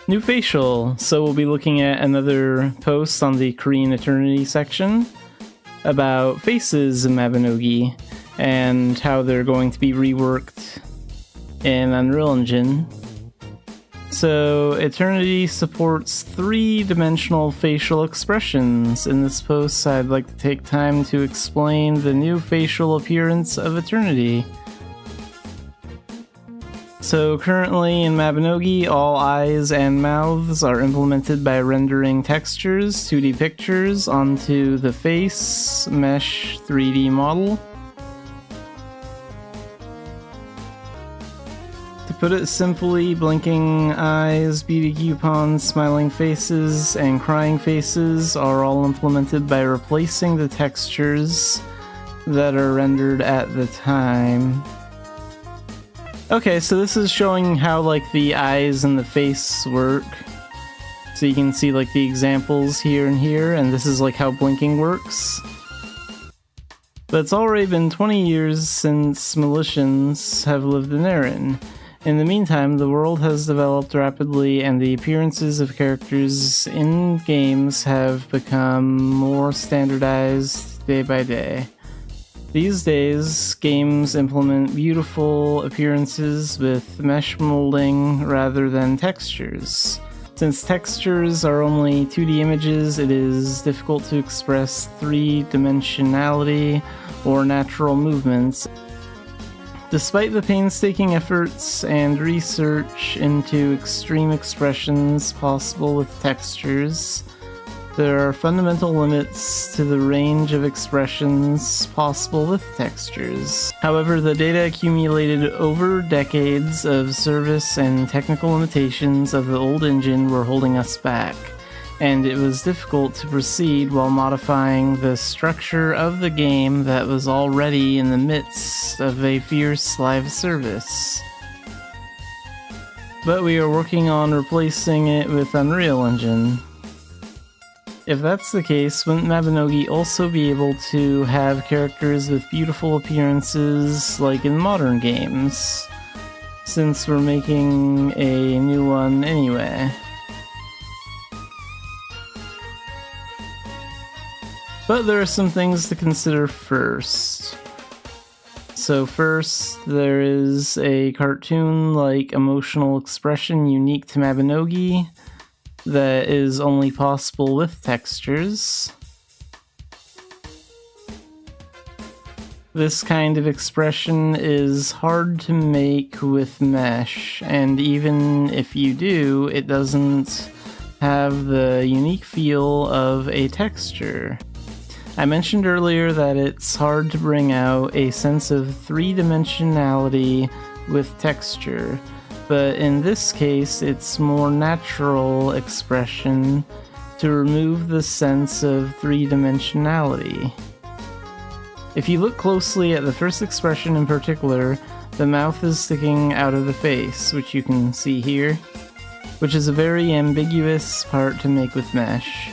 New facial. So we'll be looking at another post on the Korean Eternity section about faces in Mabinogi and how they're going to be reworked in Unreal Engine. So Eternity supports 3-dimensional facial expressions. In this post, I'd like to take time to explain the new facial appearance of Eternity. So currently in Mabinogi, all eyes and mouths are implemented by rendering textures, 2D pictures, onto the face mesh 3D model. To put it simply, blinking eyes, beauty coupons, smiling faces, and crying faces are all implemented by replacing the textures that are rendered at the time. Okay, so this is showing how like the eyes and the face work. So you can see like the examples here and here, and this is like how blinking works. But it's already been 20 years since Militians have lived in Erin. In the meantime, the world has developed rapidly and the appearances of characters in games have become more standardized day by day. These days, games implement beautiful appearances with mesh molding rather than textures. Since textures are only 2D images, it is difficult to express 3-dimensionality or natural movements. Despite the painstaking efforts and research into extreme expressions possible with textures, there are fundamental limits to the range of expressions possible with textures. However, the data accumulated over decades of service and technical limitations of the old engine were holding us back, and it was difficult to proceed while modifying the structure of the game that was already in the midst of a fierce live service. But we are working on replacing it with Unreal Engine. If that's the case, wouldn't Mabinogi also be able to have characters with beautiful appearances like in modern games? Since we're making a new one anyway. But there are some things to consider first. So first, there is a cartoon-like emotional expression unique to Mabinogi that is only possible with textures. This kind of expression is hard to make with mesh, and even if you do, it doesn't have the unique feel of a texture. I mentioned earlier that it's hard to bring out a sense of 3-dimensionality with texture, but in this case it's more natural expression to remove the sense of 3-dimensionality. If you look closely at the first expression in particular, the mouth is sticking out of the face, which you can see here, which is a very ambiguous part to make with mesh.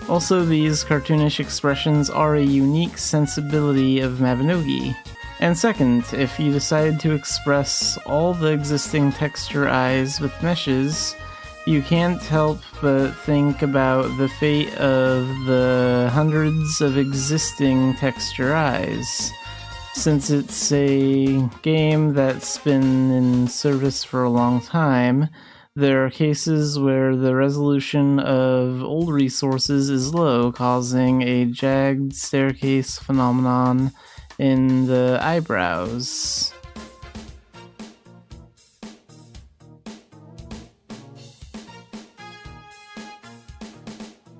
Also, these cartoonish expressions are a unique sensibility of Mabinogi. And second, if you decide to express all the existing texture eyes with meshes, you can't help but think about the fate of the hundreds of existing texture eyes. Since it's a game that's been in service for a long time, there are cases where the resolution of old resources is low, causing a jagged staircase phenomenon in the eyebrows.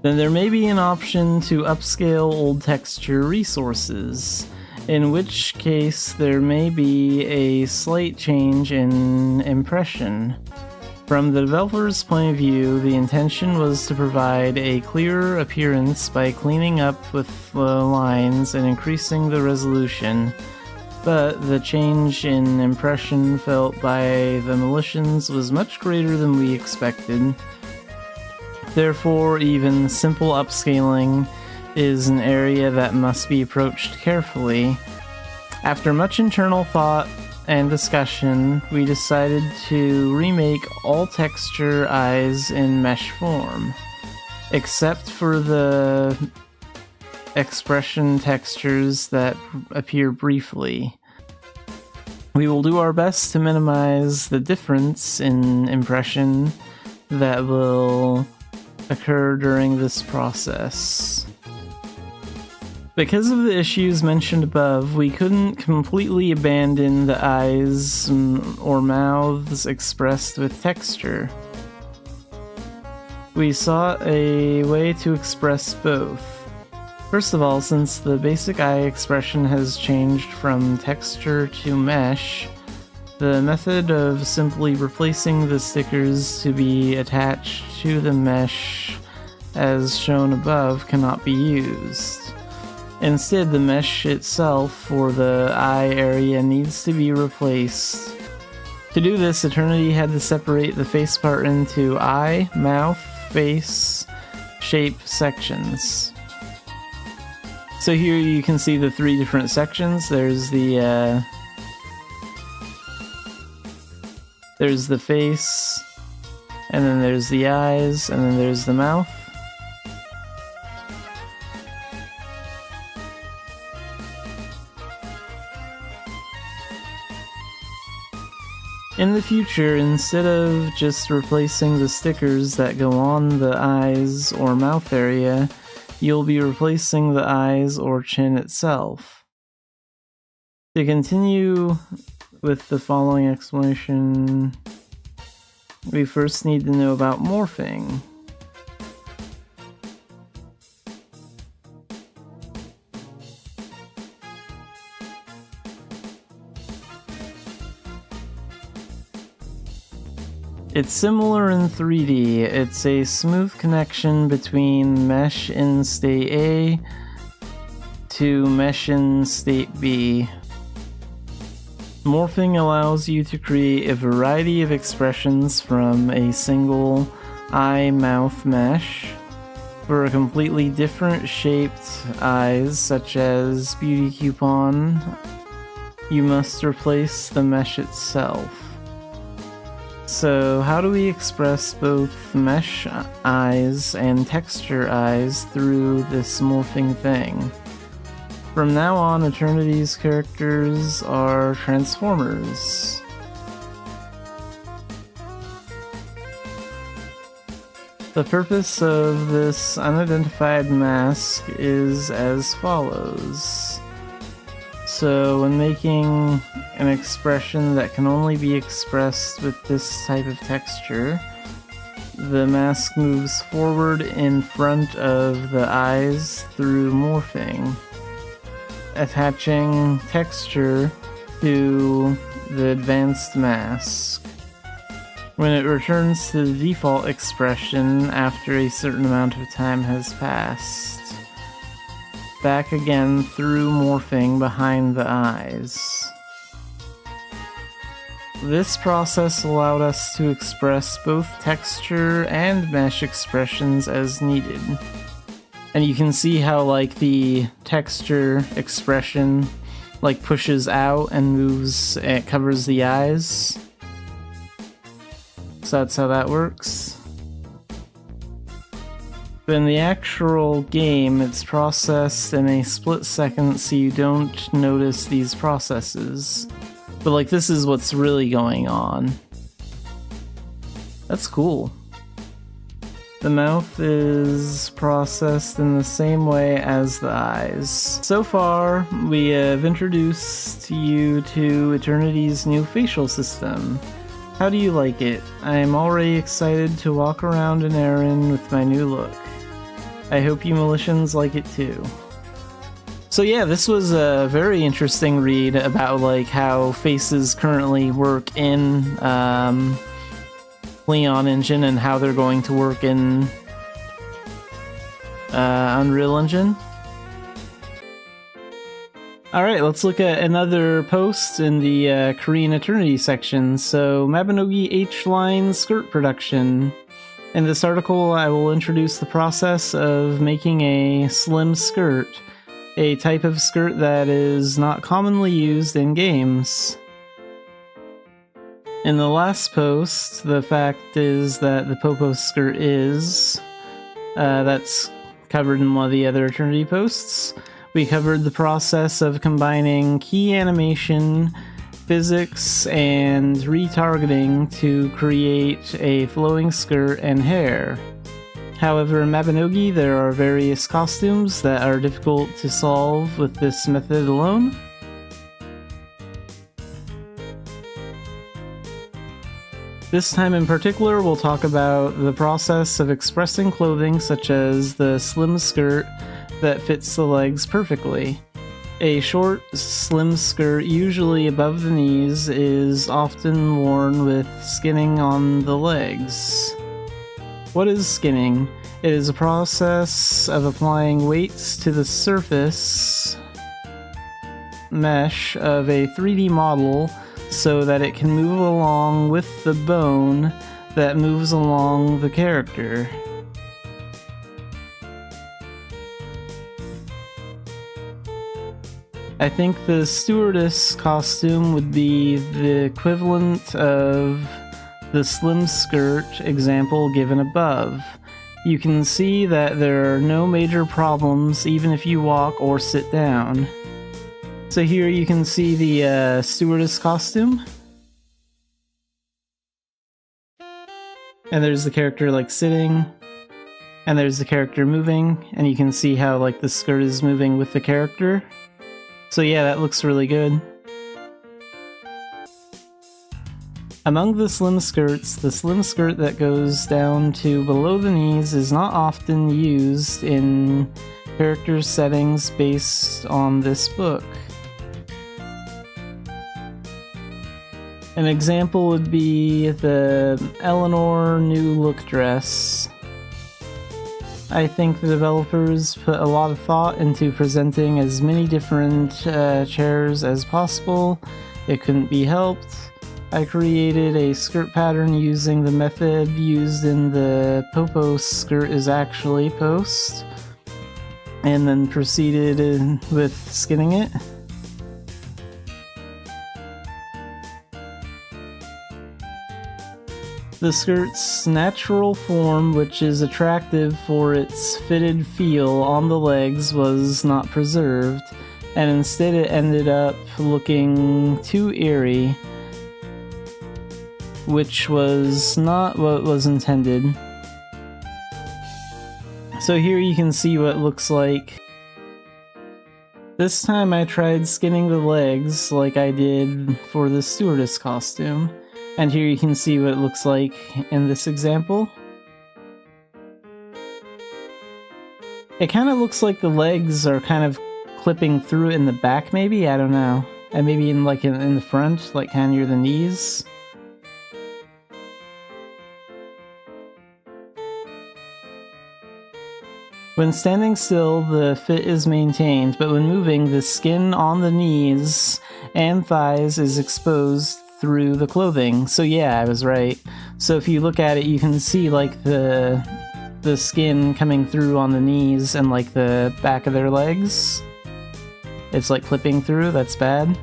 Then there may be an option to upscale old texture resources, in which case there may be a slight change in impression. From the developer's point of view, the intention was to provide a clearer appearance by cleaning up with the lines and increasing the resolution, but the change in impression felt by the Militians was much greater than we expected. Therefore, even simple upscaling is an area that must be approached carefully. After much internal thought and discussion, we decided to remake all texture eyes in mesh form, except for the expression textures that appear briefly. We will do our best to minimize the difference in impression that will occur during this process. Because of the issues mentioned above, we couldn't completely abandon the eyes or mouths expressed with texture. We sought a way to express both. First of all, since the basic eye expression has changed from texture to mesh, the method of simply replacing the stickers to be attached to the mesh as shown above cannot be used. Instead, the mesh itself for the eye area needs to be replaced. To do this, Eternity had to separate the face part into eye, mouth, face, shape sections. So here you can see the three different sections. There's the face, and then there's the eyes, and then there's the mouth. In the future, instead of just replacing the stickers that go on the eyes or mouth area, you'll be replacing the eyes or chin itself. To continue with the following explanation, we first need to know about morphing. It's similar in 3D. It's a smooth connection between mesh in state A to mesh in state B. Morphing allows you to create a variety of expressions from a single eye-mouth mesh. For a completely different shaped eyes, such as Beauty Coupon, you must replace the mesh itself. So how do we express both mesh eyes and texture eyes through this morphing thing? From now on, Eternity's characters are Transformers. The purpose of this unidentified mask is as follows. So when making an expression that can only be expressed with this type of texture, the mask moves forward in front of the eyes through morphing, attaching texture to the advanced mask. When it returns to the default expression after a certain amount of time has passed, back again through morphing behind the eyes. This process allowed us to express both texture and mesh expressions as needed. And you can see how like the texture expression like pushes out and moves, it covers the eyes. So that's how that works. But in the actual game, it's processed in a split second, so you don't notice these processes. But like, this is what's really going on. That's cool. The mouth is processed in the same way as the eyes. So far, we have introduced you to Eternity's new facial system. How do you like it? I am already excited to walk around in Erin with my new look. I hope you Militians like it too. So yeah, this was a very interesting read about like how faces currently work in Leon Engine and how they're going to work in Unreal Engine. Alright, let's look at another post in the Korean Eternity section. So, Mabinogi H-line skirt production. In this article, I will introduce the process of making a slim skirt, a type of skirt that is not commonly used in games. In the last post, the fact is that the Popo skirt is, that's covered in one of the other Eternity posts. We covered the process of combining key animation, physics, and retargeting to create a flowing skirt and hair. However, in Mabinogi, there are various costumes that are difficult to solve with this method alone. This time in particular, we'll talk about the process of expressing clothing such as the slim skirt that fits the legs perfectly. A short, slim skirt, usually above the knees, is often worn with skinning on the legs. What is skinning? It is a process of applying weights to the surface mesh of a 3D model so that it can move along with the bone that moves along the character. I think the stewardess costume would be the equivalent of the slim skirt example given above. You can see that there are no major problems even if you walk or sit down. So here you can see the stewardess costume. And there's the character like sitting. And there's the character moving. And you can see how like the skirt is moving with the character. So yeah, that looks really good. Among the slim skirts, the slim skirt that goes down to below the knees is not often used in character settings based on this book. An example would be the Eleanor New Look dress. I think the developers put a lot of thought into presenting as many different chairs as possible. It couldn't be helped. I created a skirt pattern using the method used in the Popo skirt is actually post, and then proceeded with skinning it. The skirt's natural form, which is attractive for its fitted feel on the legs, was not preserved, and instead it ended up looking too eerie, which was not what was intended. So here you can see what it looks like. This time I tried skinning the legs like I did for the stewardess costume. And here you can see what it looks like in this example. It kind of looks like the legs are kind of clipping through in the back maybe, I don't know. And maybe in like in the front, like kind of near the knees. When standing still, the fit is maintained, but when moving, the skin on the knees and thighs is exposed through the clothing. So yeah, I was right. So if you look at it, you can see like the skin coming through on the knees and like the back of their legs. It's like clipping through, that's bad.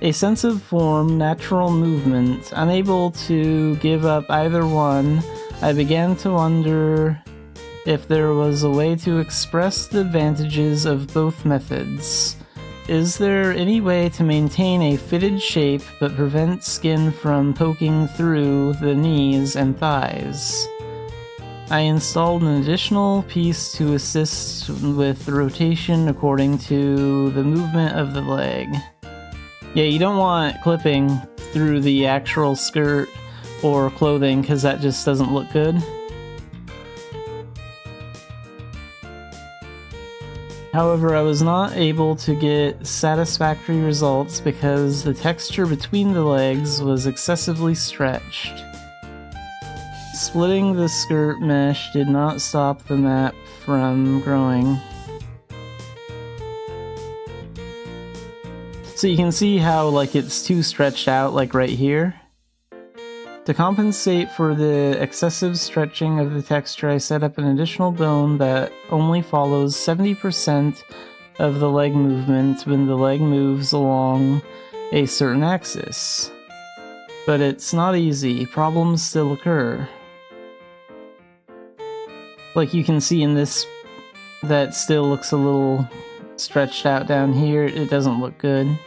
A sense of form, natural movement, unable to give up either one, I began to wonder if there was a way to express the advantages of both methods. Is there any way to maintain a fitted shape but prevent skin from poking through the knees and thighs? I installed an additional piece to assist with rotation according to the movement of the leg. Yeah, you don't want clipping through the actual skirt or clothing because that just doesn't look good. However, I was not able to get satisfactory results because the texture between the legs was excessively stretched. Splitting the skirt mesh did not stop the map from growing. So you can see how like it's too stretched out, like right here. To compensate for the excessive stretching of the texture, I set up an additional bone that only follows 70% of the leg movement when the leg moves along a certain axis. But it's not easy. Problems still occur. Like you can see in this, that still looks a little stretched out down here. It doesn't look good.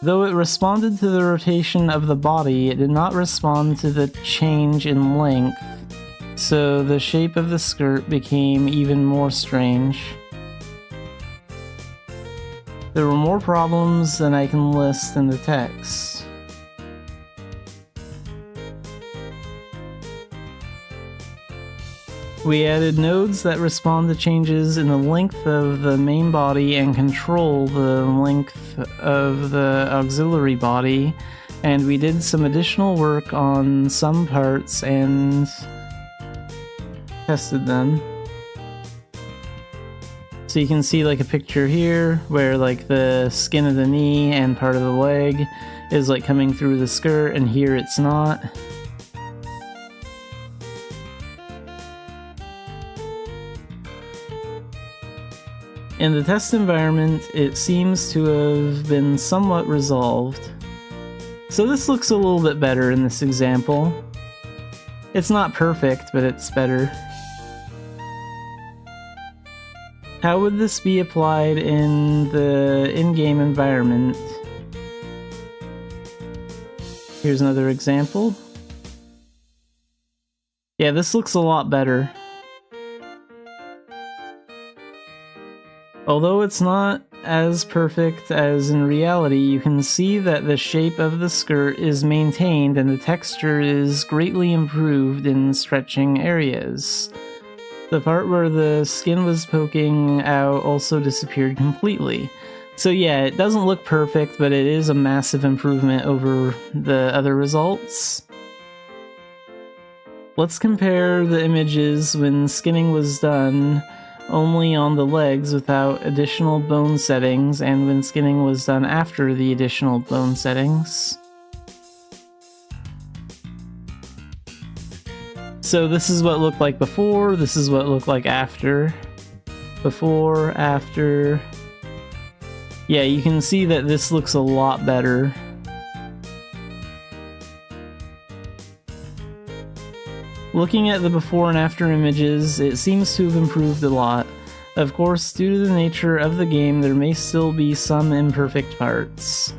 Though it responded to the rotation of the body, it did not respond to the change in length, so the shape of the skirt became even more strange. There were more problems than I can list in the text. We added nodes that respond to changes in the length of the main body and control the length of the auxiliary body, and we did some additional work on some parts and tested them. So you can see like a picture here where like the skin of the knee and part of the leg is like coming through the skirt, and here it's not. In the test environment, it seems to have been somewhat resolved. So this looks a little bit better in this example. It's not perfect, but it's better. How would this be applied in the in-game environment? Here's another example. Yeah, this looks a lot better. Although it's not as perfect as in reality, you can see that the shape of the skirt is maintained and the texture is greatly improved in stretching areas. The part where the skin was poking out also disappeared completely. So yeah, it doesn't look perfect, but it is a massive improvement over the other results. Let's compare the images when skinning was done only on the legs without additional bone settings, and when skinning was done after the additional bone settings. So this is what it looked like before, this is what it looked like after. Before, after. Yeah, you can see that this looks a lot better. Looking at the before and after images, it seems to have improved a lot. Of course, due to the nature of the game, there may still be some imperfect parts.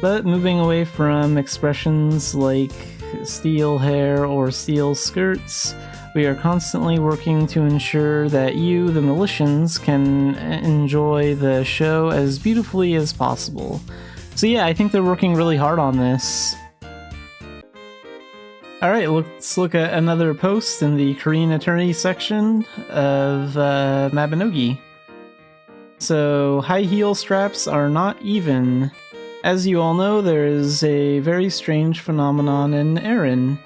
But moving away from expressions like steel hair or steel skirts, we are constantly working to ensure that you, the Militians, can enjoy the show as beautifully as possible. So yeah, I think they're working really hard on this. Alright, let's look at another post in the Korean Attorney section of Mabinogi. So, high heel straps are not even. As you all know, there is a very strange phenomenon in Eren.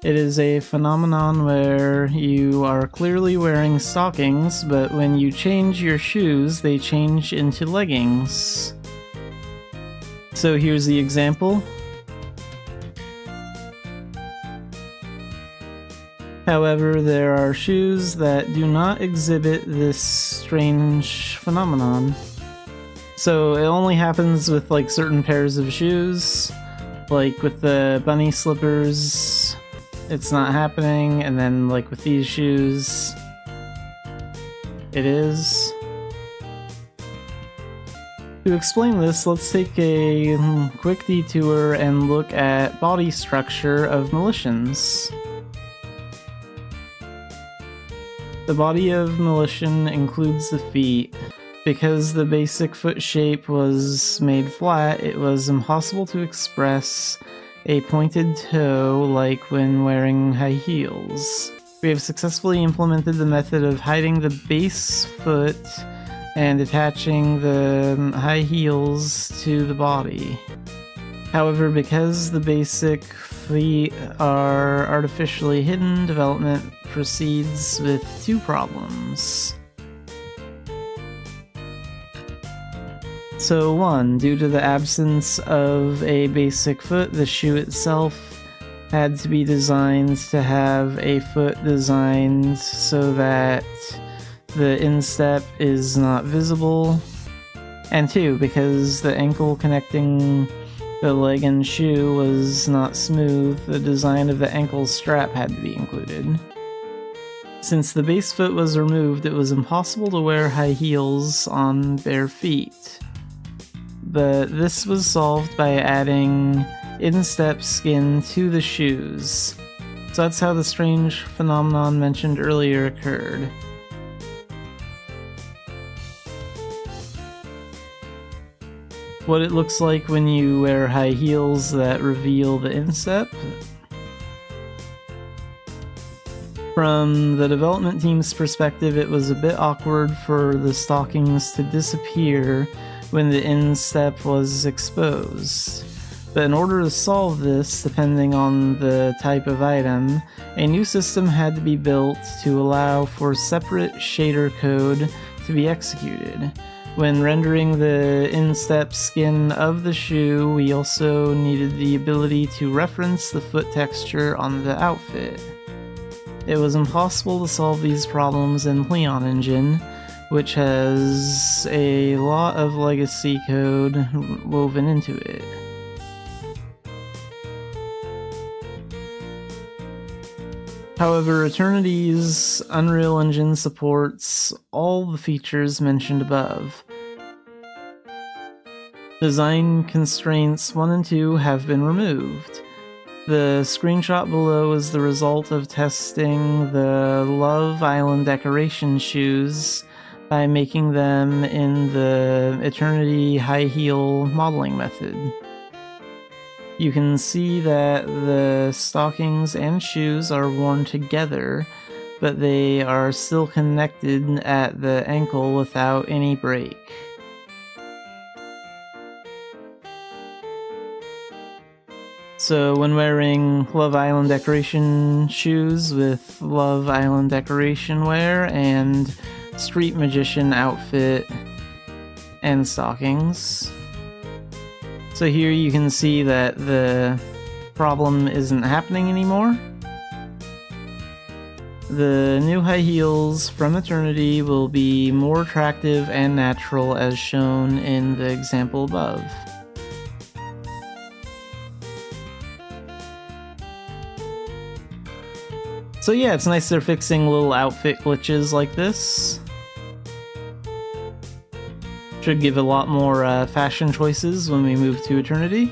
It is a phenomenon where you are clearly wearing stockings, but when you change your shoes, they change into leggings. So here's the example. However, there are shoes that do not exhibit this strange phenomenon. So it only happens with like certain pairs of shoes, like with the bunny slippers, it's not happening, and then like with these shoes, it is. To explain this, let's take a quick detour and look at body structure of Militians. The body of Militian includes the feet. Because the basic foot shape was made flat, it was impossible to express a pointed toe like when wearing high heels. We have successfully implemented the method of hiding the base foot and attaching the high heels to the body. However, because the basic feet are artificially hidden, development proceeds with two problems. So 1, due to the absence of a basic foot, the shoe itself had to be designed to have a foot designed so that the instep is not visible. And 2, because the ankle connecting the leg and shoe was not smooth, the design of the ankle strap had to be included. Since the base foot was removed, it was impossible to wear high heels on bare feet. But this was solved by adding instep skin to the shoes. So that's how the strange phenomenon mentioned earlier occurred. What it looks like when you wear high heels that reveal the instep. From the development team's perspective, it was a bit awkward for the stockings to disappear when the instep was exposed. But in order to solve this, depending on the type of item, a new system had to be built to allow for separate shader code to be executed. When rendering the instep skin of the shoe, we also needed the ability to reference the foot texture on the outfit. It was impossible to solve these problems in Pleon Engine, which has a lot of legacy code woven into it. However, Eternity's Unreal Engine supports all the features mentioned above. Design constraints 1 and 2 have been removed. The screenshot below is the result of testing the Love Island decoration shoes by making them in the Eternity high heel modeling method. You can see that the stockings and shoes are worn together, but they are still connected at the ankle without any break. So when wearing Love Island decoration shoes with Love Island decoration wear and Street Magician outfit and stockings. So here you can see that the problem isn't happening anymore. The new high heels from Eternity will be more attractive and natural as shown in the example above. So yeah, it's nice they're fixing little outfit glitches like this. Should give a lot more fashion choices when we move to Eternity.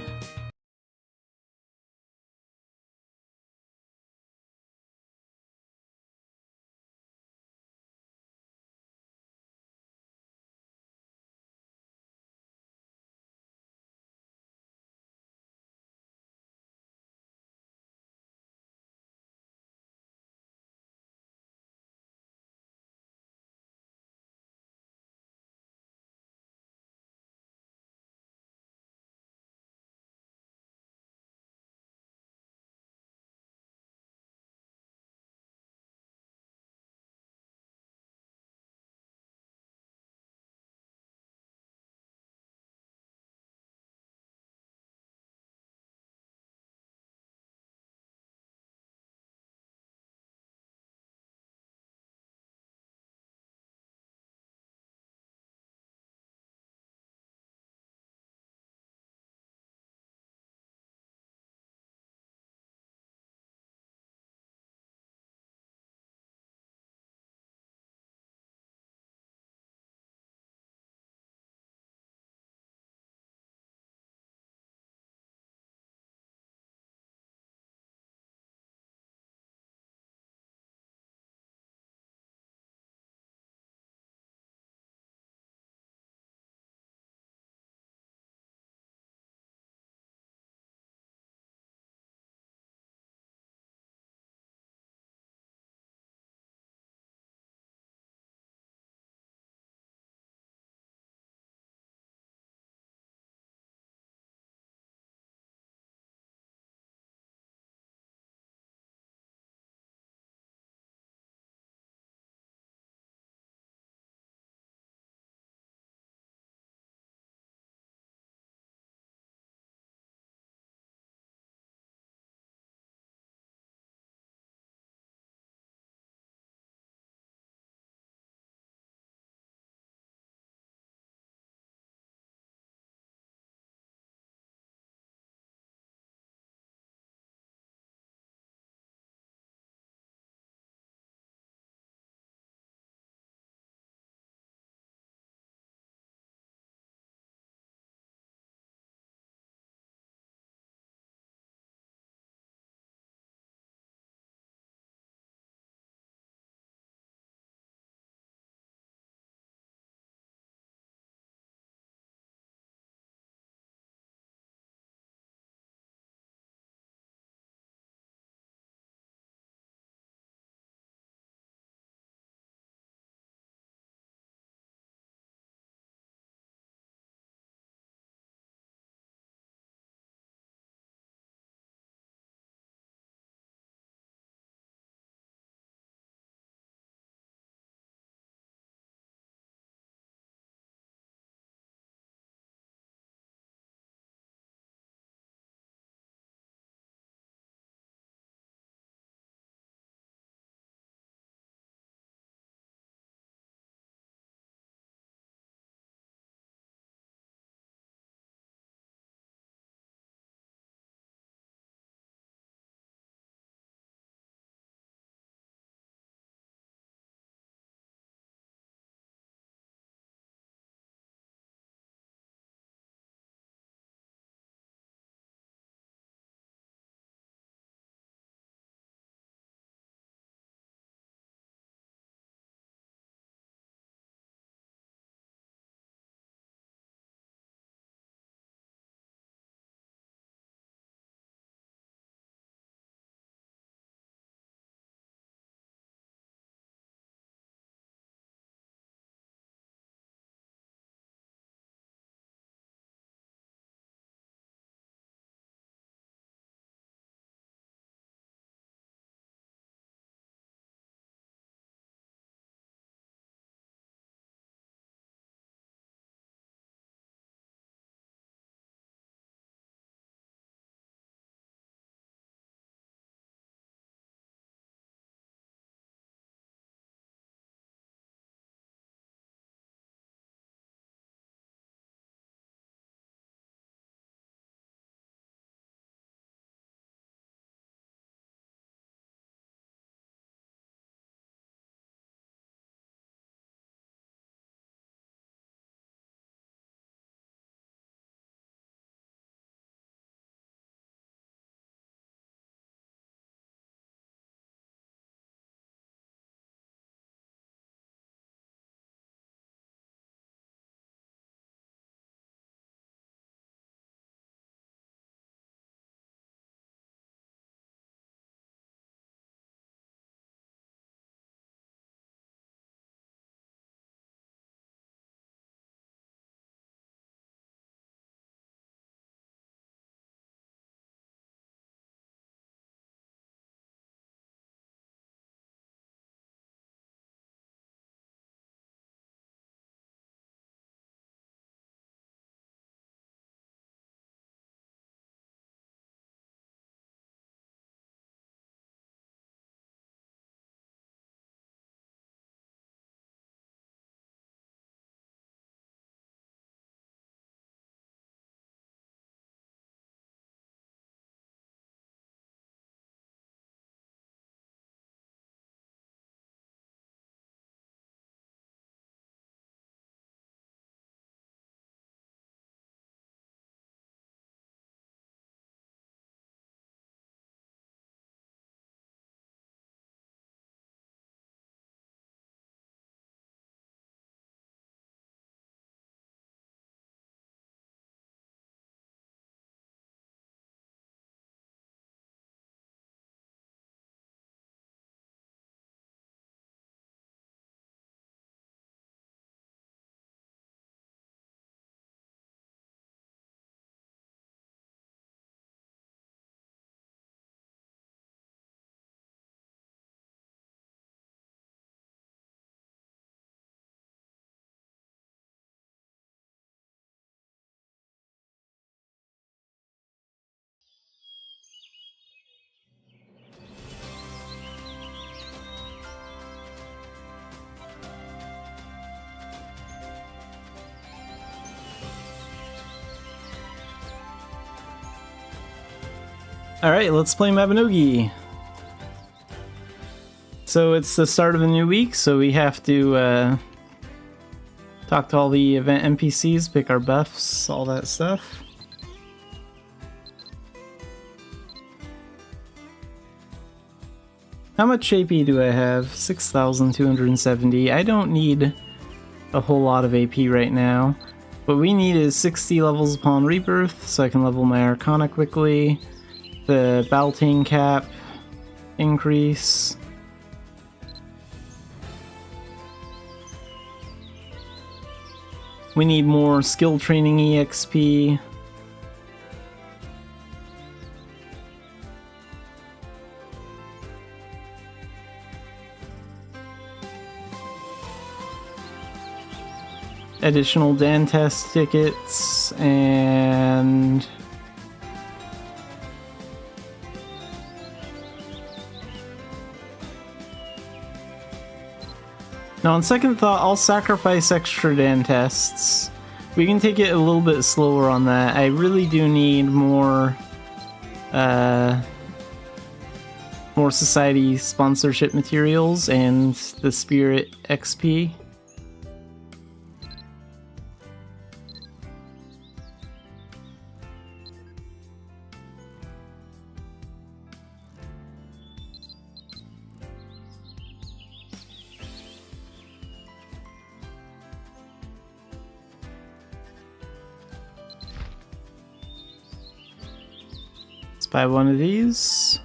Alright, let's play Mabinogi. So it's the start of a new week, so we have to talk to all the event NPCs, pick our buffs, all that stuff. How much AP do I have? 6,270. I don't need a whole lot of AP right now. What we need is 60 levels upon rebirth, so I can level my Arcana quickly. The Baltane cap increase. We need more skill training EXP. Additional Dan test tickets and now on second thought, I'll sacrifice extra Dan tests. We can take it a little bit slower on that. I really do need more more society sponsorship materials and the spirit XP. Let's buy one of these.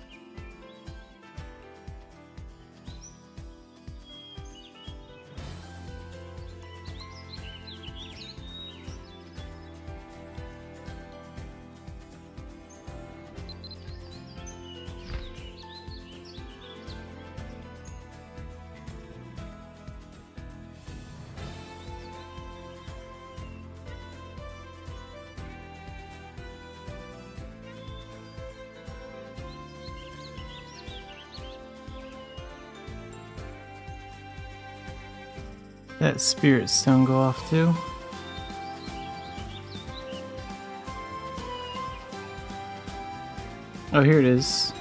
That spirit stone go off too. Oh, here it is.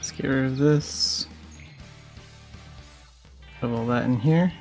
Let's get rid of this. Put all that in here.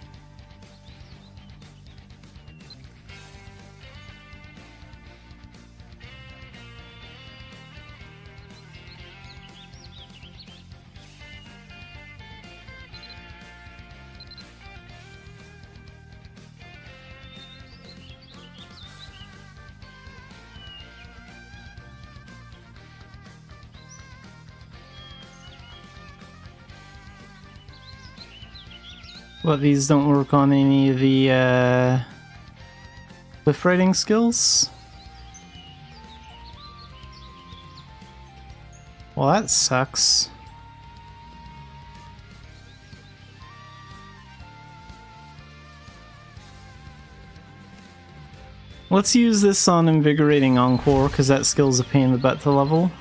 What, these don't work on any of the cliff riding skills? Well, that sucks. Let's use this on Invigorating Encore, because that skill's a pain in the butt to level.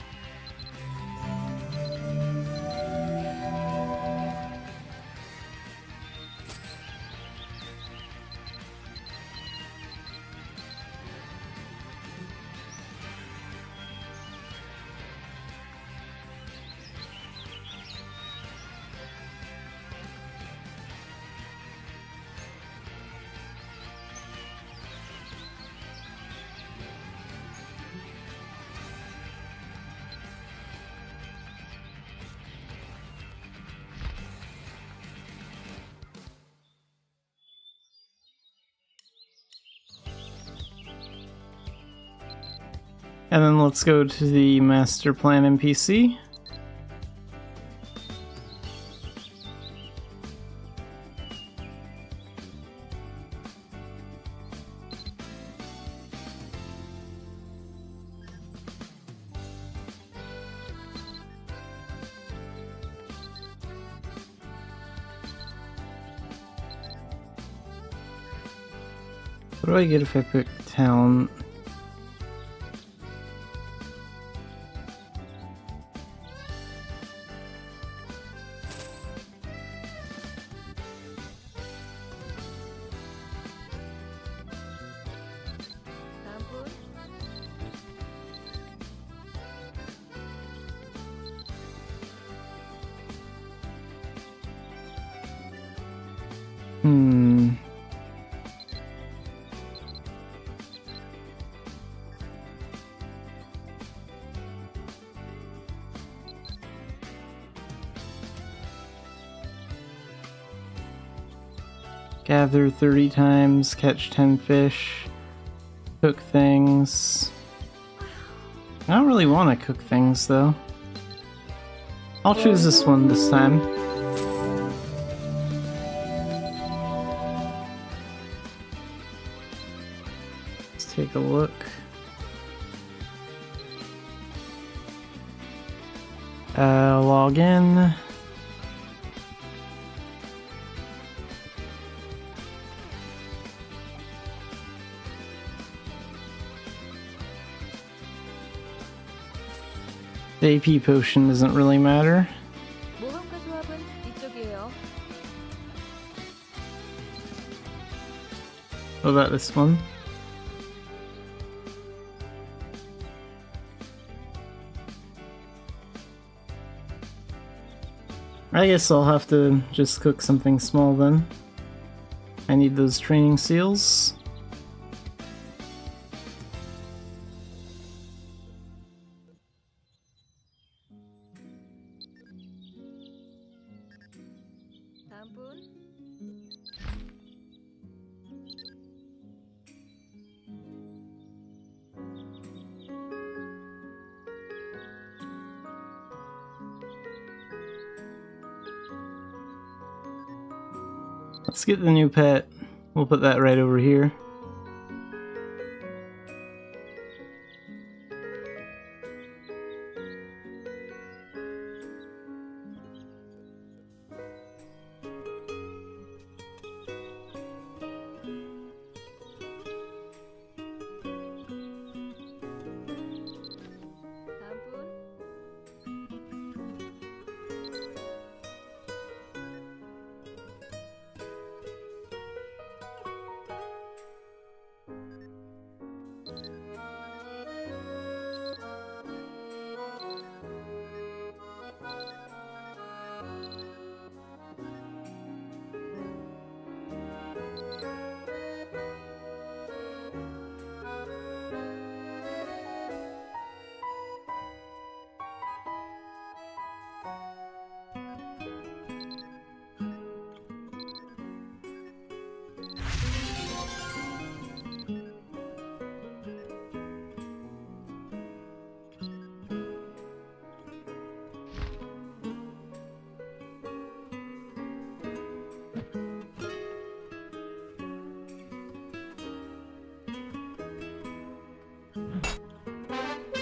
And then let's go to the master plan NPC. What do I get if I pick talent? Gather 30 times, catch 10 fish, cook things. I don't really want to cook things though. I'll choose this one this time. Let's take a look. Log in. The AP potion doesn't really matter. What about this one? I guess I'll have to just cook something small then. I need those training seals. Let's get the new pet. We'll put that right over here.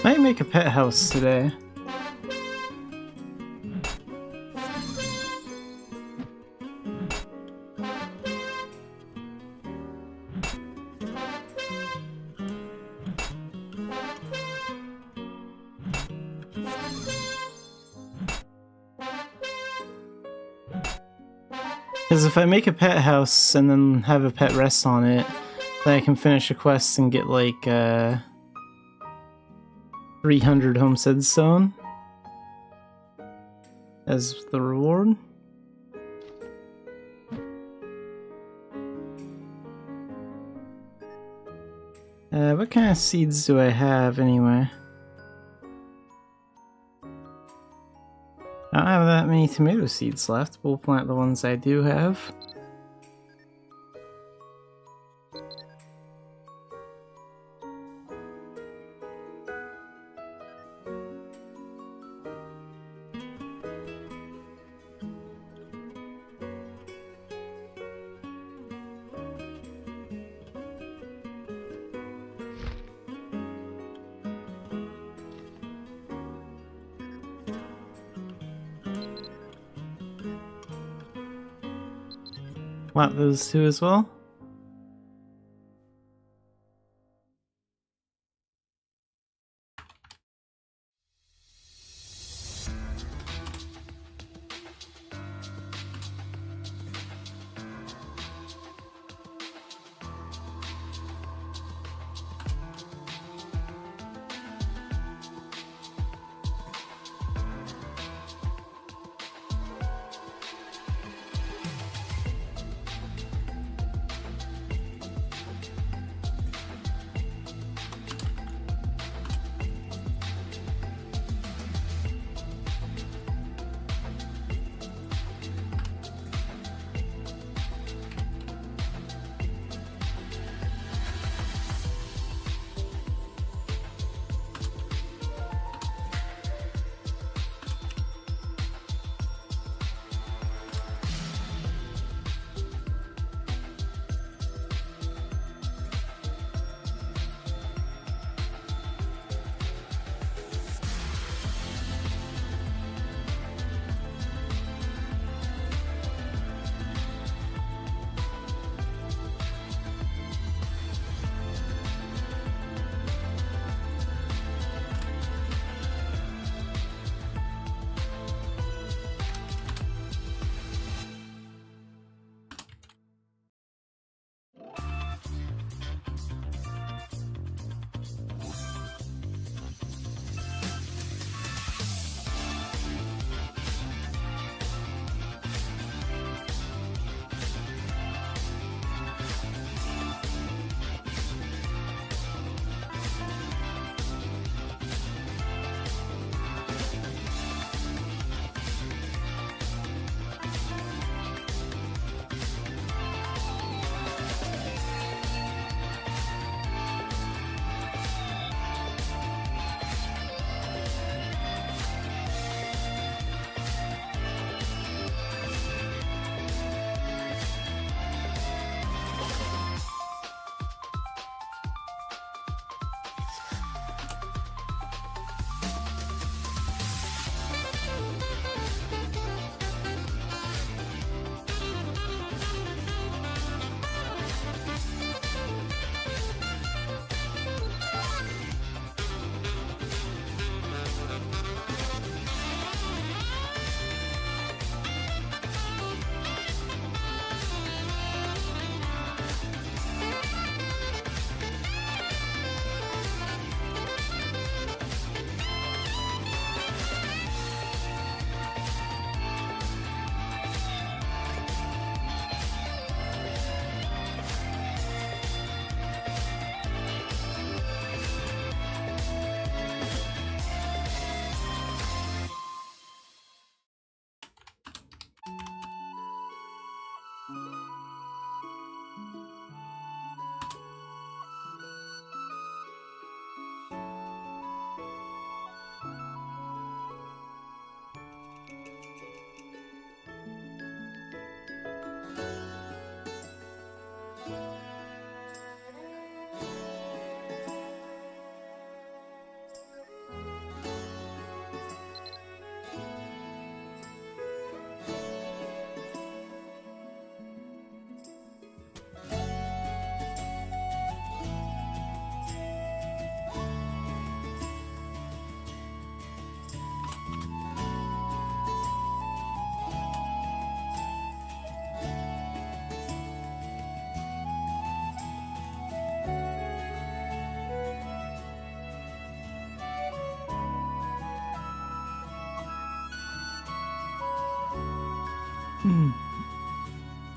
Might make a pet house today. Because if I make a pet house and then have a pet rest on it, then I can finish a quest and get like 300 homestead stone as the reward. What kind of seeds do I have anyway? I don't have that many tomato seeds left. We'll plant the ones I do have. Want those two as well?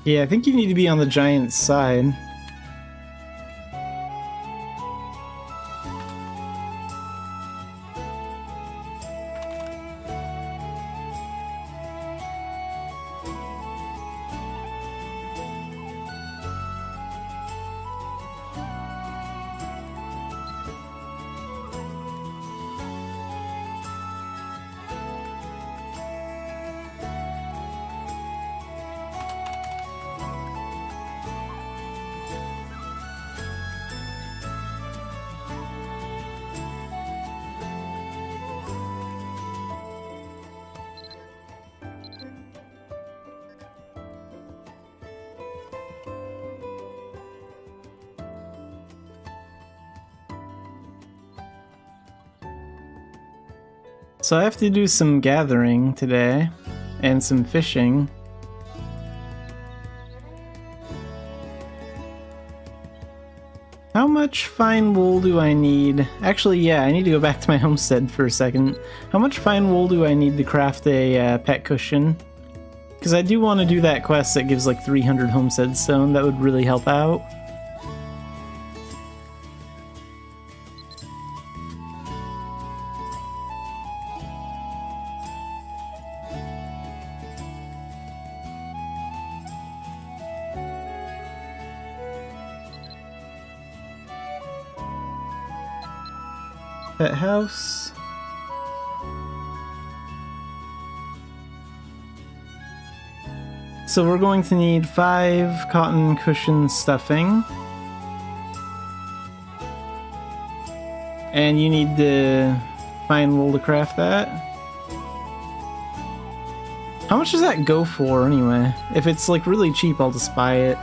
Yeah, I think you need to be on the giant's side. So I have to do some gathering today, and some fishing. How much fine wool do I need? Actually, yeah, I need to go back to my homestead for a second. How much fine wool do I need to craft a pet cushion? Because I do want to do that quest that gives like 300 homestead stone. That would really help out. Pet house. So we're going to need 5 cotton cushion stuffing. And you need the fine wool to craft that. How much does that go for anyway? If it's like really cheap, I'll just buy it.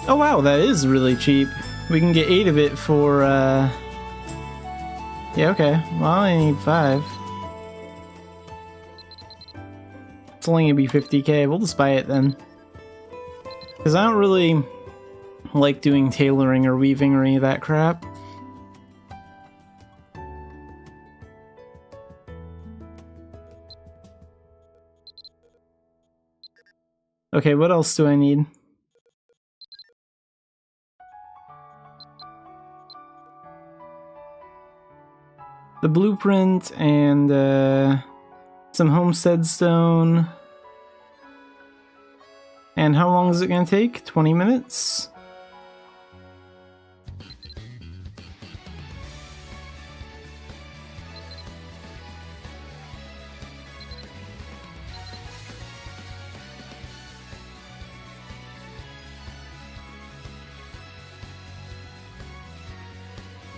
Oh wow, that is really cheap. We can get 8 of it for, yeah, okay. Well, I only need 5. It's only gonna be 50k. We'll just buy it then. Because I don't really like doing tailoring or weaving or any of that crap. Okay, what else do I need? The blueprint and some homestead stone. And how long is it going to take? 20 minutes?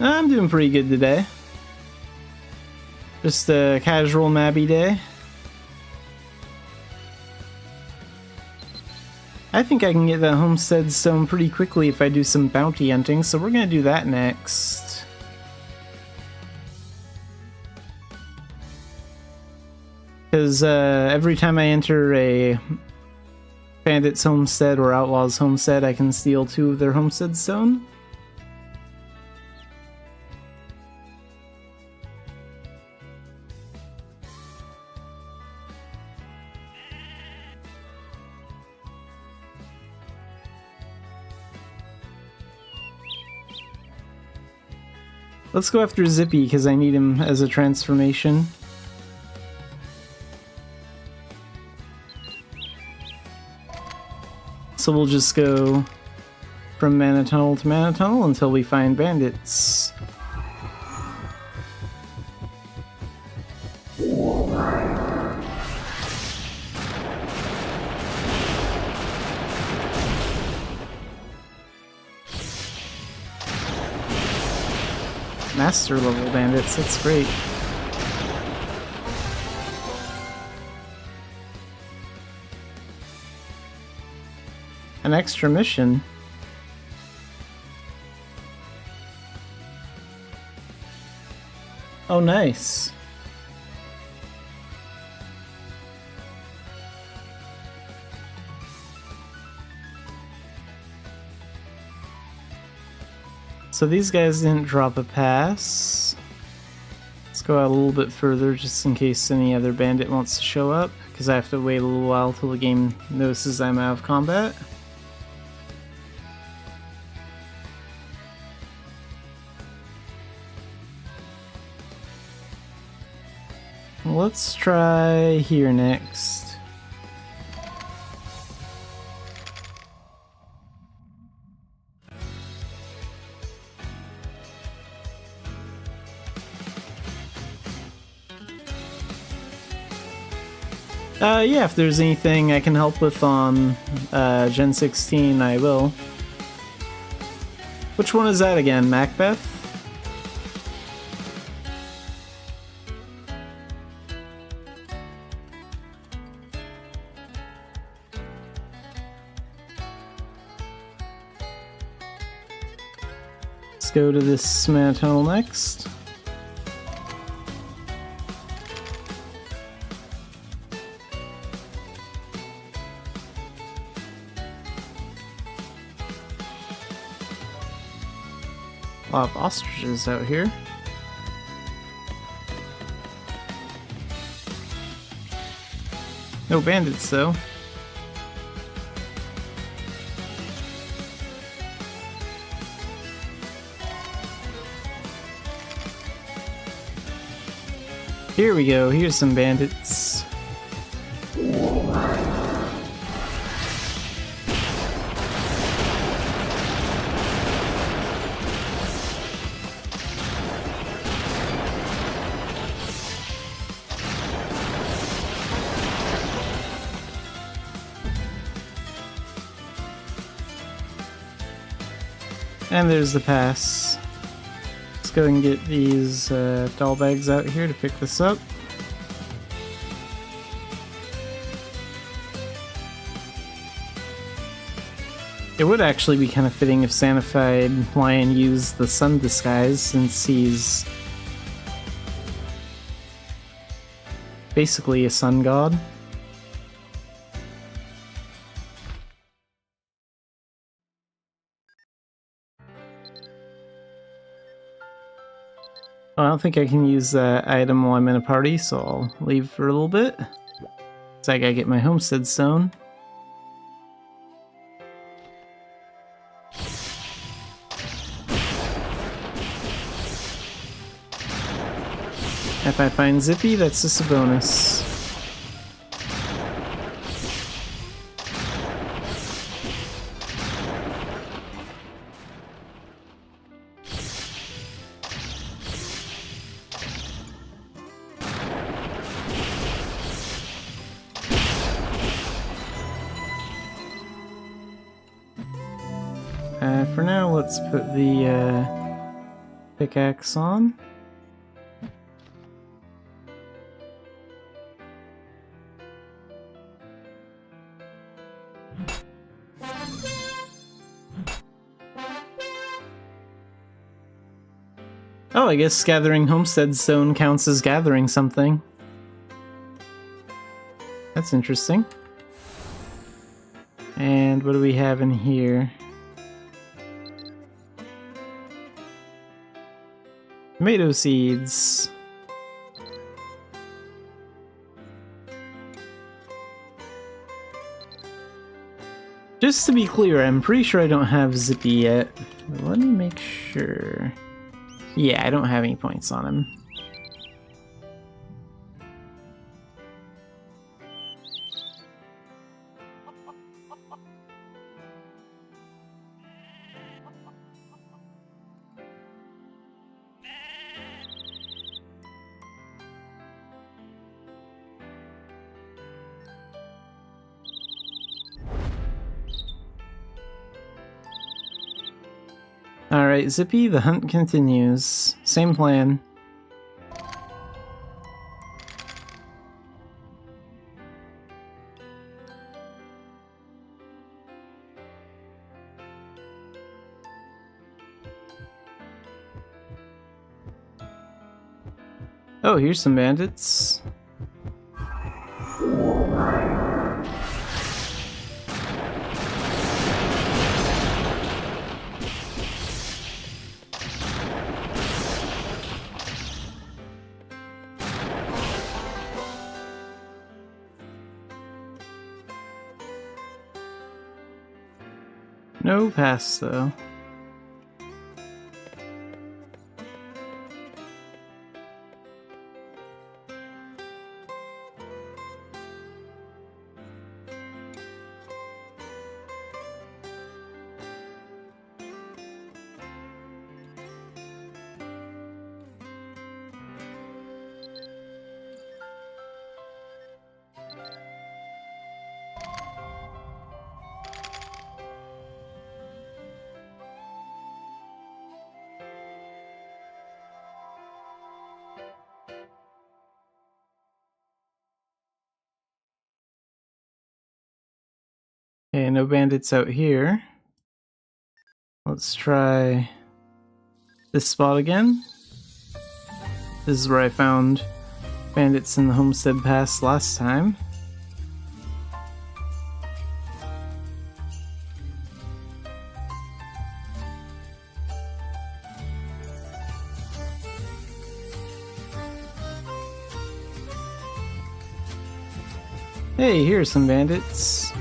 I'm doing pretty good today. Just a casual Mabby day. I think I can get that homestead stone pretty quickly if I do some bounty hunting, so we're gonna do that next. Because every time I enter a bandit's homestead or outlaw's homestead, I can steal 2 of their homestead stone. Let's go after Zippy, because I need him as a transformation. So we'll just go from mana tunnel to mana tunnel until we find bandits. Master level bandits, that's great. An extra mission. Oh, nice. So these guys didn't drop a pass. Let's go out a little bit further just in case any other bandit wants to show up, because I have to wait a little while till the game notices I'm out of combat. Let's try here next. Yeah, if there's anything I can help with on Gen 16, I will. Which one is that again? Macbeth? Let's go to this mana tunnel next. A lot of ostriches out here. No bandits though. Here we go, here's some bandits. And there's the pass. Let's go and get these doll bags out here to pick this up. It would actually be kind of fitting if Xanafiedlion used the sun disguise, since he's basically a sun god. I don't think I can use that item while I'm in a party, so I'll leave for a little bit. So I gotta get my homestead stone. If I find Zippy, that's just a bonus. For now, let's put the pickaxe on. Oh, I guess gathering homestead stone counts as gathering something. That's interesting. And what do we have in here? Tomato seeds. Just to be clear, I'm pretty sure I don't have Zippy yet. Let me make sure. Yeah, I don't have any points on him. Alright, Zippy, the hunt continues. Same plan. Oh, here's some bandits. No pass, though. Okay, no bandits out here. Let's try this spot again. This is where I found bandits in the Homestead Pass last time. Hey, here's some bandits.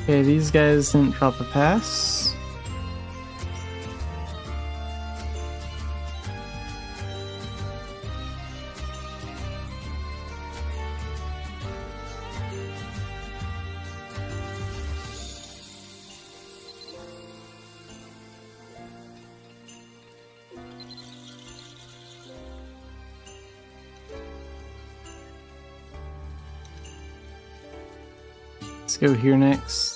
Okay, these guys didn't drop a pass. Let's go here next.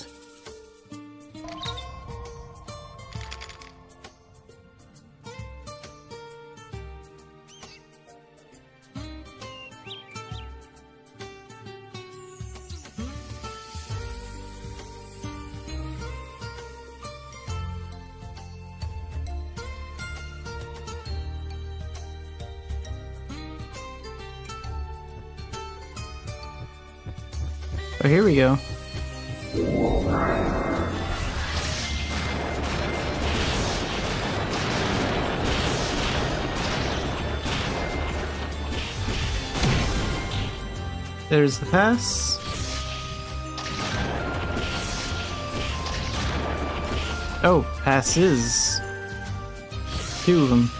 Oh, here we go. There's the pass. Oh, passes. 2 of them.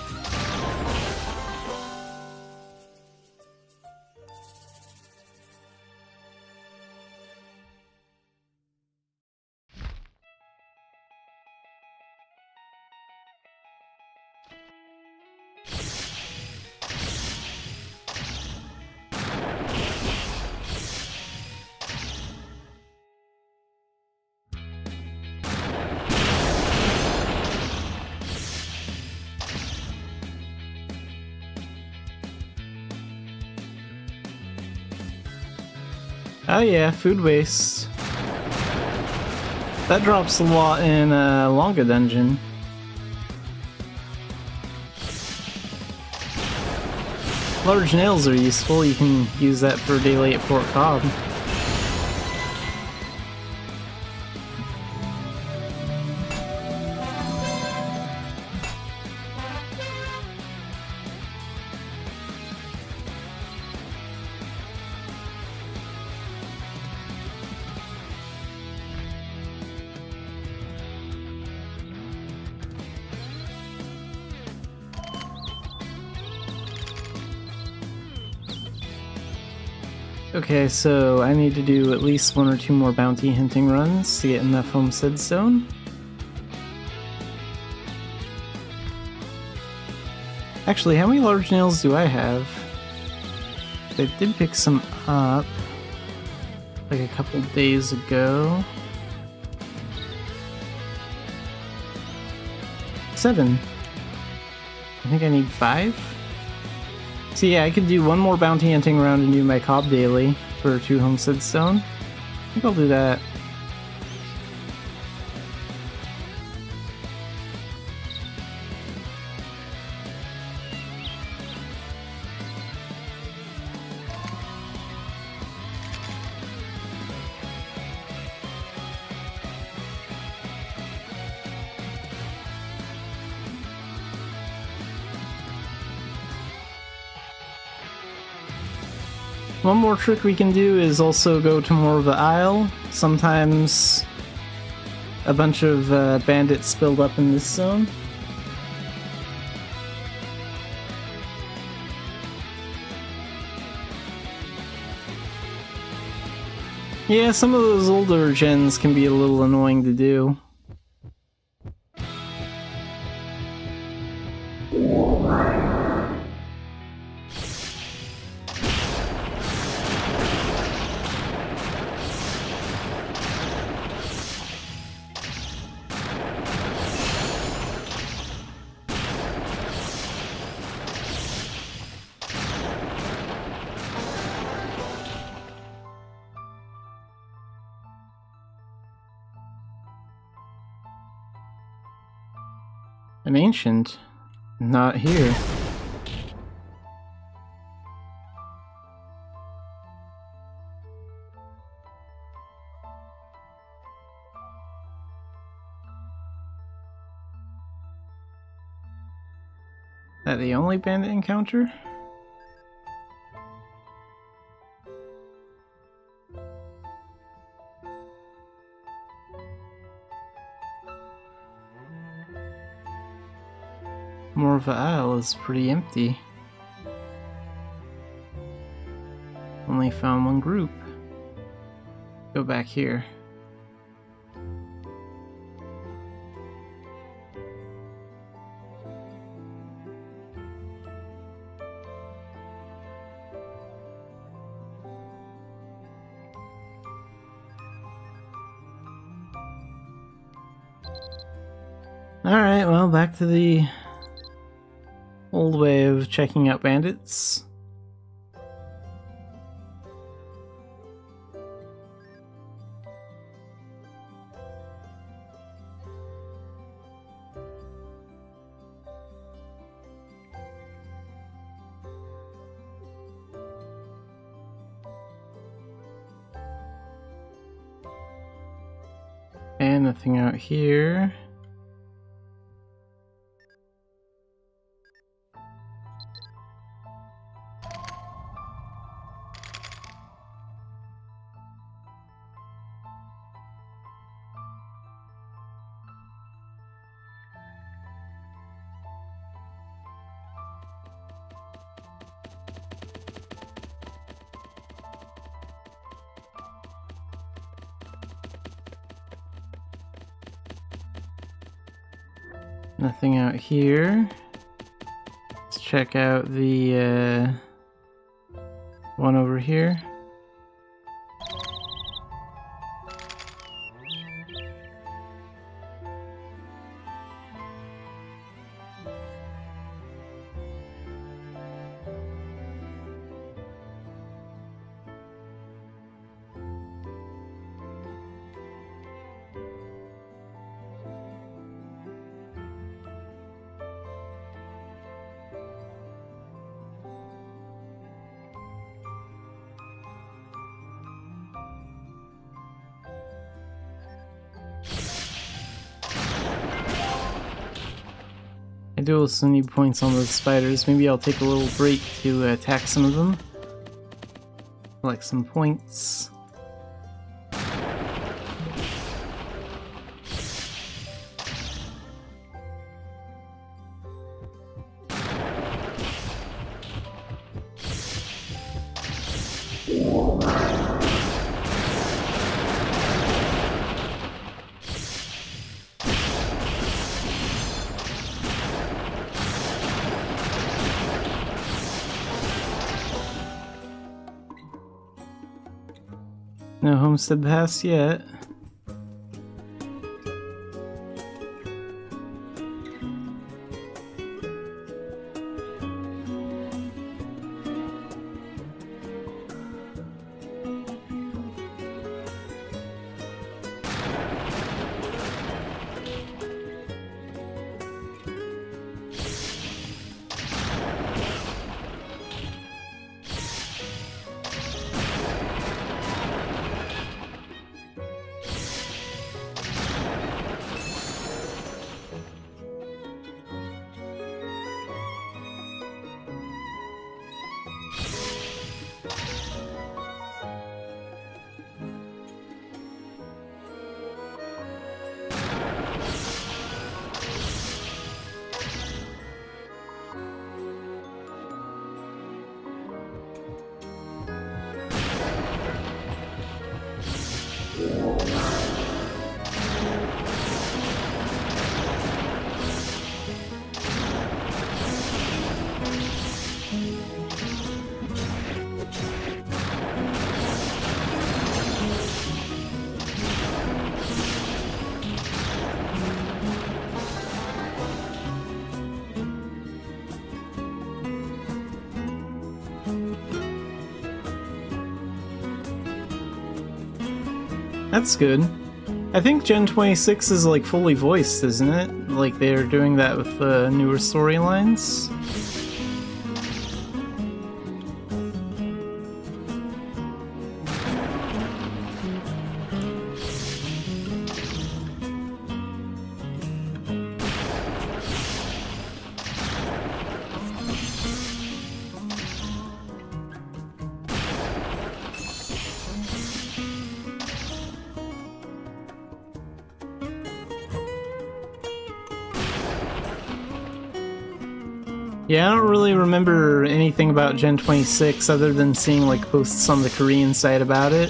Oh yeah, food waste. That drops a lot in a Longa dungeon. Large nails are useful, you can use that for daily at Fort Cobb. Okay, so I need to do at least 1 or 2 more bounty hunting runs to get enough Homestead Stone. Actually, how many large nails do I have? I did pick some up like a couple days ago. 7. I think I need 5. So yeah, I could do 1 more bounty hunting round and do my Cobb daily for 2 Homestead Stone. I think I'll do that. One more trick we can do is also go to more of the Isle. Sometimes a bunch of bandits build up in this zone. Yeah, some of those older gens can be a little annoying to do. An ancient. Not here. That the only bandit encounter? Morva Isle is pretty empty. Only found one group. Go back here. Alright, well, back to the old way of checking out bandits. And nothing out here. Nothing out here. Let's check out the one over here. I do also need points on those spiders. Maybe I'll take a little break to attack some of them. Collect some points. No homestead pass yet. That's good. I think Gen 26 is like fully voiced, isn't it? like they're doing that with the newer storylines. Yeah, I don't really remember anything about Gen 26 other than seeing like posts on the Korean site about it.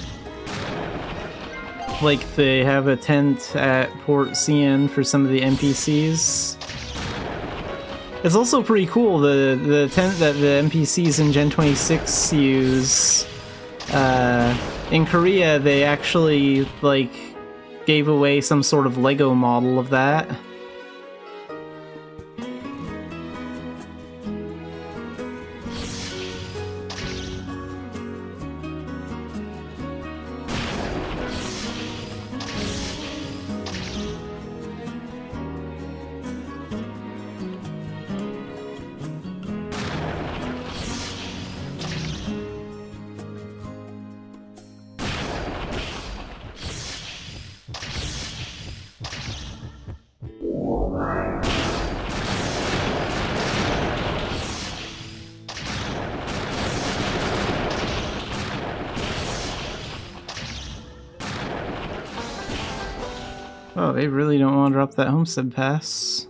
Like they have a tent at Port CN for some of the NPCs. It's also pretty cool, the tent that the NPCs in Gen 26 use. In Korea, they actually like gave away some sort of Lego model of that. Oh, they really don't want to drop that homestead pass.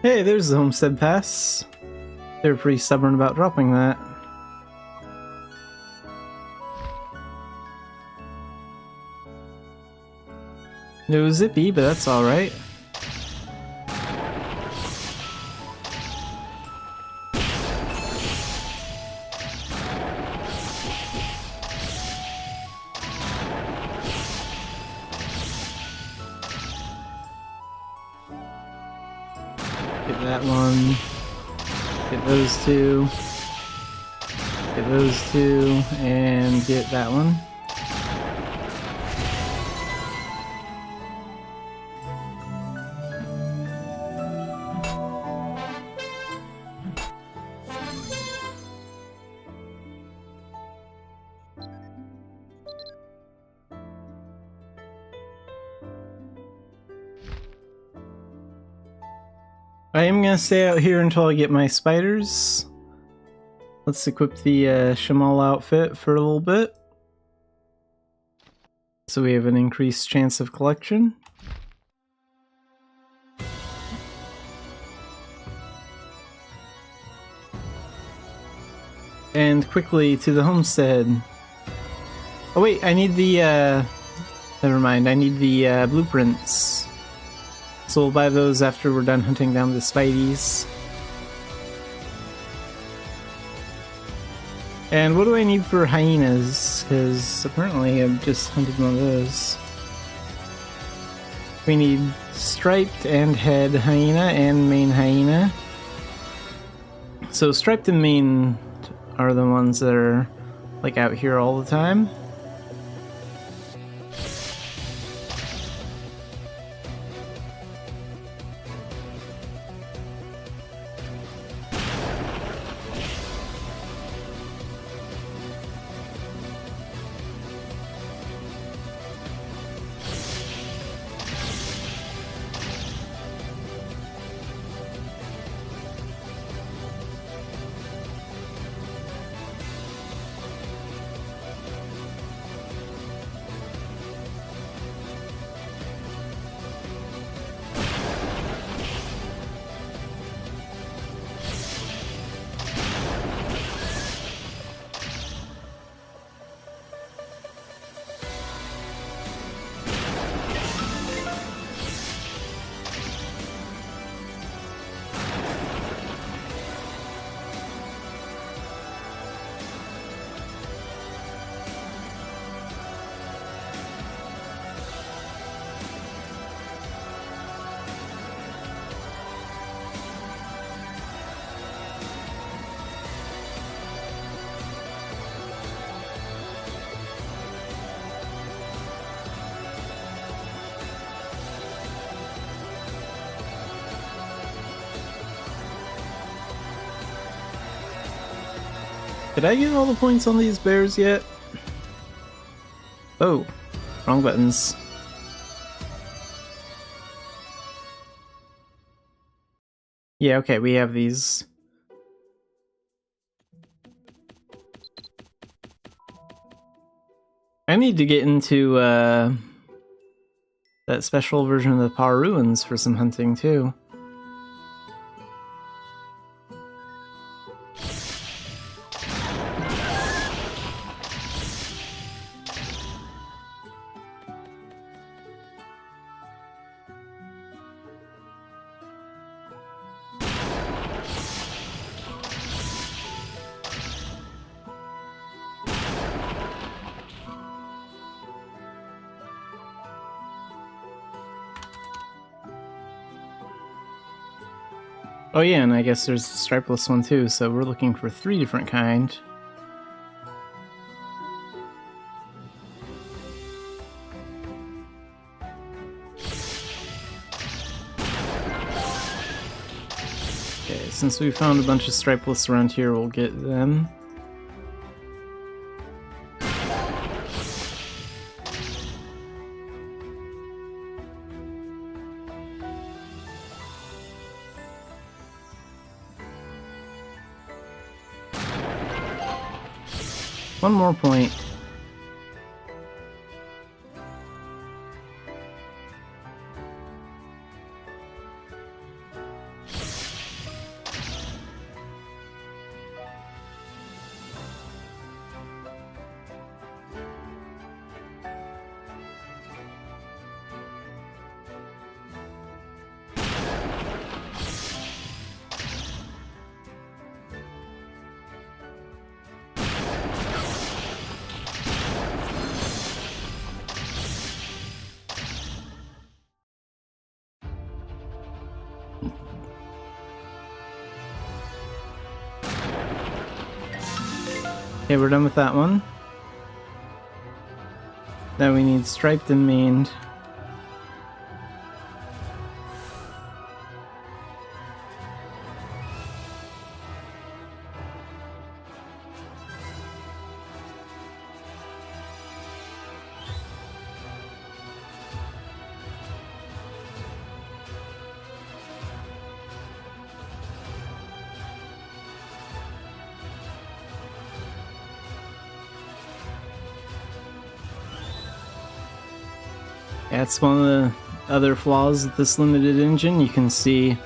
Hey, there's the homestead pass. They're pretty stubborn about dropping that. No zippy, but that's alright. Get that one. Get those two. Get those two. And get that one. I am gonna stay out here until I get my spiders. Let's equip the Shamal outfit for a little bit. So we have an increased chance of collection. And quickly to the homestead. Oh wait, I need the, never mind, I need the blueprints. So we'll buy those after we're done hunting down the Spideys. And what do I need for hyenas? Because apparently I've just hunted one of those. We need striped and head hyena and main hyena. So striped and main are the ones that are like out here all the time. Did I get all the points on these bears yet? Oh, wrong buttons. Yeah, okay, we have these. I need to get into that special version of the Power Ruins for some hunting too. Oh yeah, and I guess there's the stripeless one too, so we're looking for 3 different kind. Okay, since we found a bunch of stripeless around here, we'll get them. One more point. Okay, we're done with that one. Now we need striped and maned. That's one of the other flaws with this limited engine. You can see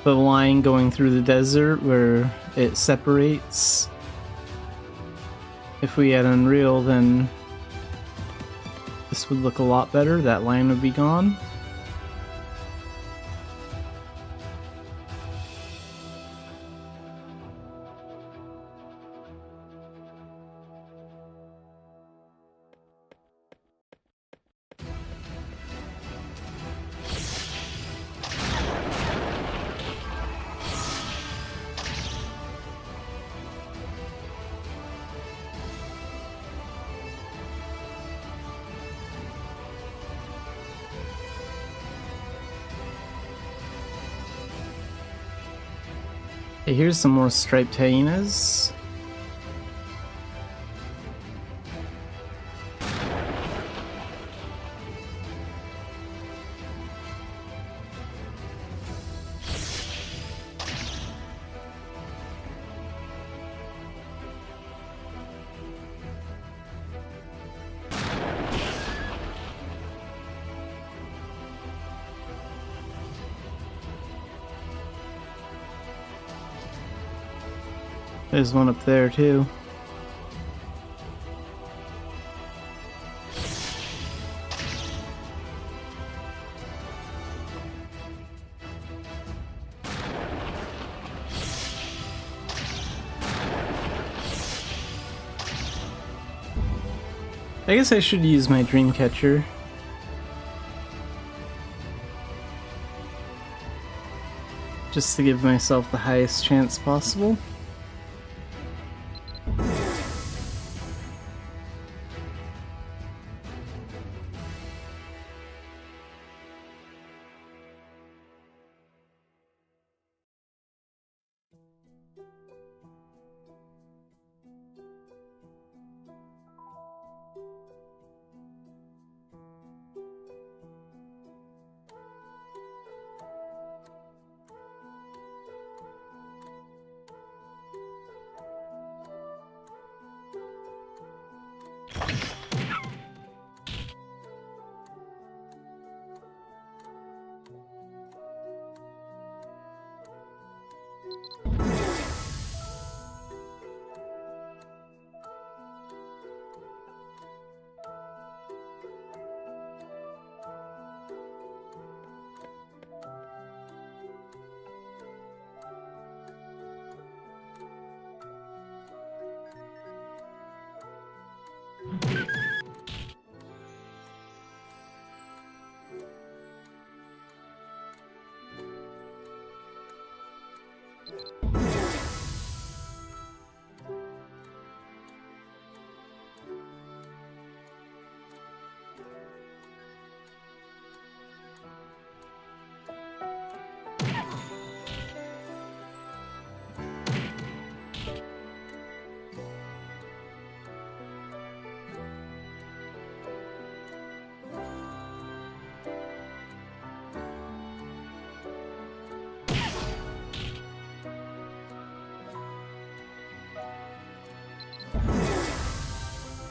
the line going through the desert where it separates. If we had Unreal, then this would look a lot better. That line would be gone. Okay, here's some more striped hyenas. There's one up there too. I guess I should use my dream catcher. Just to give myself the highest chance possible.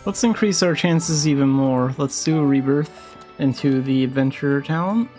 Let's increase our chances even more. Let's do a rebirth into the adventurer talent.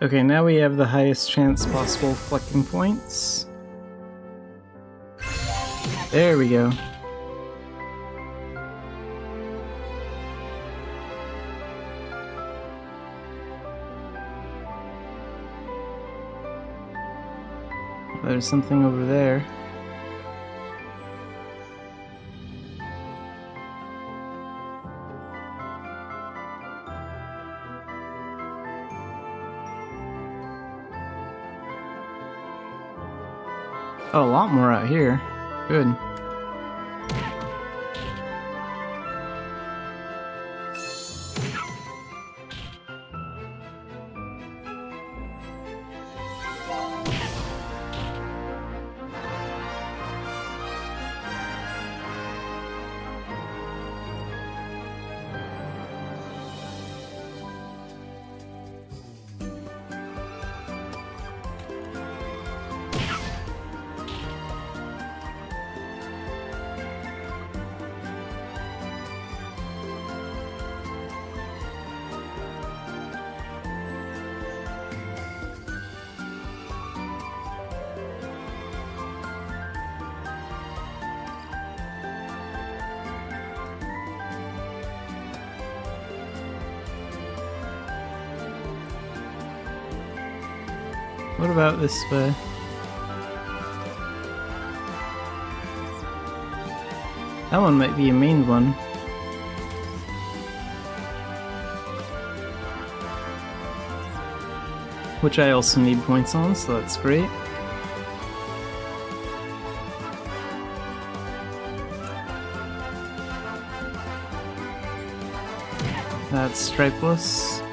Okay, now we have the highest chance possible of collecting points. There we go. There's something over there. Oh, a lot more out here. Good. What about this way? That one might be a main one. Which I also need points on, so that's great. That's stripeless.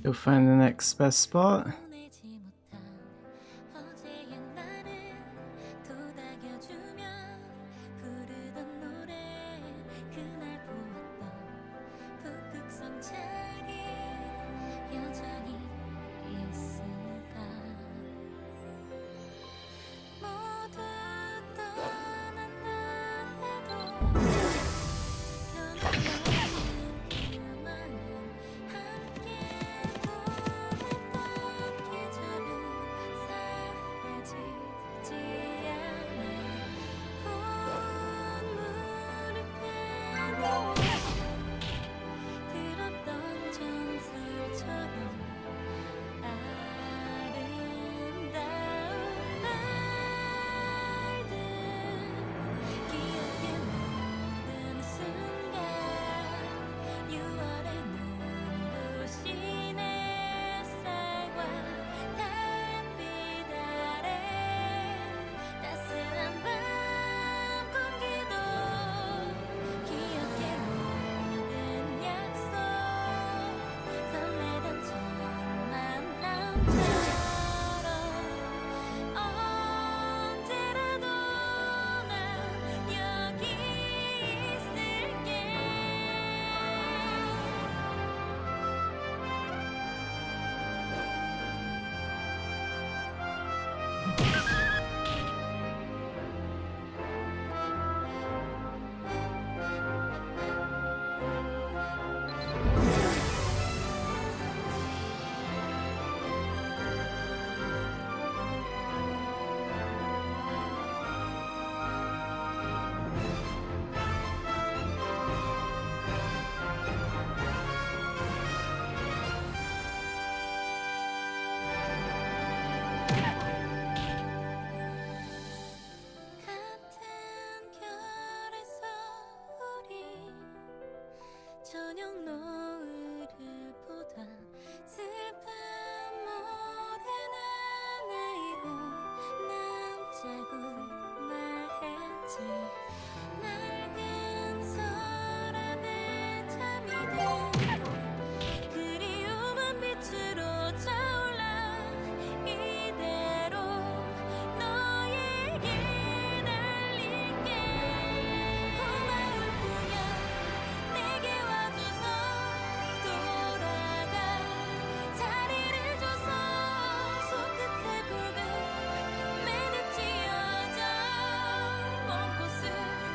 Go find the next best spot. 손끝에 붉은 매듭 지어져 먼 곳을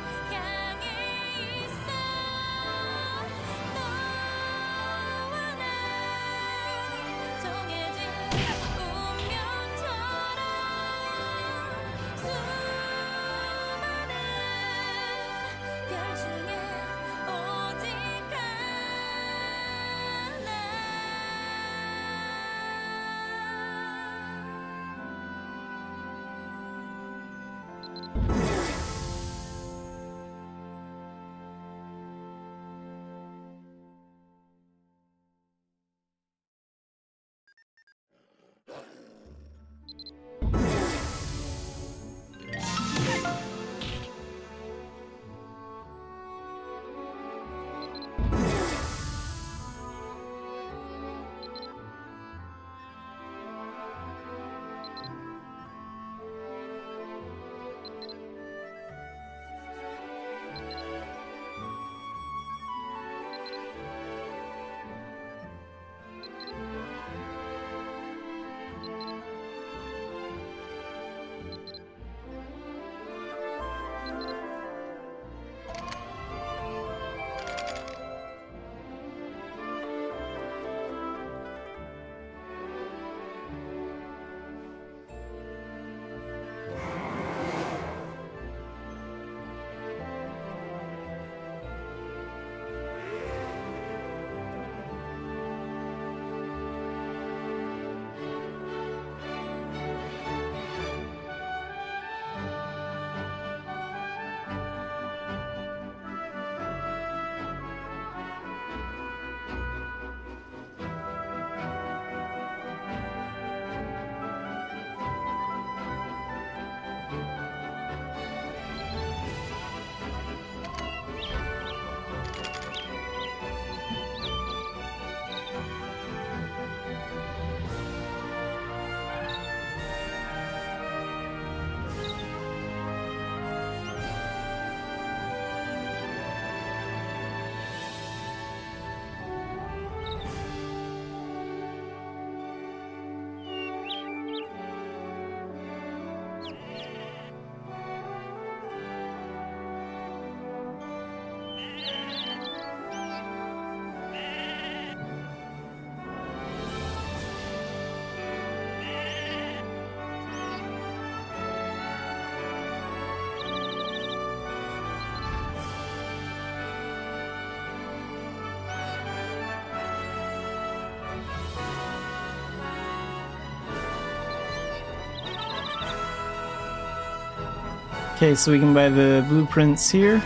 Okay, so we can buy the blueprints here.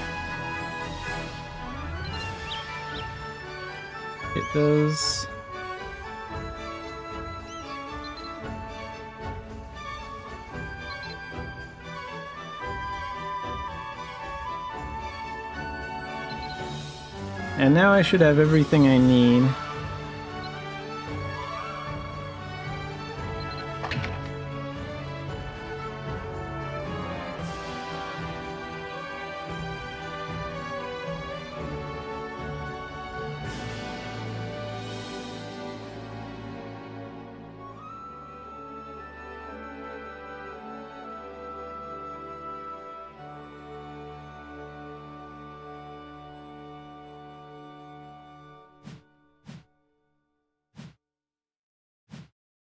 Get those. And now I should have everything I need.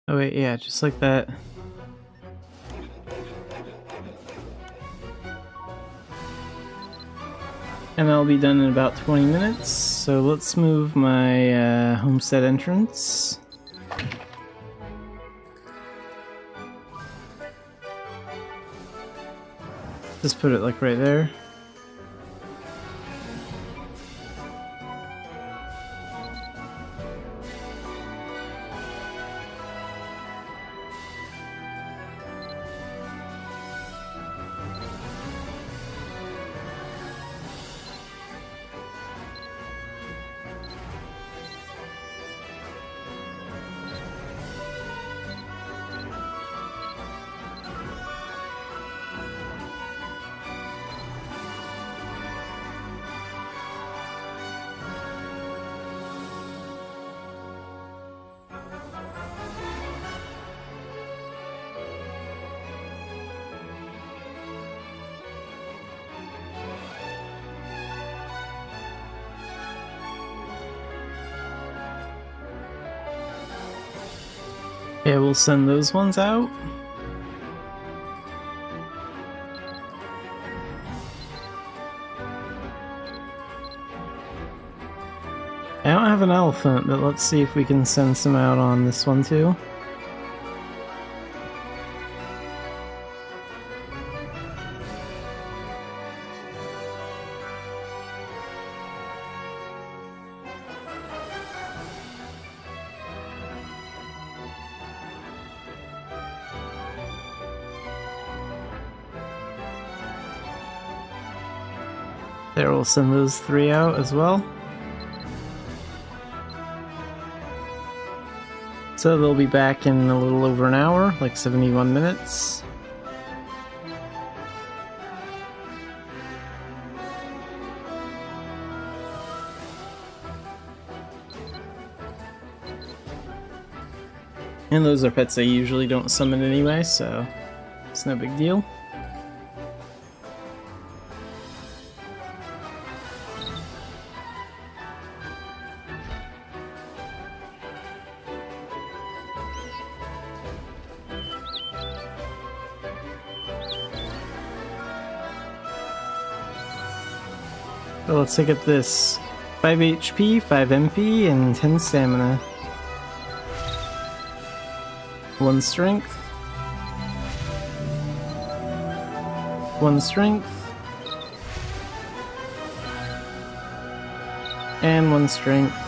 Oh wait, yeah, just like that. And I'll be done in about 20 minutes, so let's move my homestead entrance. Just put it like right there. Okay, we'll send those ones out. I don't have an elephant, but let's see if we can send some out on this one too. There, we'll send those 3 out as well. So they'll be back in a little over an hour, like 71 minutes. And those are pets I usually don't summon anyway, so it's no big deal. So let's take up this 5 HP, 5 MP, and 10 stamina. 1 strength. 1 strength. And 1 strength.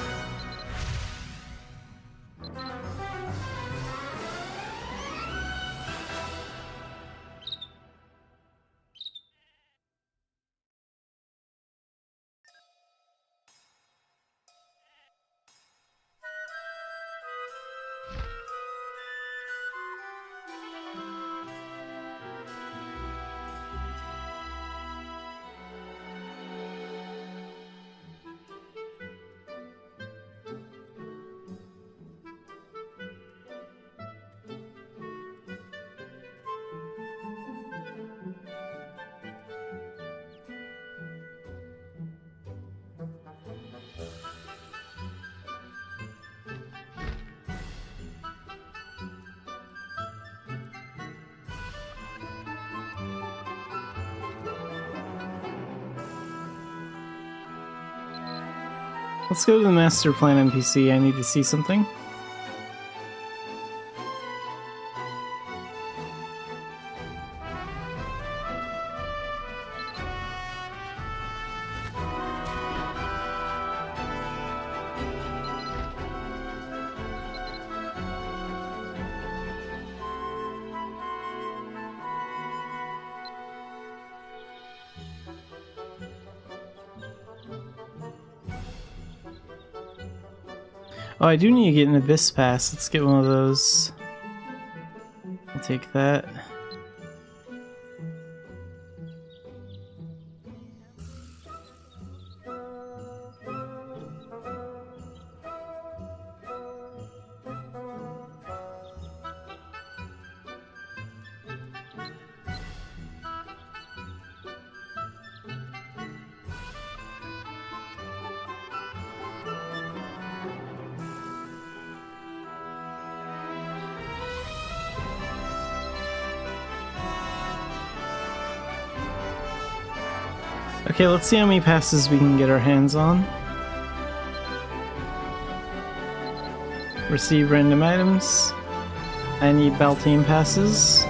Let's go to the master plan NPC. I need to see something. Oh, I do need to get an Abyss Pass. Let's get one of those. I'll take that. Okay, let's see how many passes we can get our hands on. Receive random items. I need Baltane passes.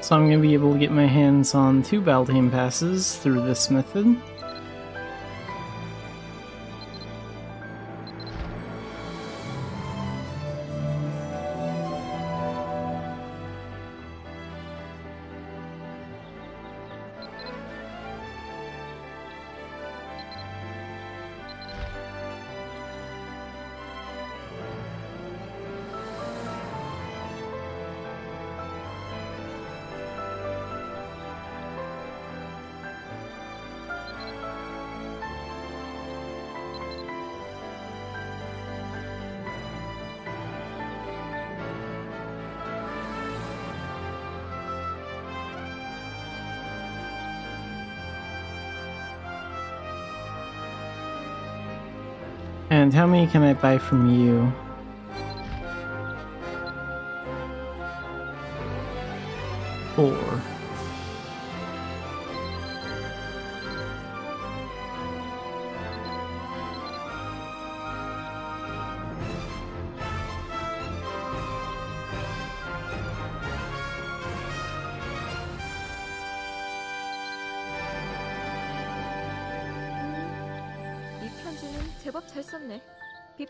So I'm going to be able to get my hands on 2 Baltane passes through this method. And how many can I buy from you? 4. 이 편지는 제법 잘 썼네. B+.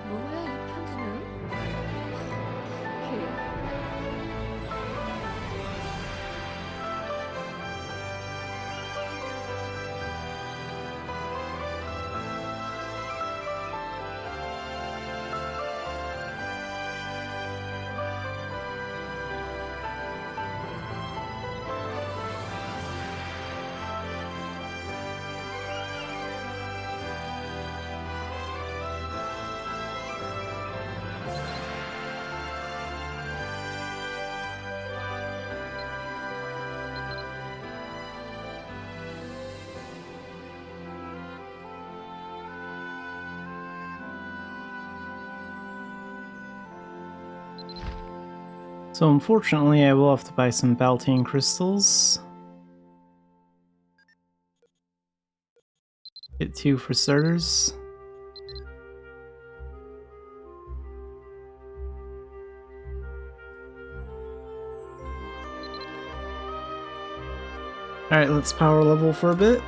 뭐야 이 편지는? 걔 So unfortunately, I will have to buy some Baltane crystals. Get 2 for starters. Alright, let's power level for a bit.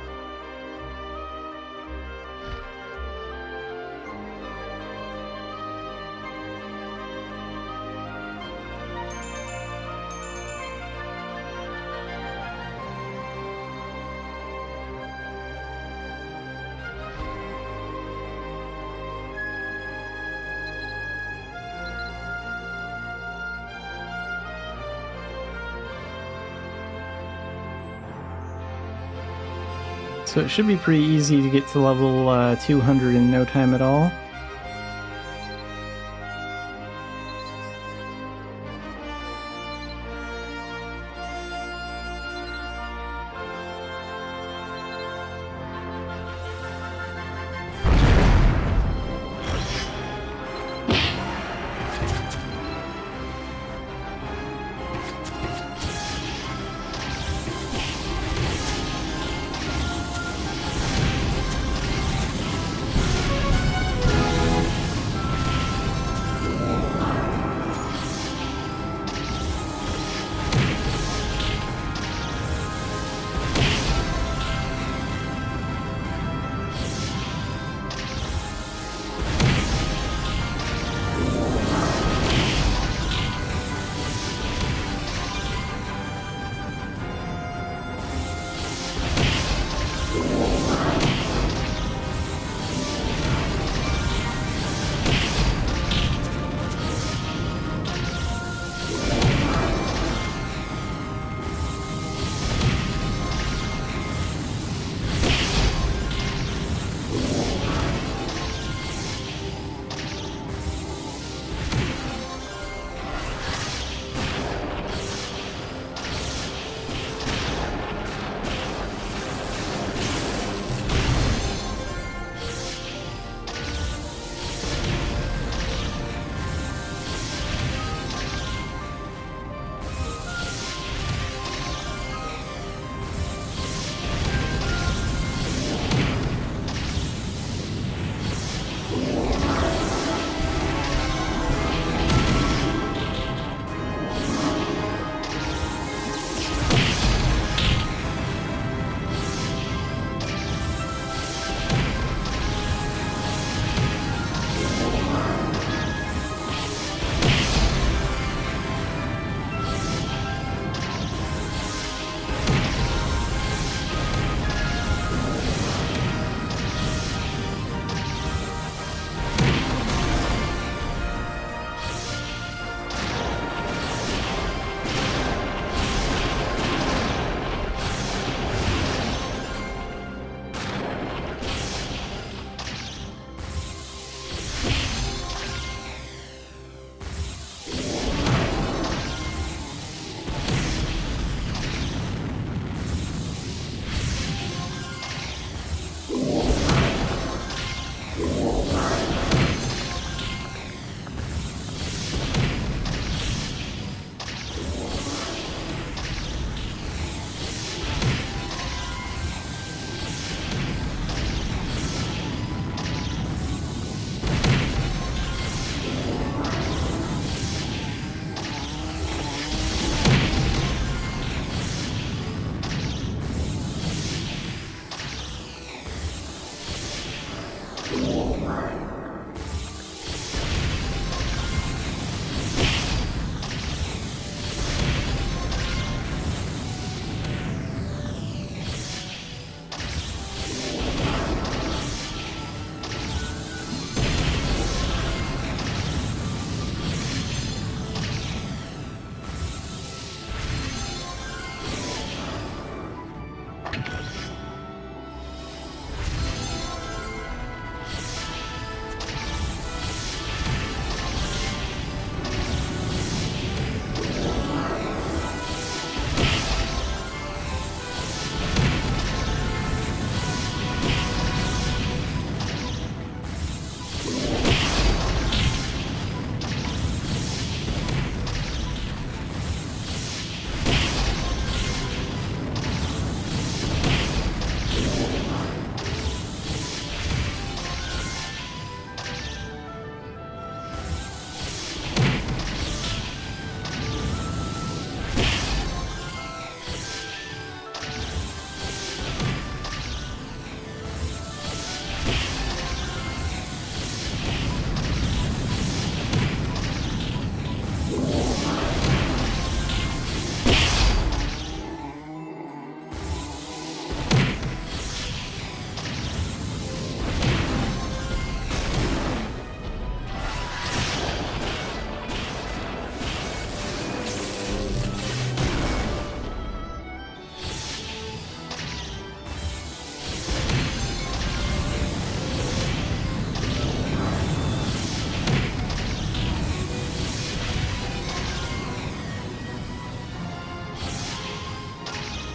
So it should be pretty easy to get to level 200 in no time at all.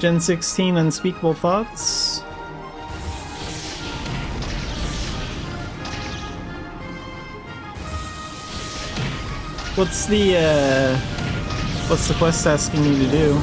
Gen 16 Unspeakable Thoughts. What's the quest asking you to do?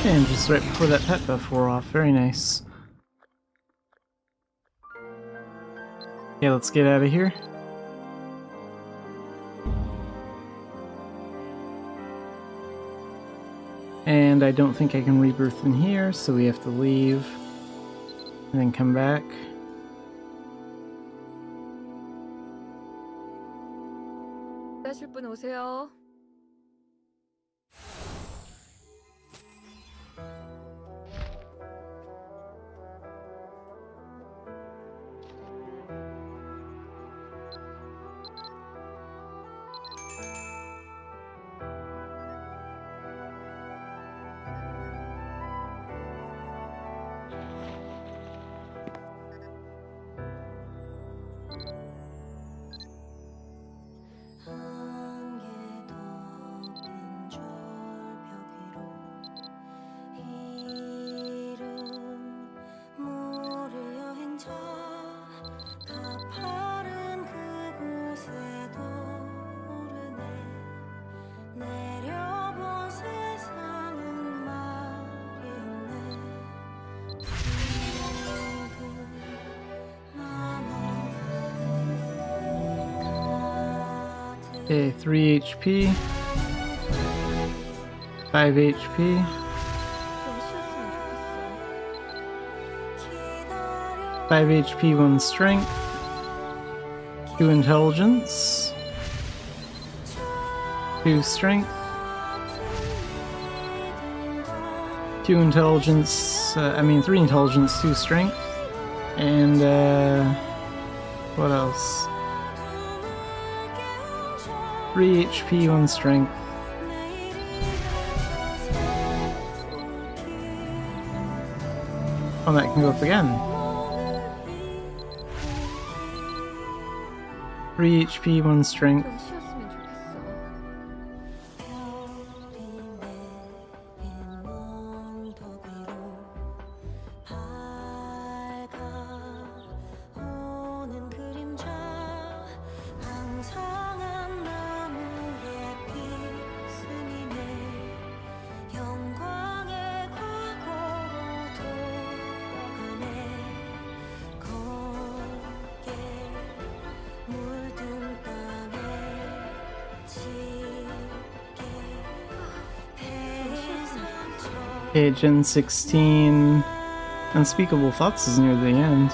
And just right before that pet buff wore off. Very nice. Okay, let's get out of here. And I don't think I can rebirth in here, so we have to leave. And then come back. 하실 분 오세요. Okay, 3 HP. 5 HP. 좀 쉬었으면 좋겠어. 5 HP, 1 strength. 2 intelligence. 2 strength. 2 intelligence, 3 intelligence, 2 strength. And, what else? 3 HP, 1 strength. Oh, that can go up again. 3 HP, 1 strength. 좀 쉬었으면 좋겠어. Okay, Gen 16. Unspeakable Thoughts is near the end.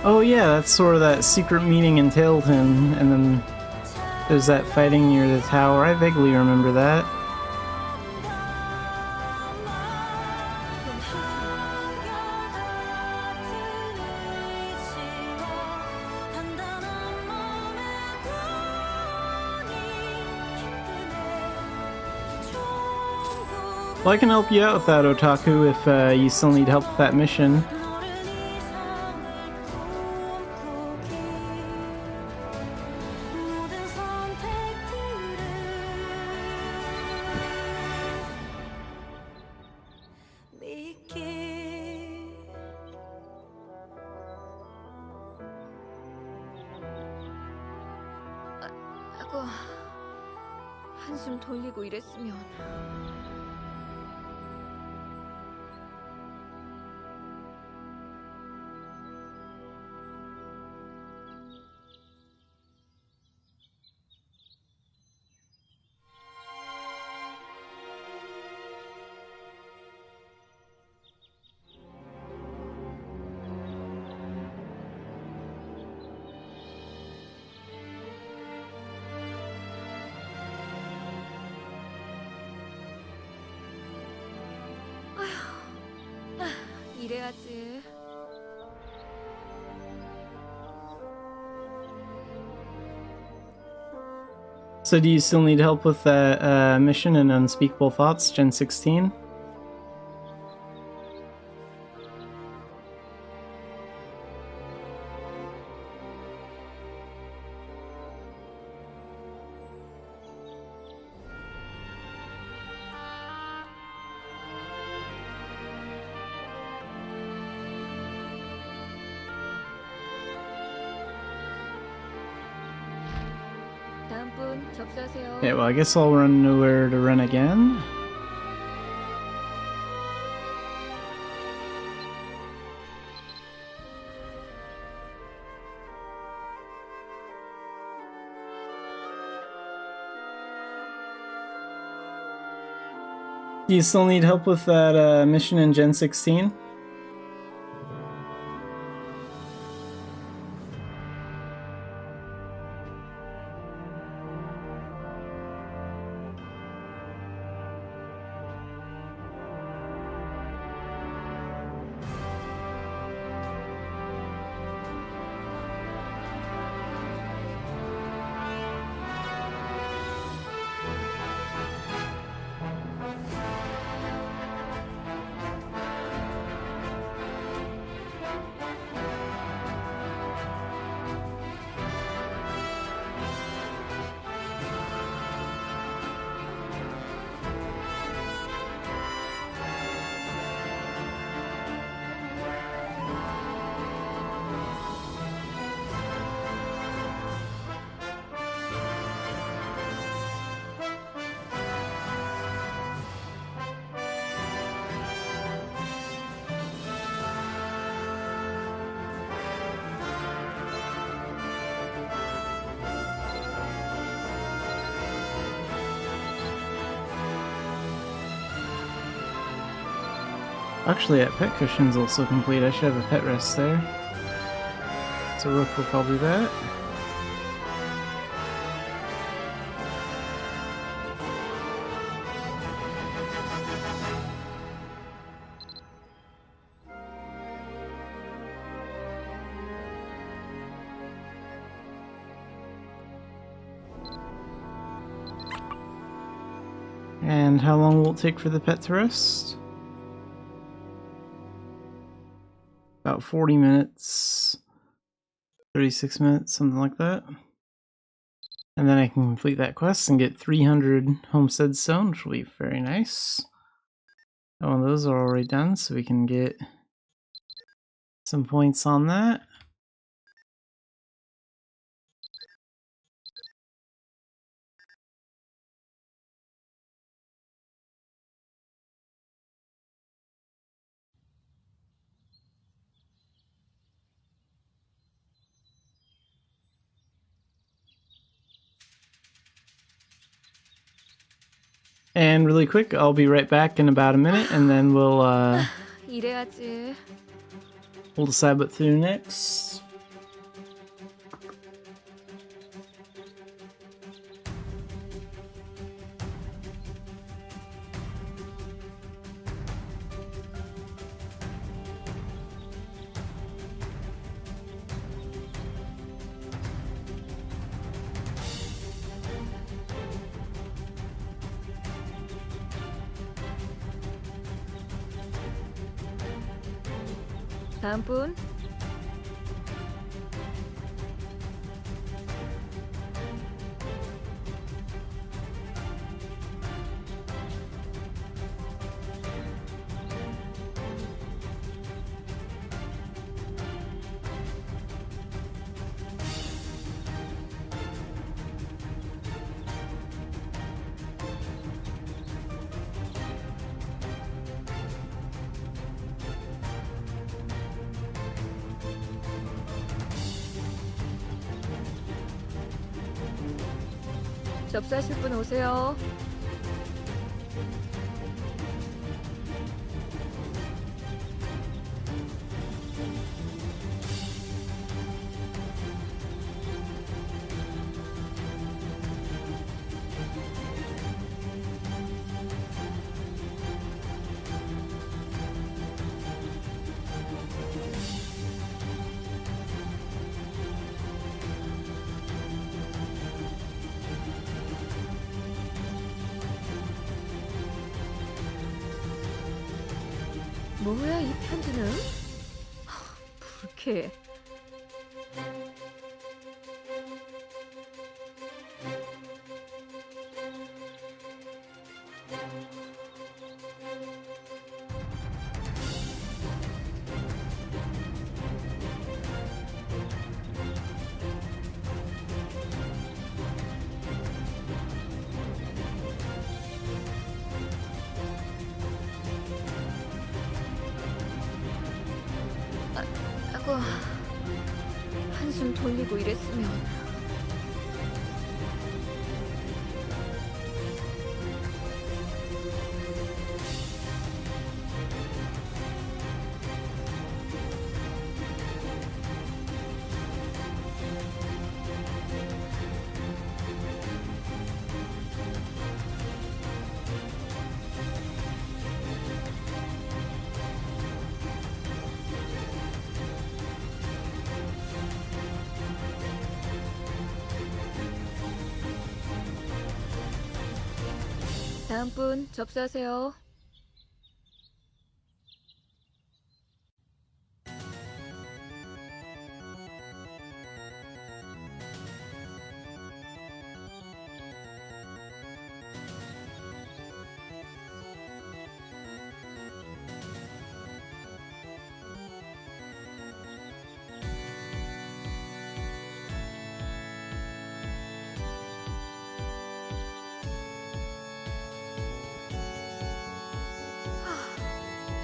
Oh yeah, that's sort of that secret meeting in Tailton, and then there's that fighting near the tower. I vaguely remember that. Well, I can help you out with that, Otaku, if you still need help with that mission. 하고 한숨 돌리고 이랬으면. 이래야지. So do you still need help with that mission in Unspeakable Thoughts, Gen 16? 다음 분 접수하세요. Yeah, well, I guess I'll run nowhere to run again. Do you still need help with that mission in Gen 16? Actually, that pet cushion's also complete. I should have a pet rest there. So real quick, I'll do that. And how long will it take for the pet to rest? About 40 minutes, 36 minutes, something like that. And then I can complete that quest and get 300 homestead stone, which will be very nice. Oh, and those are already done, so we can get some points on that. And really quick, I'll be right back in about a minute, and then we'll 이래야지. decide what to do next. 다음 분 접수하실 분 오세요. 뭐야 이 편지는? 불쾌해. 하고 한숨 돌리고 이랬으면 다음 분 접수하세요.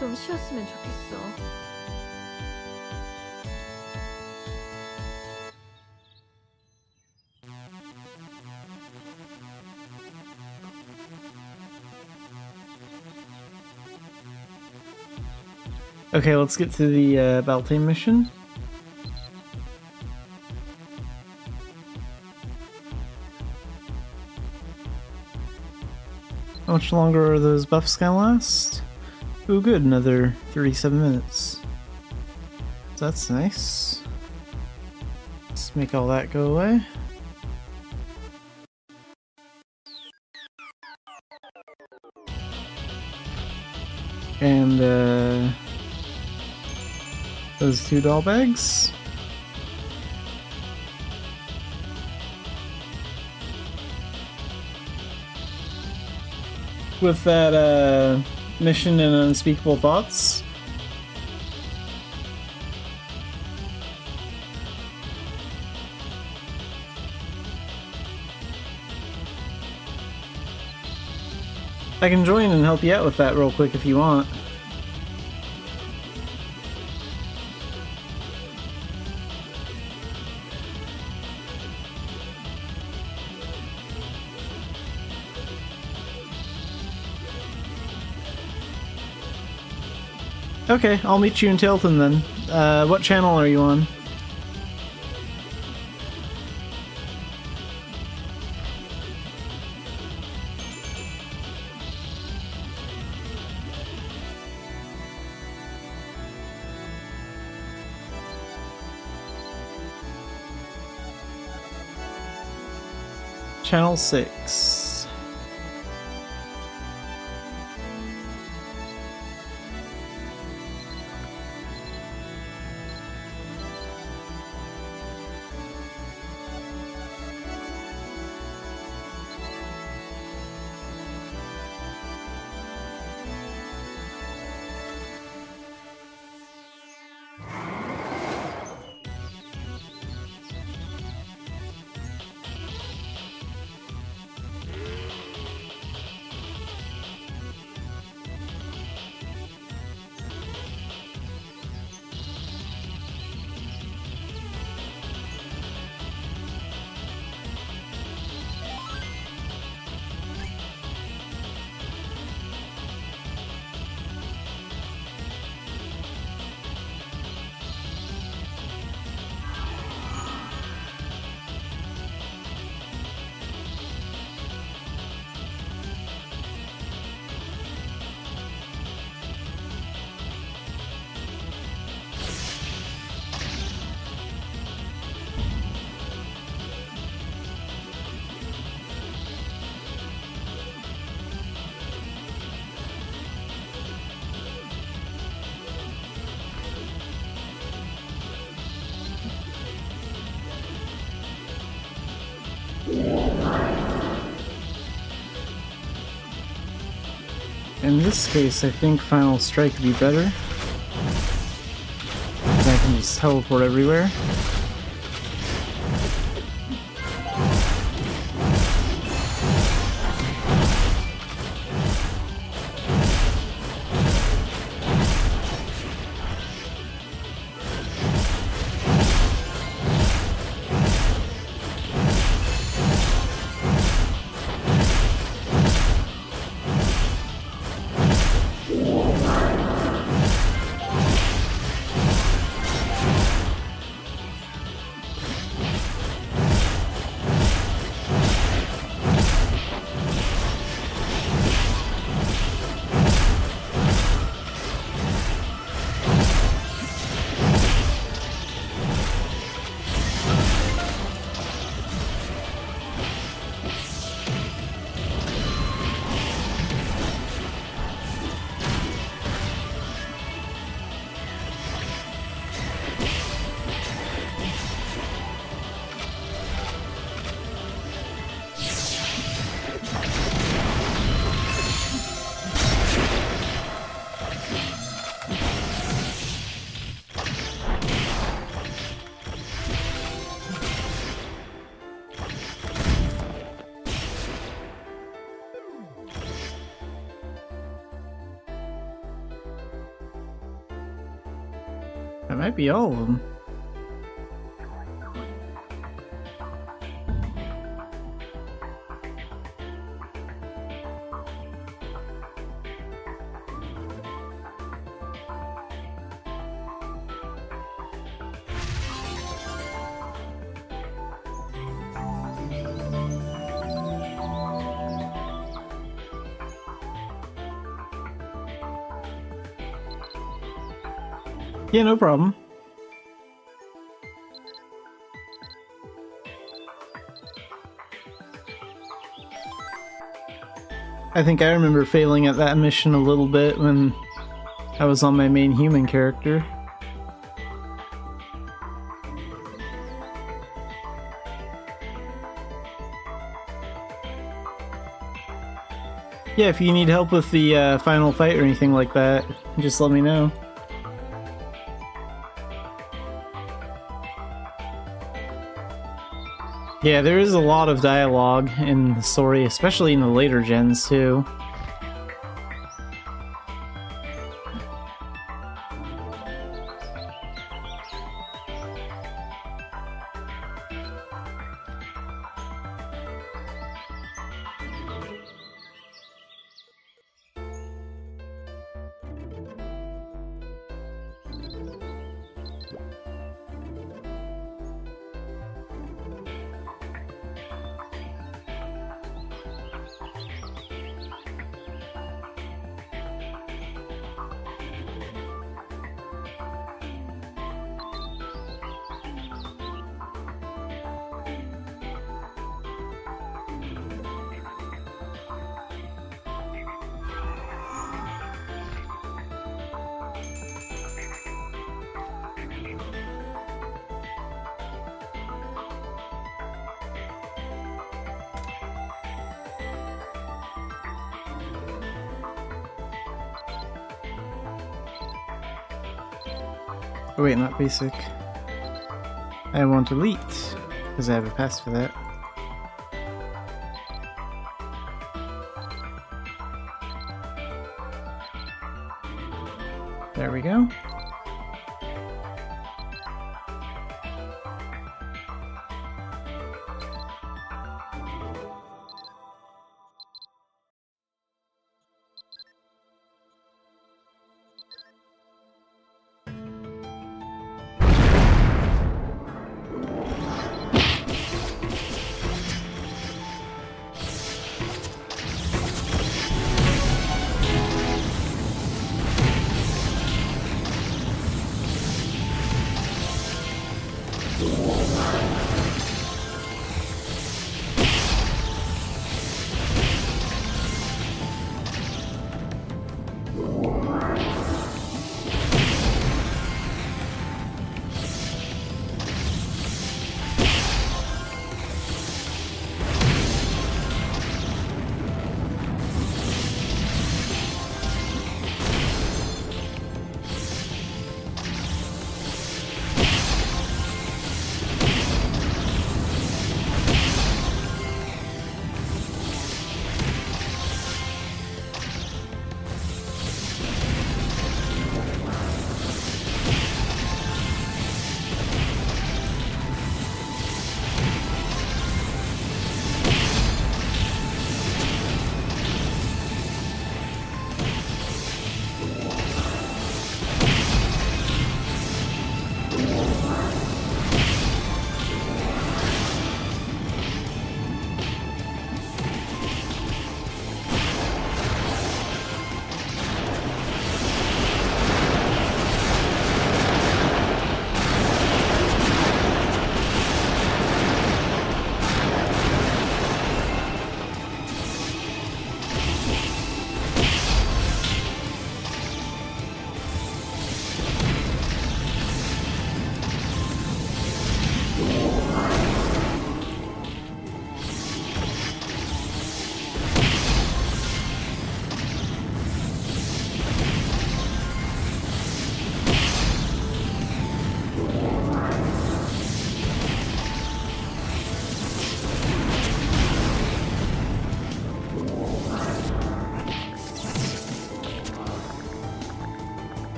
좀 쉬었으면 좋겠어. Okay, let's get to the Beltane mission. How much longer are those buffs gonna last? Oh good, another 37 minutes. That's nice. Let's make all that go away. And those 2 doll bags. With that mission and Unspeakable Thoughts. I can join and help you out with that real quick if you want. Okay, I'll meet you in Tilton then. What channel are you on? Channel 6. in this case, I think Final Strike would be better. I can just teleport everywhere. That might be all of them. Yeah, no problem. I think I remember failing at that mission a little bit when I was on my main human character. Yeah, if you need help with the final fight or anything like that, just let me know. Yeah, there is a lot of dialogue in the story, especially in the later gens, too. Oh wait, not basic. I want elite, because I have a pass for that. There we go.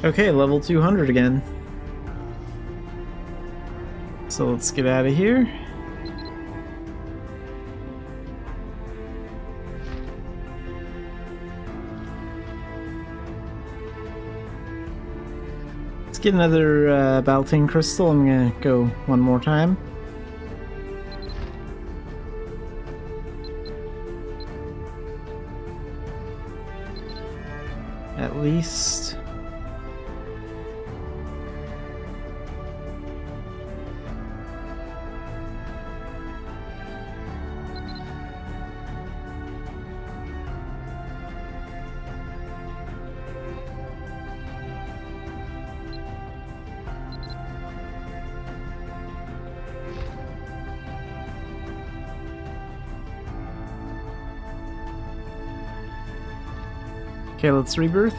Okay, level 200 again. So let's get out of here. Let's get another Baltine crystal. I'm gonna go one more time. At least. Okay, let's rebirth.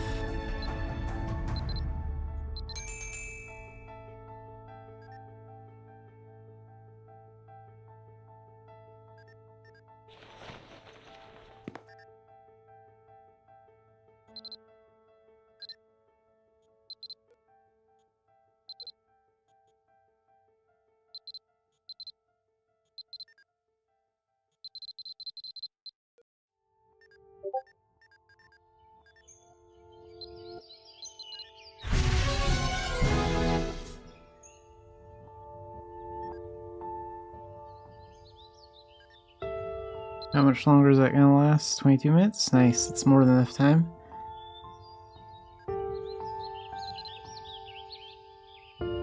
How much longer is that gonna last? 22 minutes? Nice, that's more than enough time.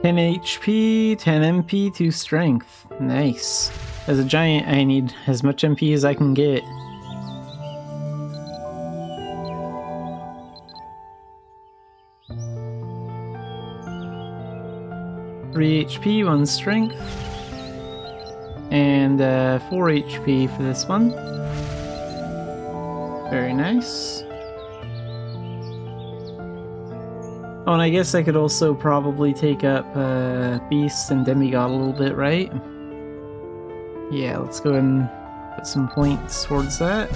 10 HP, 10 MP, 2 strength. Nice. As a giant, I need as much MP as I can get. Three HP, 1 strength. And 4 HP for this one. Very nice. Oh, and I guess I could also probably take up Beast and Demigod a little bit, right? Yeah, let's go ahead and put some points towards that.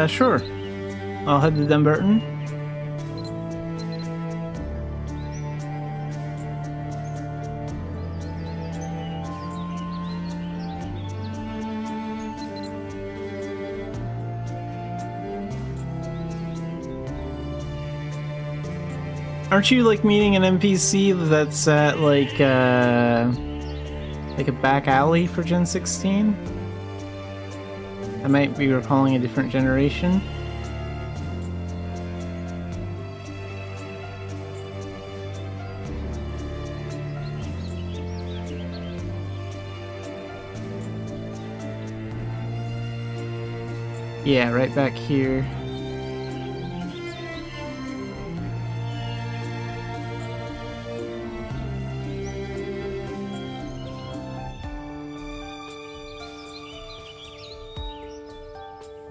Sure. I'll head to Dumbarton. Aren't you like meeting an NPC that's at like a back alley for Gen 16? I might be recalling a different generation. Yeah, right back here.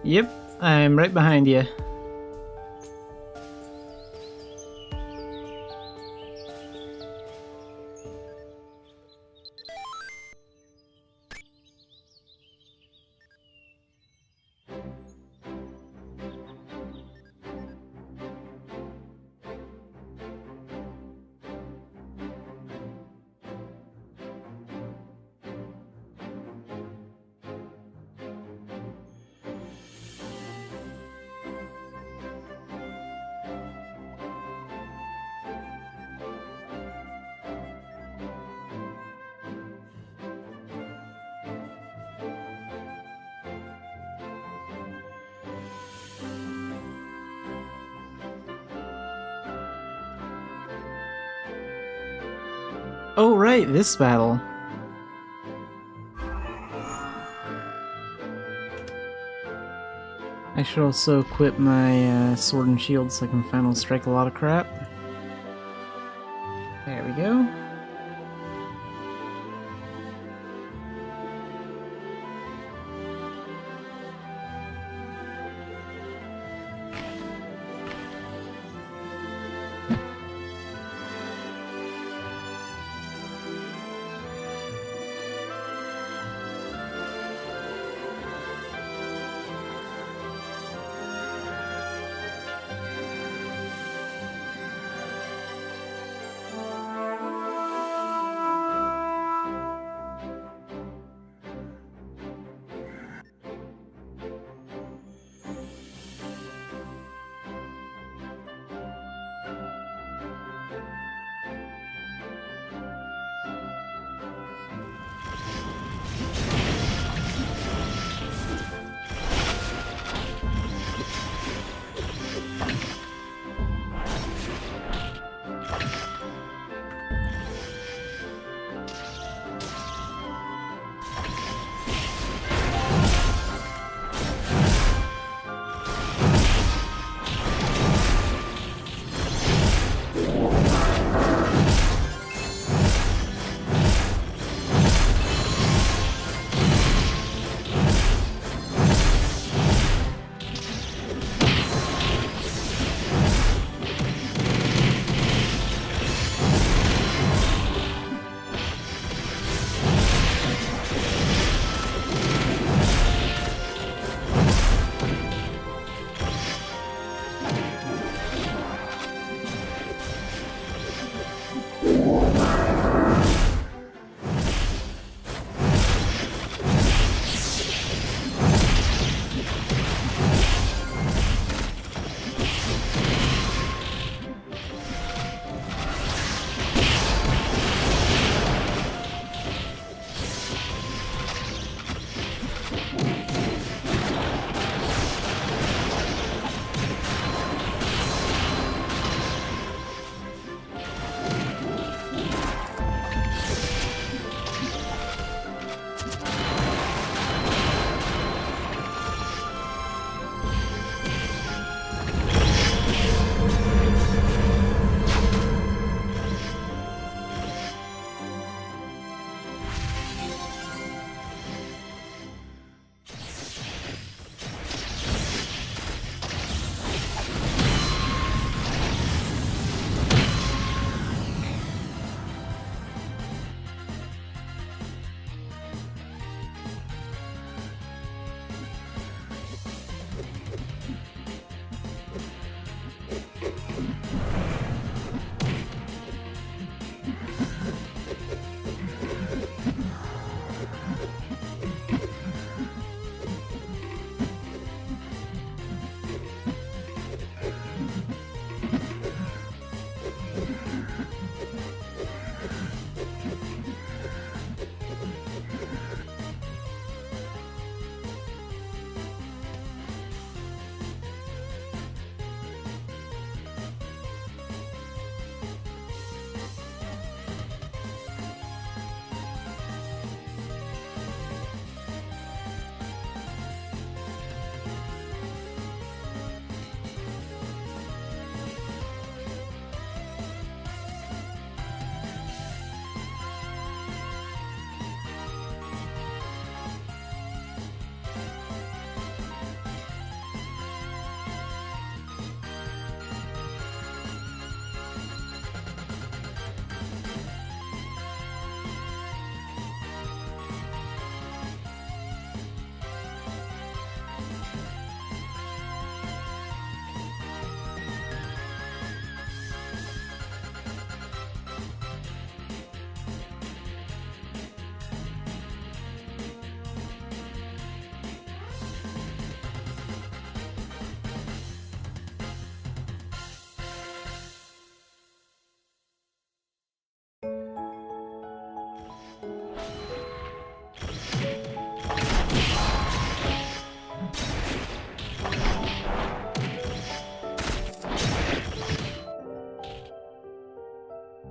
Yep, I'm right behind you. Oh, right, this battle. I should also equip my sword and shield so I can final strike a lot of crap. There we go.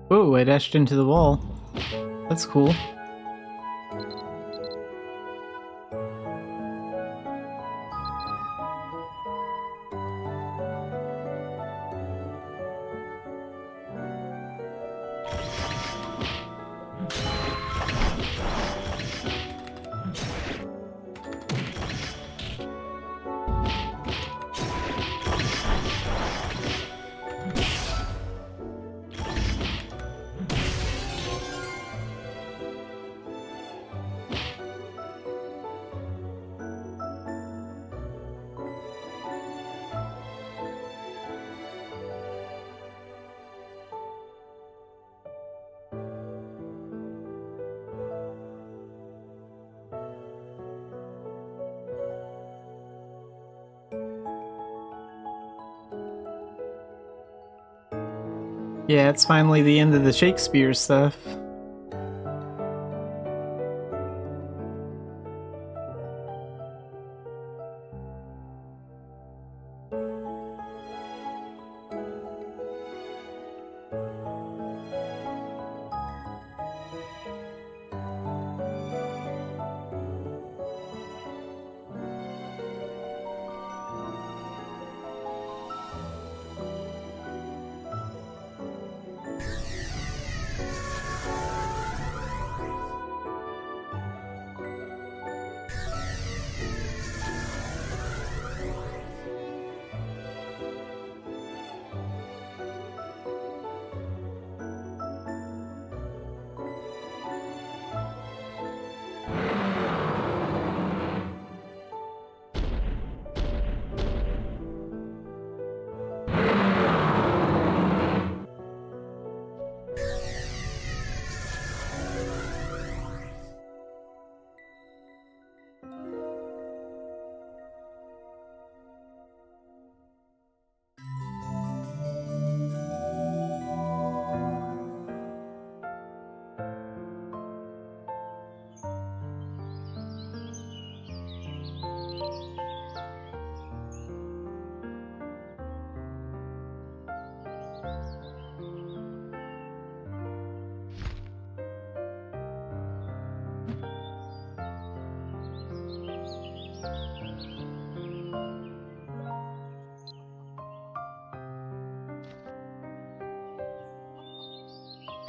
Whoa, I dashed into the wall. That's cool. Yeah, it's finally the end of the Shakespeare stuff.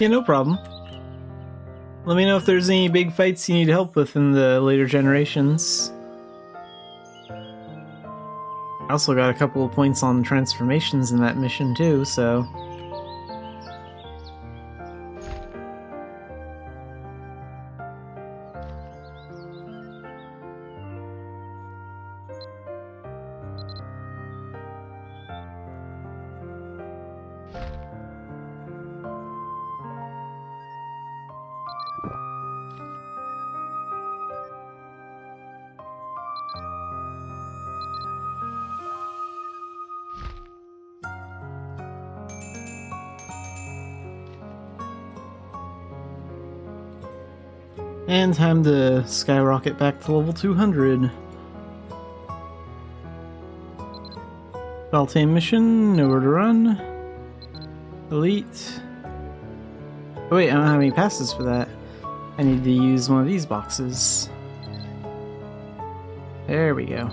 Yeah, no problem. Let me know if there's any big fights you need help with in the later generations. I also got a couple of points on transformations in that mission too, so... And time to skyrocket back to level 200. Beltane mission, nowhere to run. Elite. Oh wait, I don't have any passes for that. I need to use one of these boxes. There we go.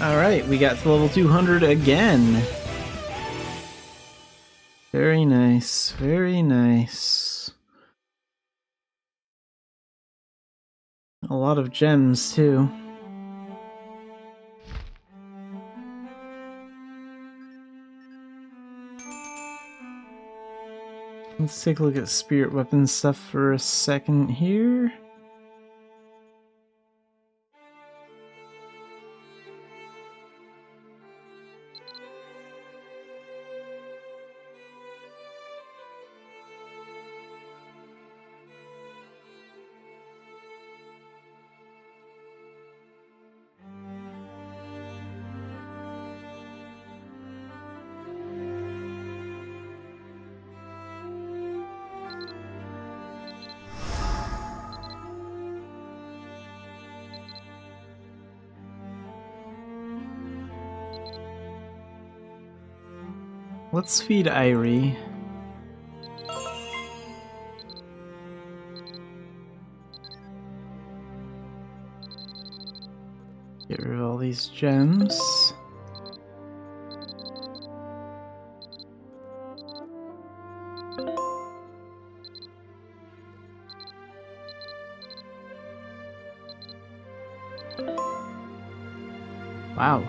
Alright, we got to level 200 again. Very nice, very nice. A lot of gems, too. Let's take a look at spirit weapon stuff for a second here. Let's feed Irie. Get rid of all these gems. Wow.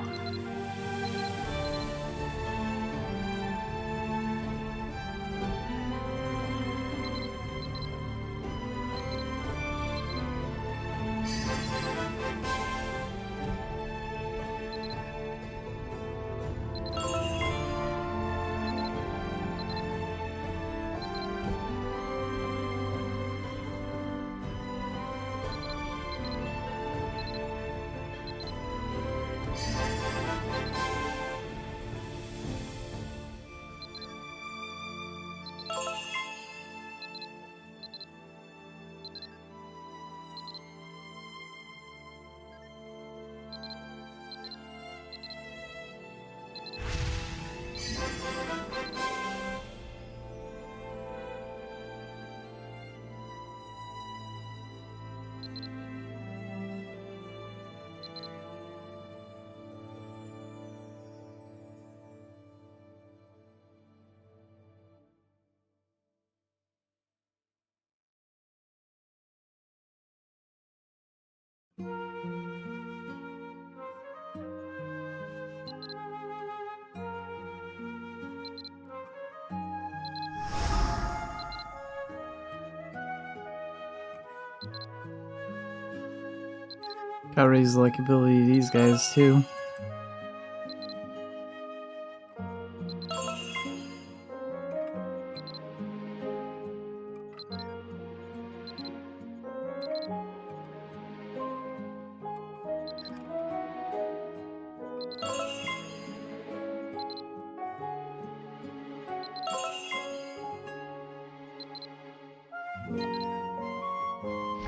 Gotta raise the likability of these guys too.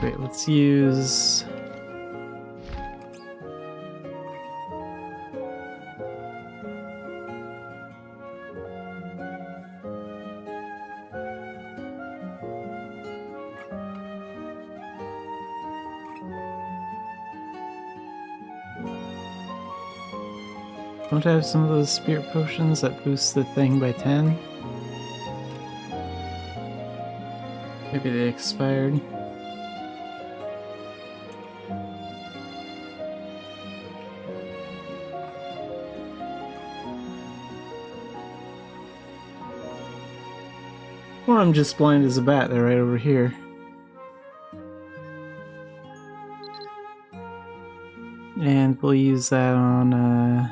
Great, let's use... Don't I have some of those spirit potions that boost the thing by 10? Maybe they expired. Or I'm just blind as a bat, they're right over here. And we'll use that on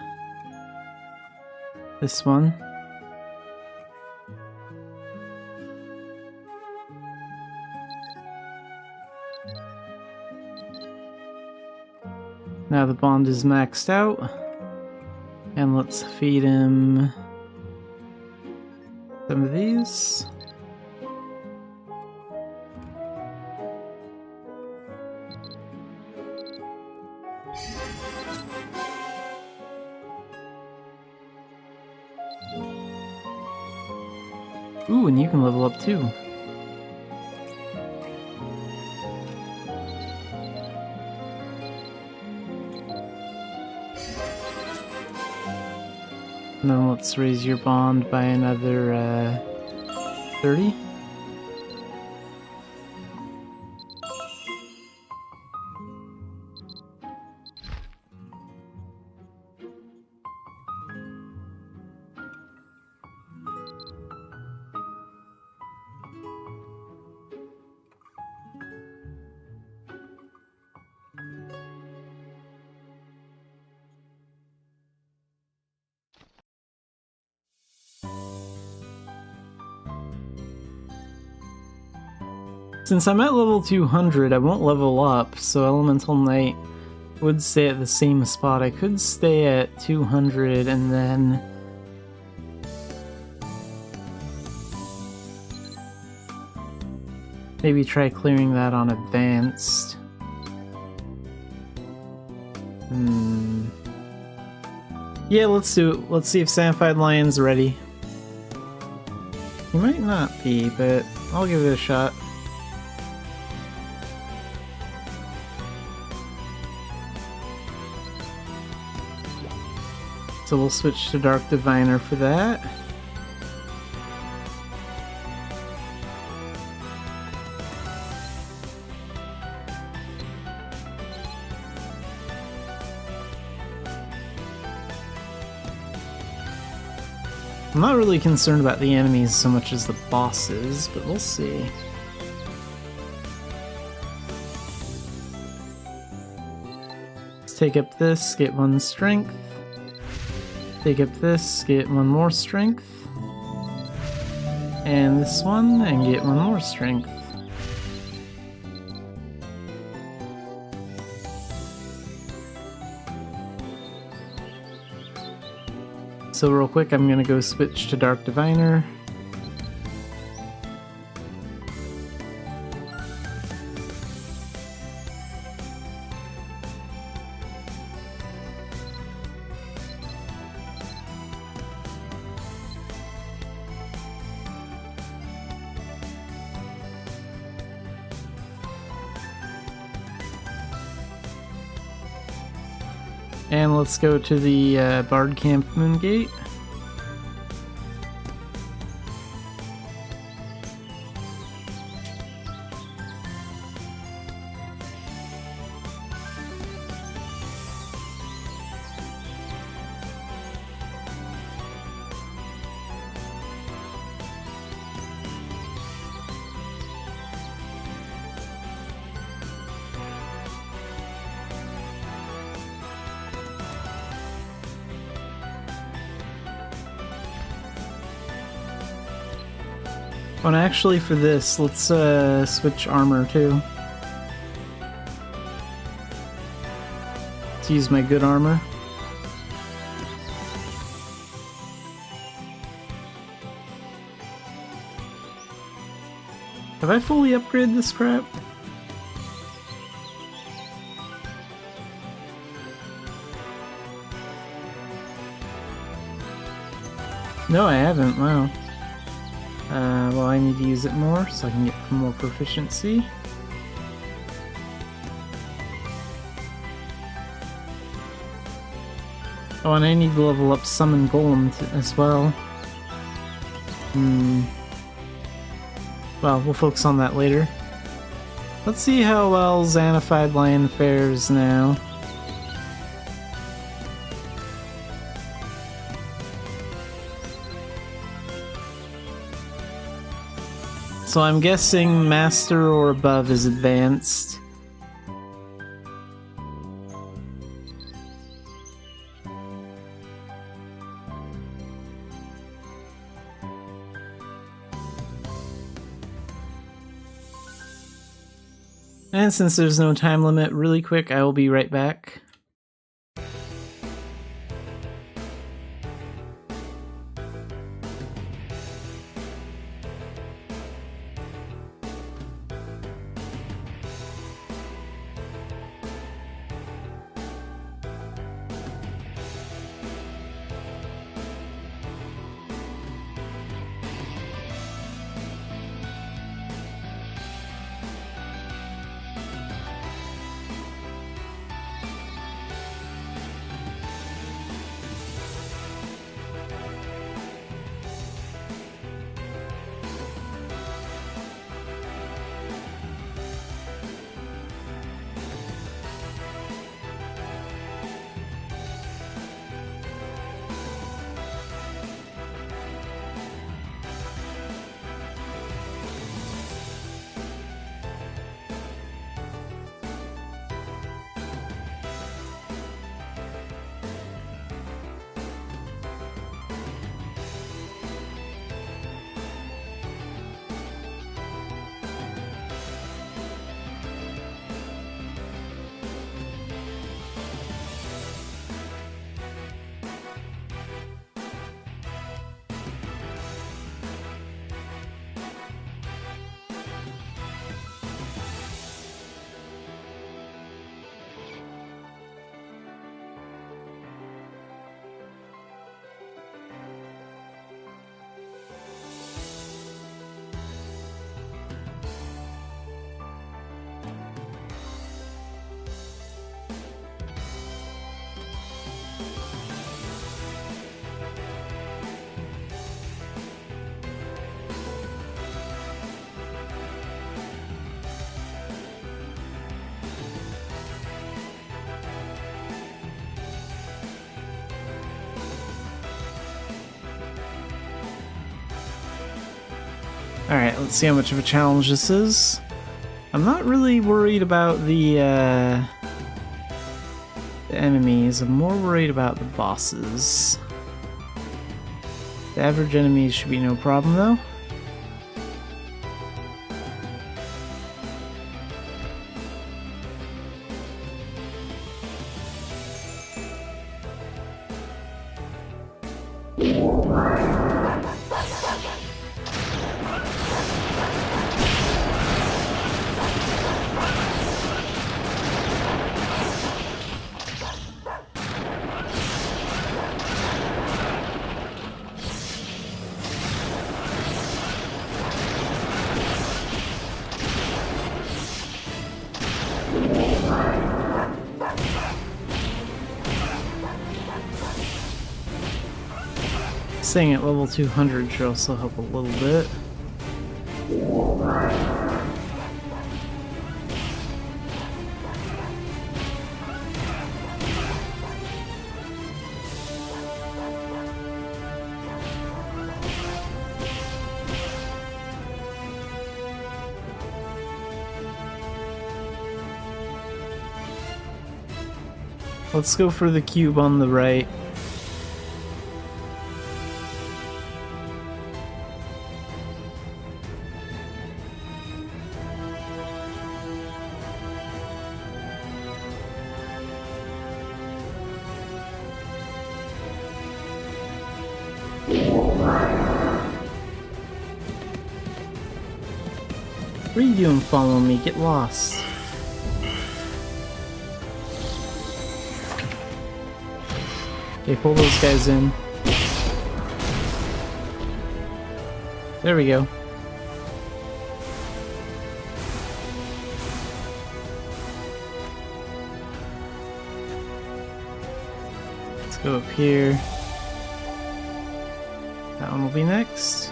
this one. Now the bond is maxed out. And let's feed him some of these. Ooh, and you can level up too. And then let's raise your bond by another 30. Since I'm at level 200, I won't level up, so Elemental Knight would stay at the same spot. I could stay at 200 and then maybe try clearing that on advanced. Yeah, let's do it. Let's see if Xanafiedlion's ready. He might not be, but I'll give it a shot. So we'll switch to Dark Diviner for that. I'm not really concerned about the enemies so much as the bosses, but we'll see. Let's take up this, get 1 strength. Take up this, get 1 more strength. And this one, and get 1 more strength. So real quick, I'm gonna go switch to Dark Diviner. And let's go to the Bard Camp Moongate. Oh, and actually for this, let's switch armor too. Let's use my good armor. Have I fully upgraded this crap? No, I haven't. Wow. Well, I need to use it more so I can get more proficiency. Oh, and I need to level up Summon Golem as well. Well, we'll focus on that later. Let's see how well Xanafiedlion fares now. So I'm guessing Master or above is advanced. And since there's no time limit, really quick, I will be right back. Alright, let's see how much of a challenge this is. I'm not really worried about the enemies, I'm more worried about the bosses. The average enemies should be no problem though. Staying at level 200 should also help a little bit. Let's go for the cube on the right. What are you doing following me? Get lost. Okay, pull those guys in. There we go. Let's go up here. That one will be next.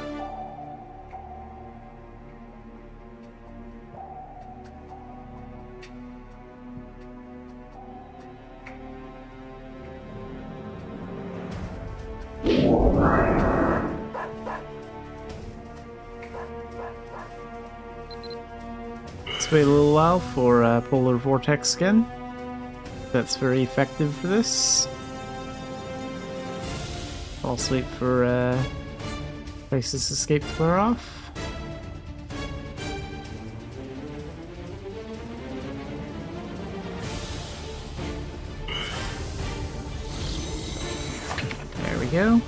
Let's wait a little while for Polar Vortex again. That's very effective for this. Also wait for Crisis Escape to wear off. There we go.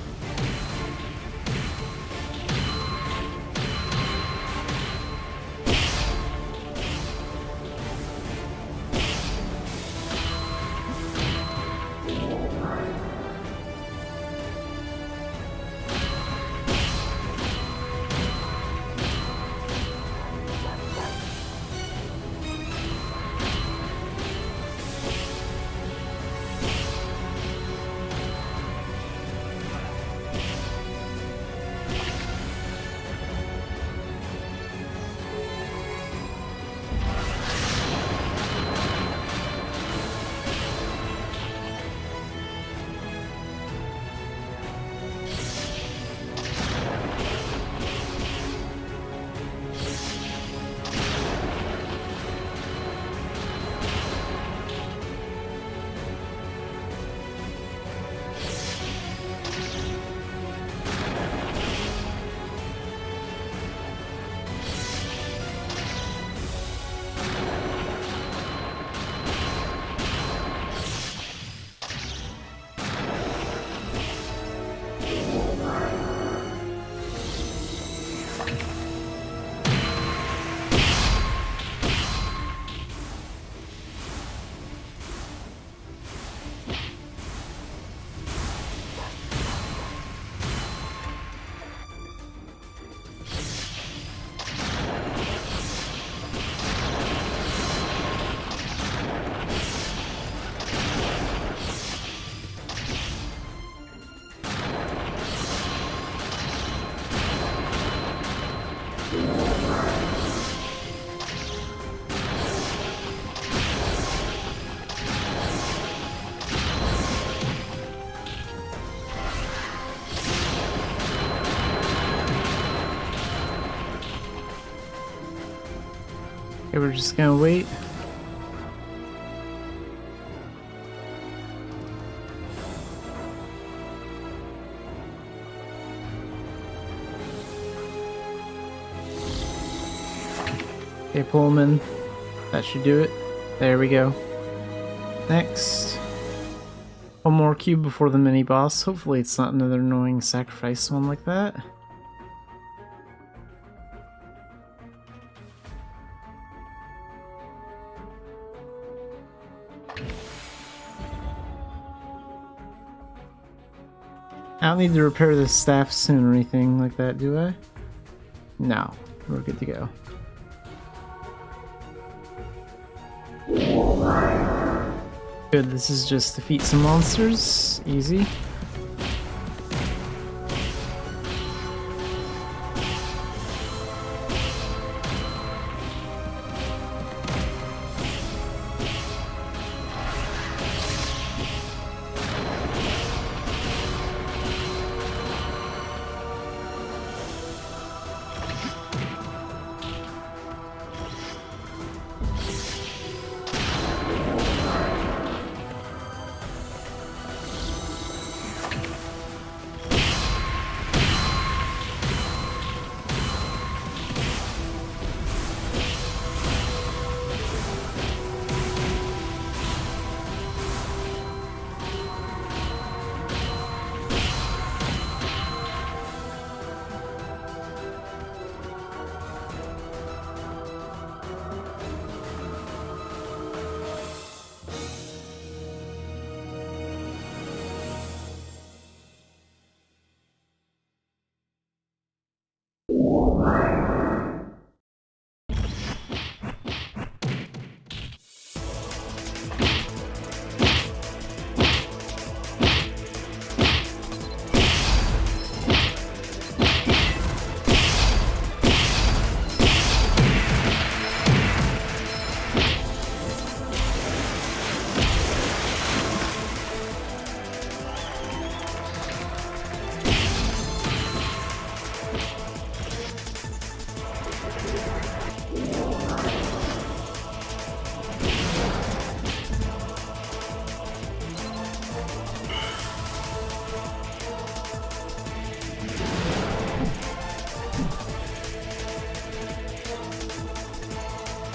Okay, we're just gonna wait. Okay, pull him in. That should do it. There we go. Next. One more cube before the mini-boss. Hopefully it's not another annoying sacrifice one like that. I don't need to repair the staff soon or anything like that, do I? No. We're good to go. Good, this is just defeat some monsters. Easy.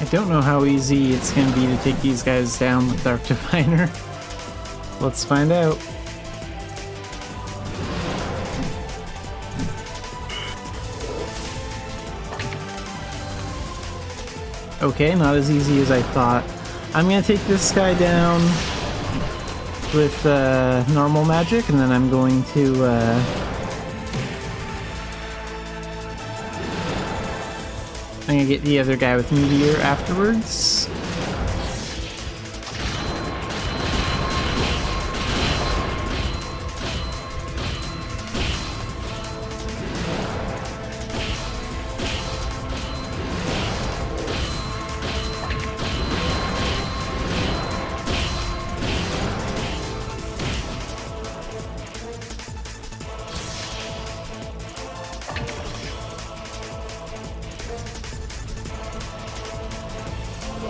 I don't know how easy it's going to be to take these guys down with Dark Diviner. Let's find out. Okay, not as easy as I thought. I'm going to take this guy down with normal magic, and then I'm going to I'm gonna get the other guy with Meteor afterwards.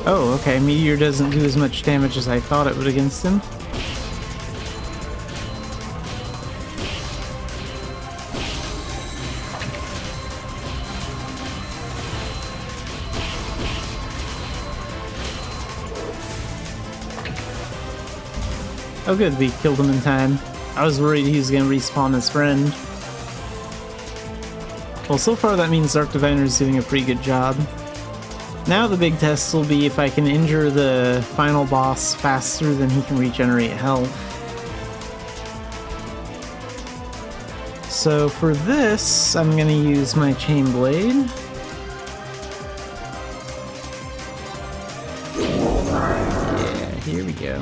Oh, okay, Meteor doesn't do as much damage as I thought it would against him. Oh good, we killed him in time. I was worried he was gonna respawn his friend. Well, so far that means Dark Diviner is doing a pretty good job. Now the big test will be if I can injure the final boss faster than he can regenerate health. So for this, I'm gonna use my Chain Blade. Yeah, here we go.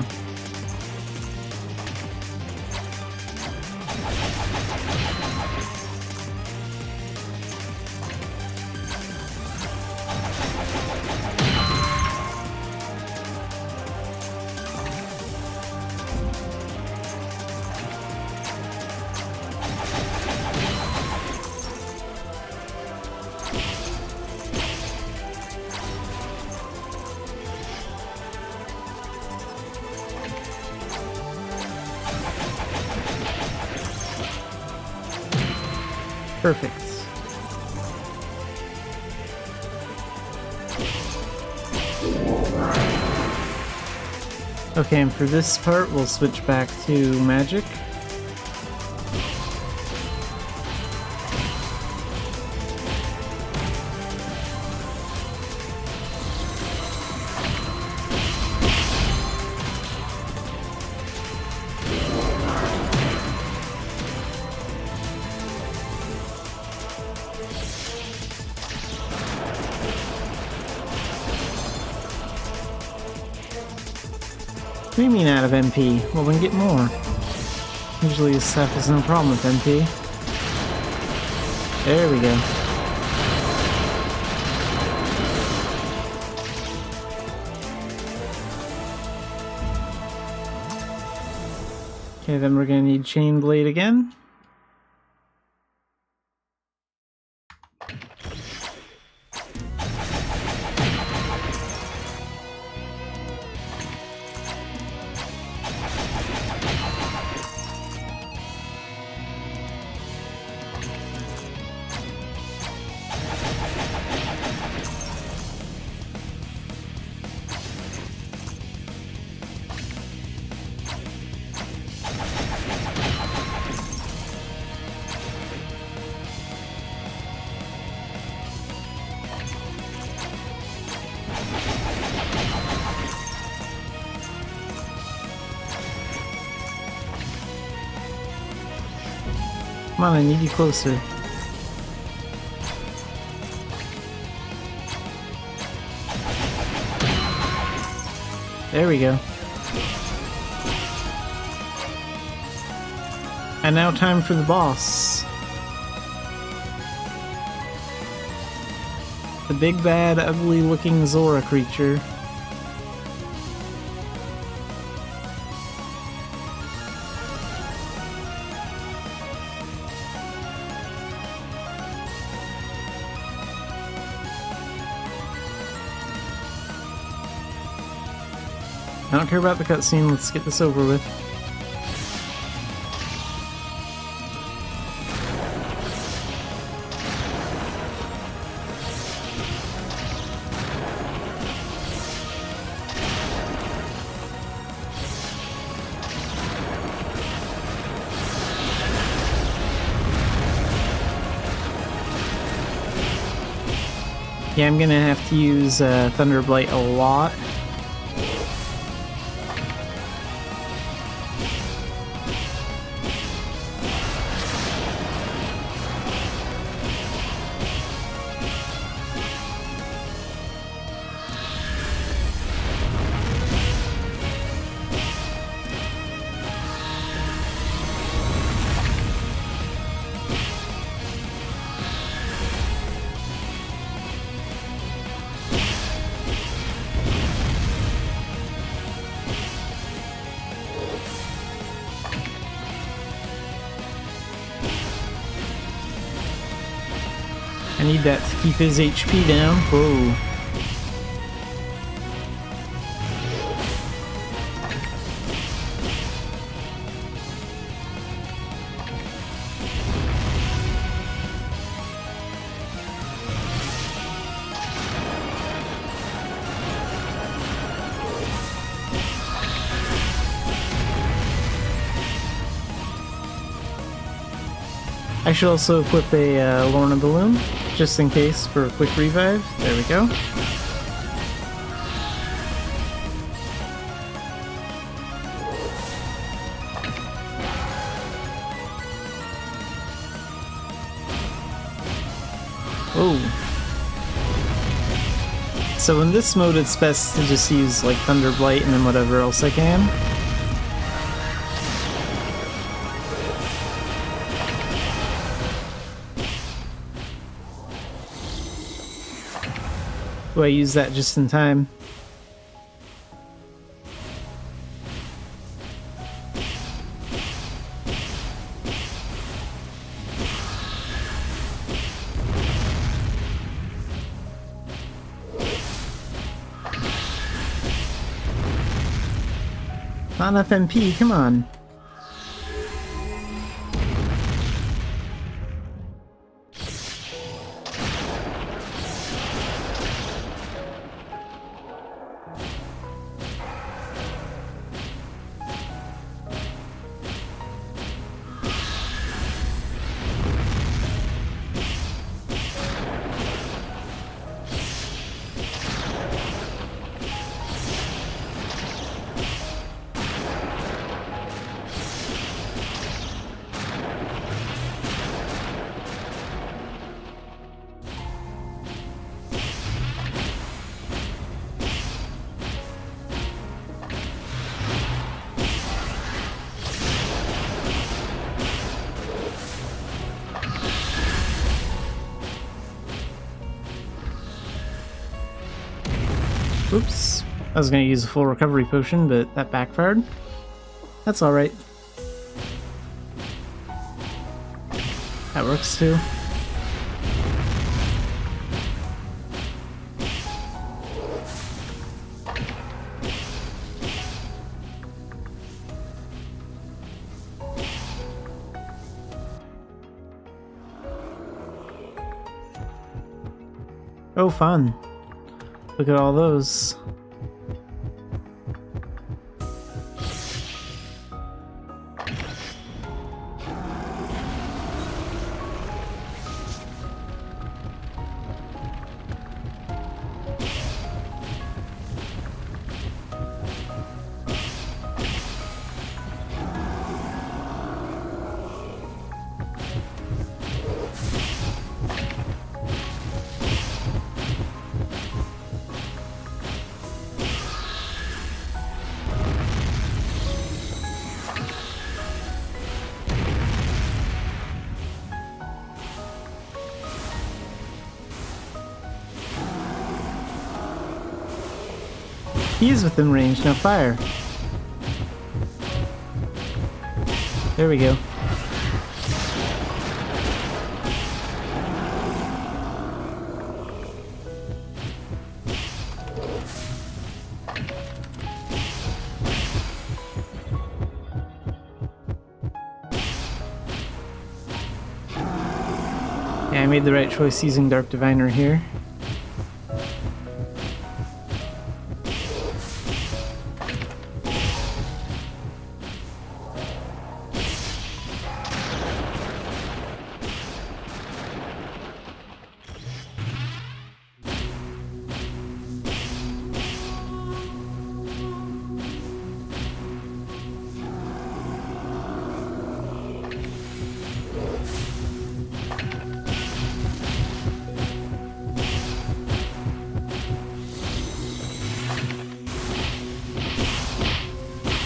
Perfect. Okay, and for this part, we'll switch back to magic. What do you mean out of MP? Well, then get more. Usually this stuff is no problem with MP. There we go. Okay, then we're gonna need Chain Blade again. Come on, I need you closer. There we go. And now time for the boss. The big bad, ugly looking Zora creature. I don't care about the cutscene, let's get this over with. Yeah, I'm gonna have to use Thunderblight a lot. I need that to keep his HP down. Whoa. I should also equip a Lorna Balloon, just in case, for a quick revive. There we go. Oh. So in this mode it's best to just use like Thunderblight and then whatever else I can. Do I use that just in time? Not enough MP, come on. Oops. I was going to use a full recovery potion, but that backfired. That's alright. That works too. Oh, fun. Look at all those. He is within range, now fire. There we go. Yeah, I made the right choice using Dark Diviner here.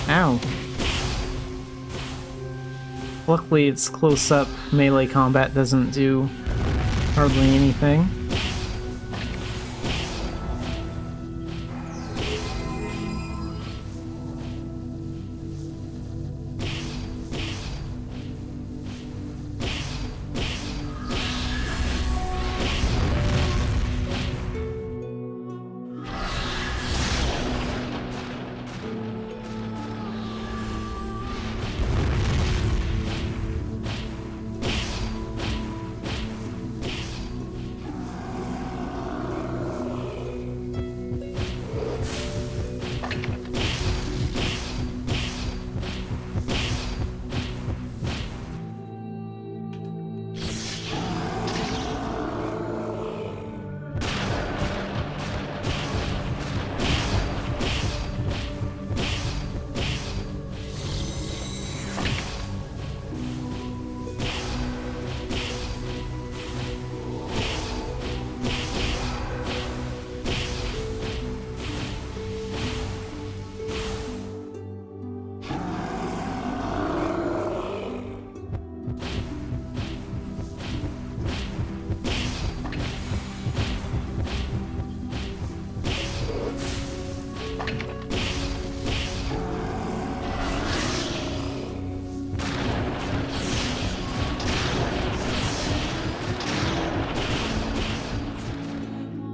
Ow. Luckily it's close up, melee combat doesn't do hardly anything.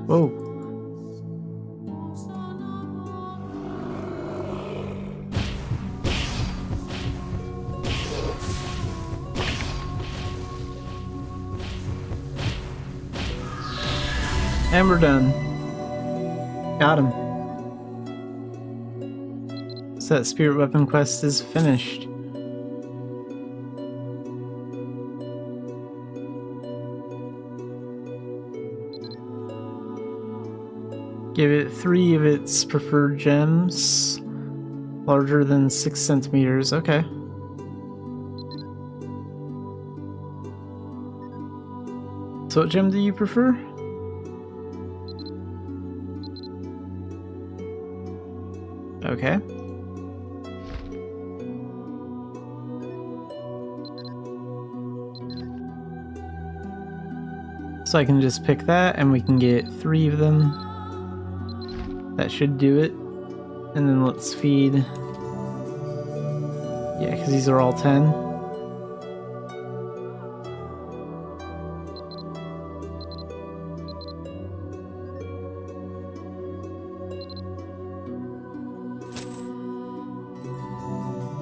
Whoa. And we're done. Got him. So that spirit weapon quest is finished. Give it 3 of its preferred gems. Larger than 6 centimeters. Okay. So what gem do you prefer? Okay. So I can just pick that and we can get 3 of them. That should do it. And then let's feed. Yeah, because these are all 10.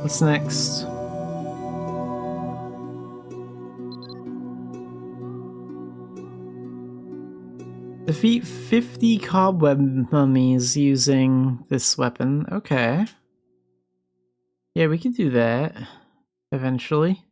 What's next? Defeat 50 cobweb mummies using this weapon. Okay. Yeah, we can do that eventually.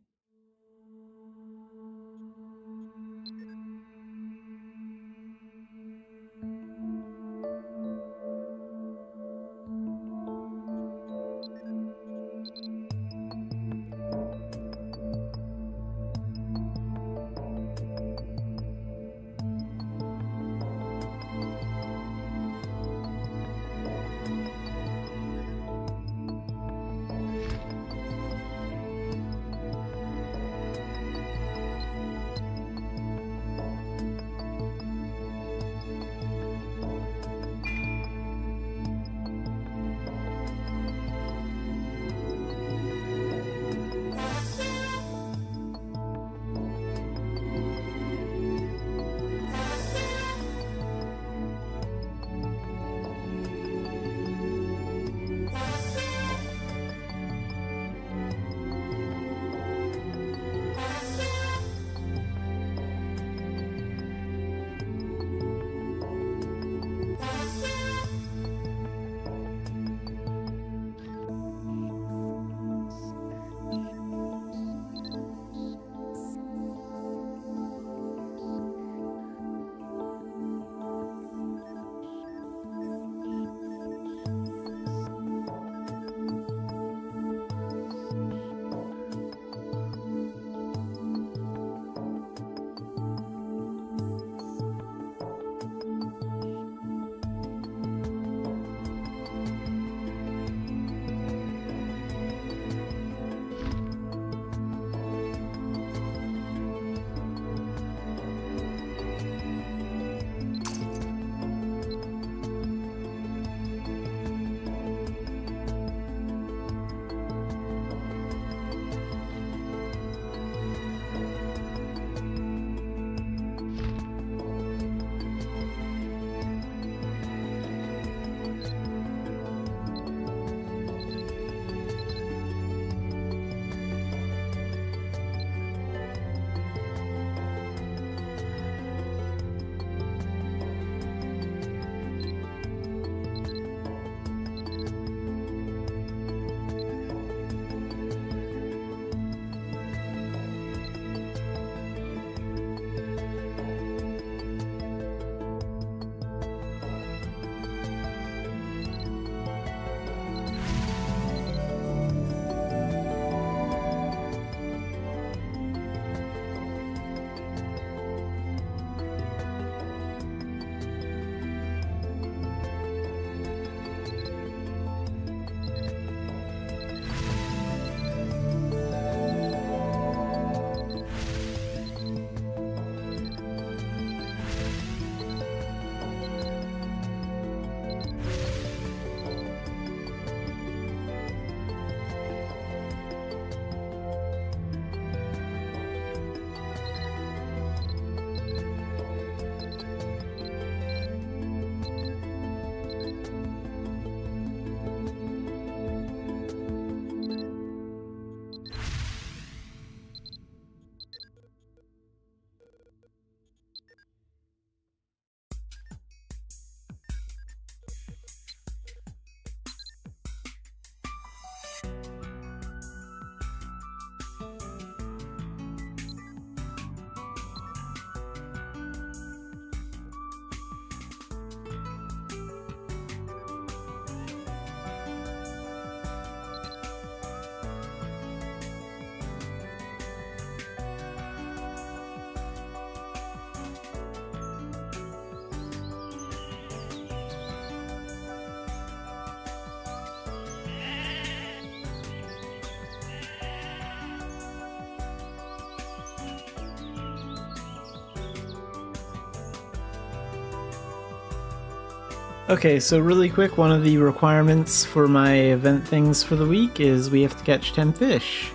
Okay, so really quick, one of the requirements for my event things for the week is we have to catch 10 fish.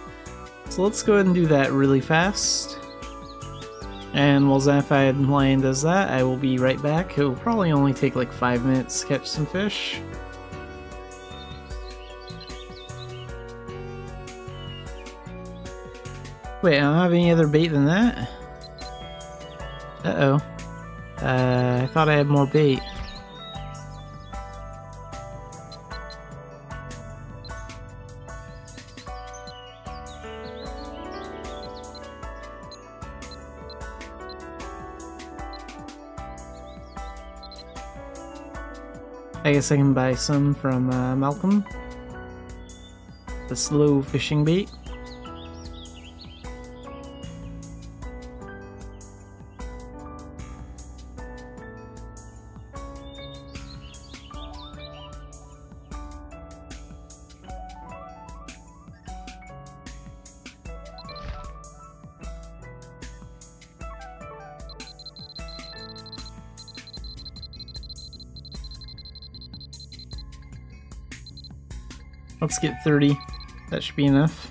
So let's go ahead and do that really fast. And while Xanafiedlion does that, I will be right back. It will probably only take like 5 minutes to catch some fish. Wait, I don't have any other bait than that? Uh-oh. I thought I had more bait. I guess I can buy some from Malcolm. The slow fishing bait. Let's get 30. That should be enough.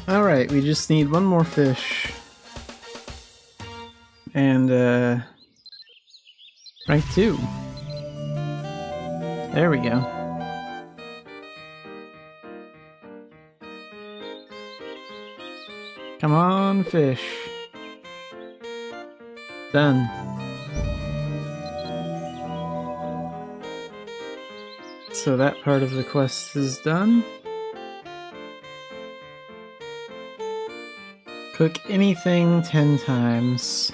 Alright, we just need one more fish. And, rank 2. There we go. Come on, fish. Done. So that part of the quest is done. Cook anything 10 times.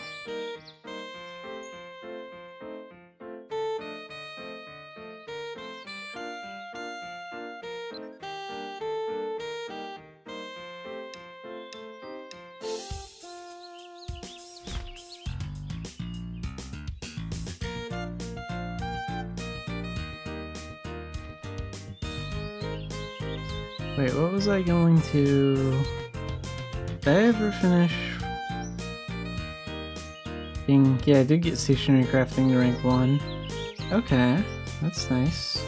Wait, what was I going to... Did I ever finish? Yeah, I did get stationary crafting to rank 1. Okay, that's nice.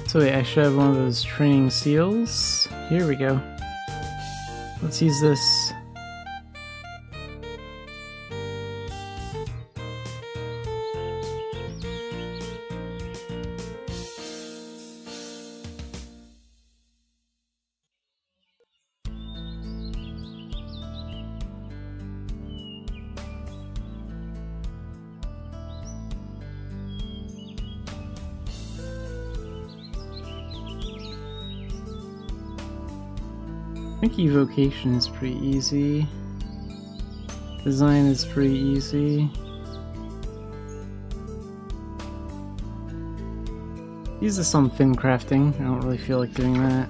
So wait, I should have one of those training seals. Here we go. Let's use this. I think evocation is pretty easy. Design is pretty easy. Use this on fin crafting. I don't really feel like doing that.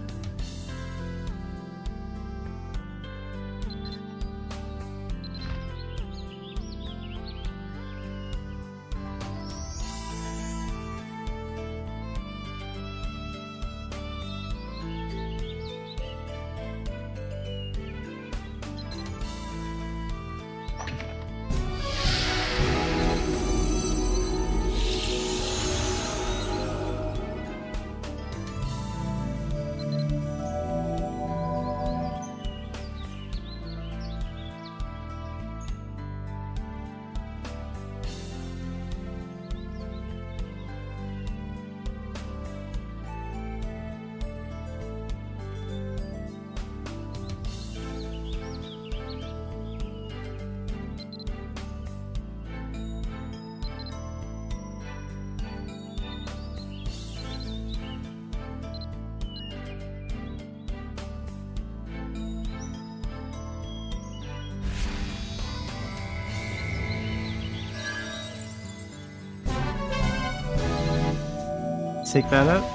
Take that up.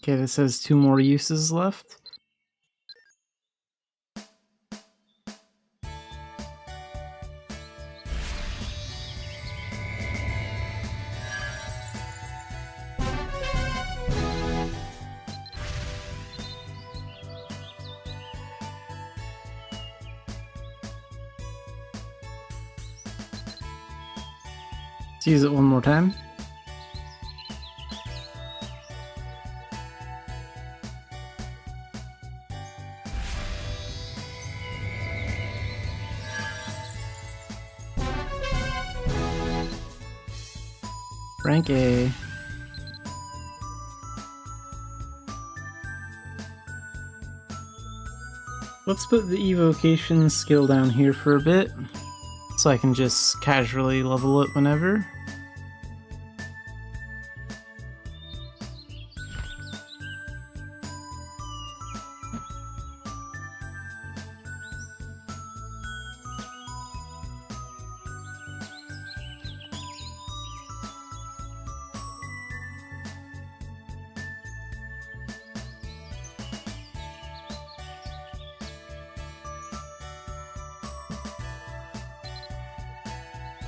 Okay, this has 2 more uses left. Let's use it one more time. Rank A. Let's put the evocation skill down here for a bit, so I can just casually level it whenever.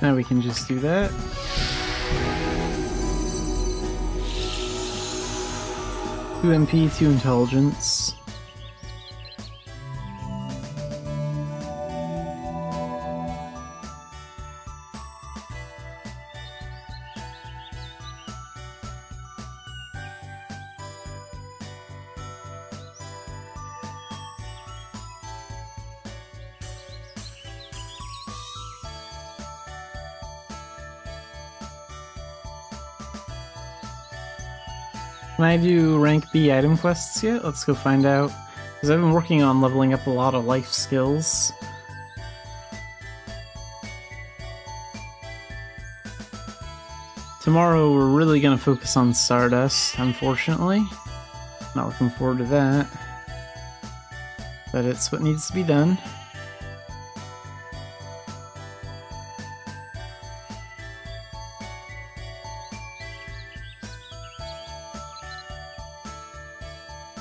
Now we can just do that. Two MP, 2 intelligence. Can I do rank B item quests yet? Let's go find out. Because I've been working on leveling up a lot of life skills. Tomorrow we're really going to focus on Stardust, unfortunately. Not looking forward to that. But it's what needs to be done.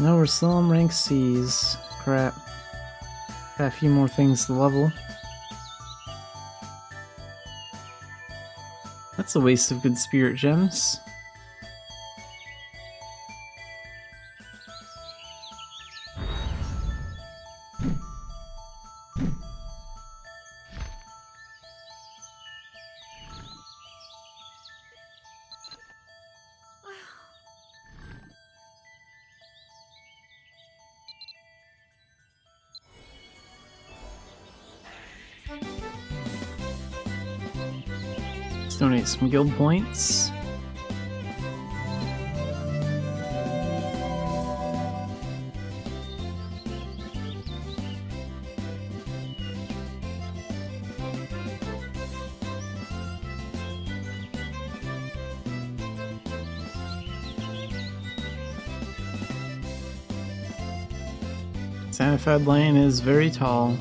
No, we're still on rank C's. Crap. Got a few more things to level. That's a waste of good spirit gems. Donate some guild points. Xanafiedlion is very tall.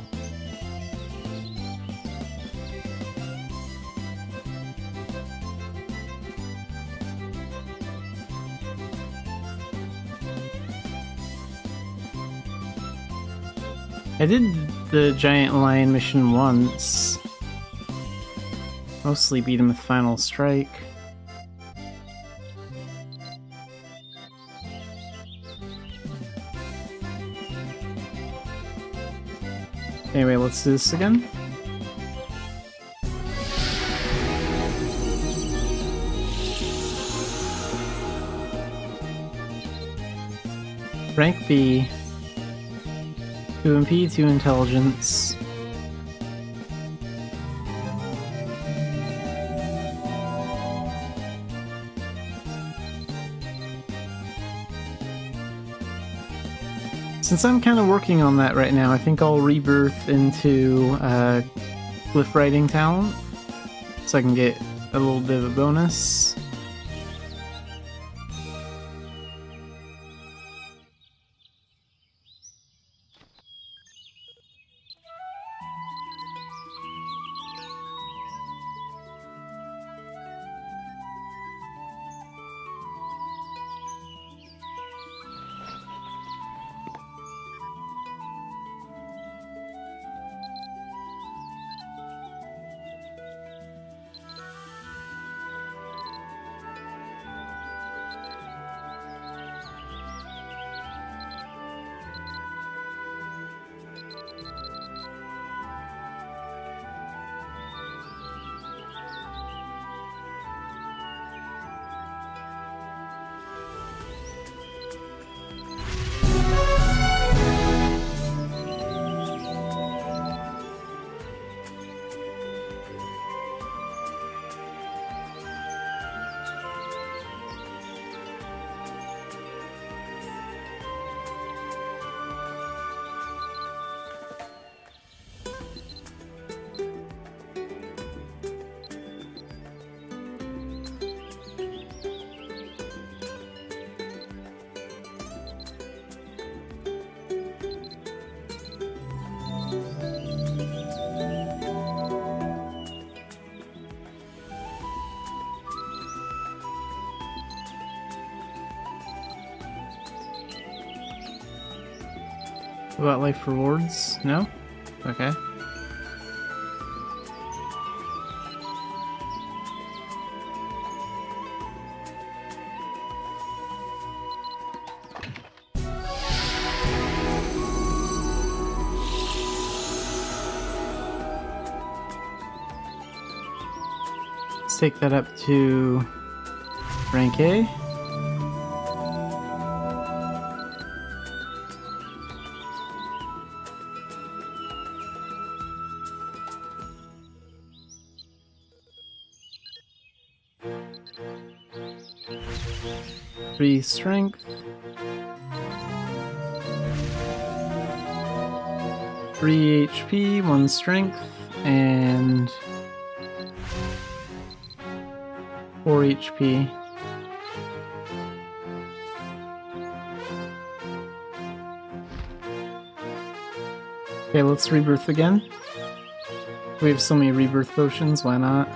I did the giant lion mission once. Mostly beat him with Final Strike. Anyway, let's do this again. Rank B. 2 MP, 2 intelligence. Since I'm kind of working on that right now, I think I'll rebirth into glyph writing talent, so I can get a little bit of a bonus. About life rewards? No? Okay. Let's take that up to rank A. Three strength. 3 HP, 1 strength, and 4 HP. Okay, let's rebirth again. We have so many rebirth potions, why not?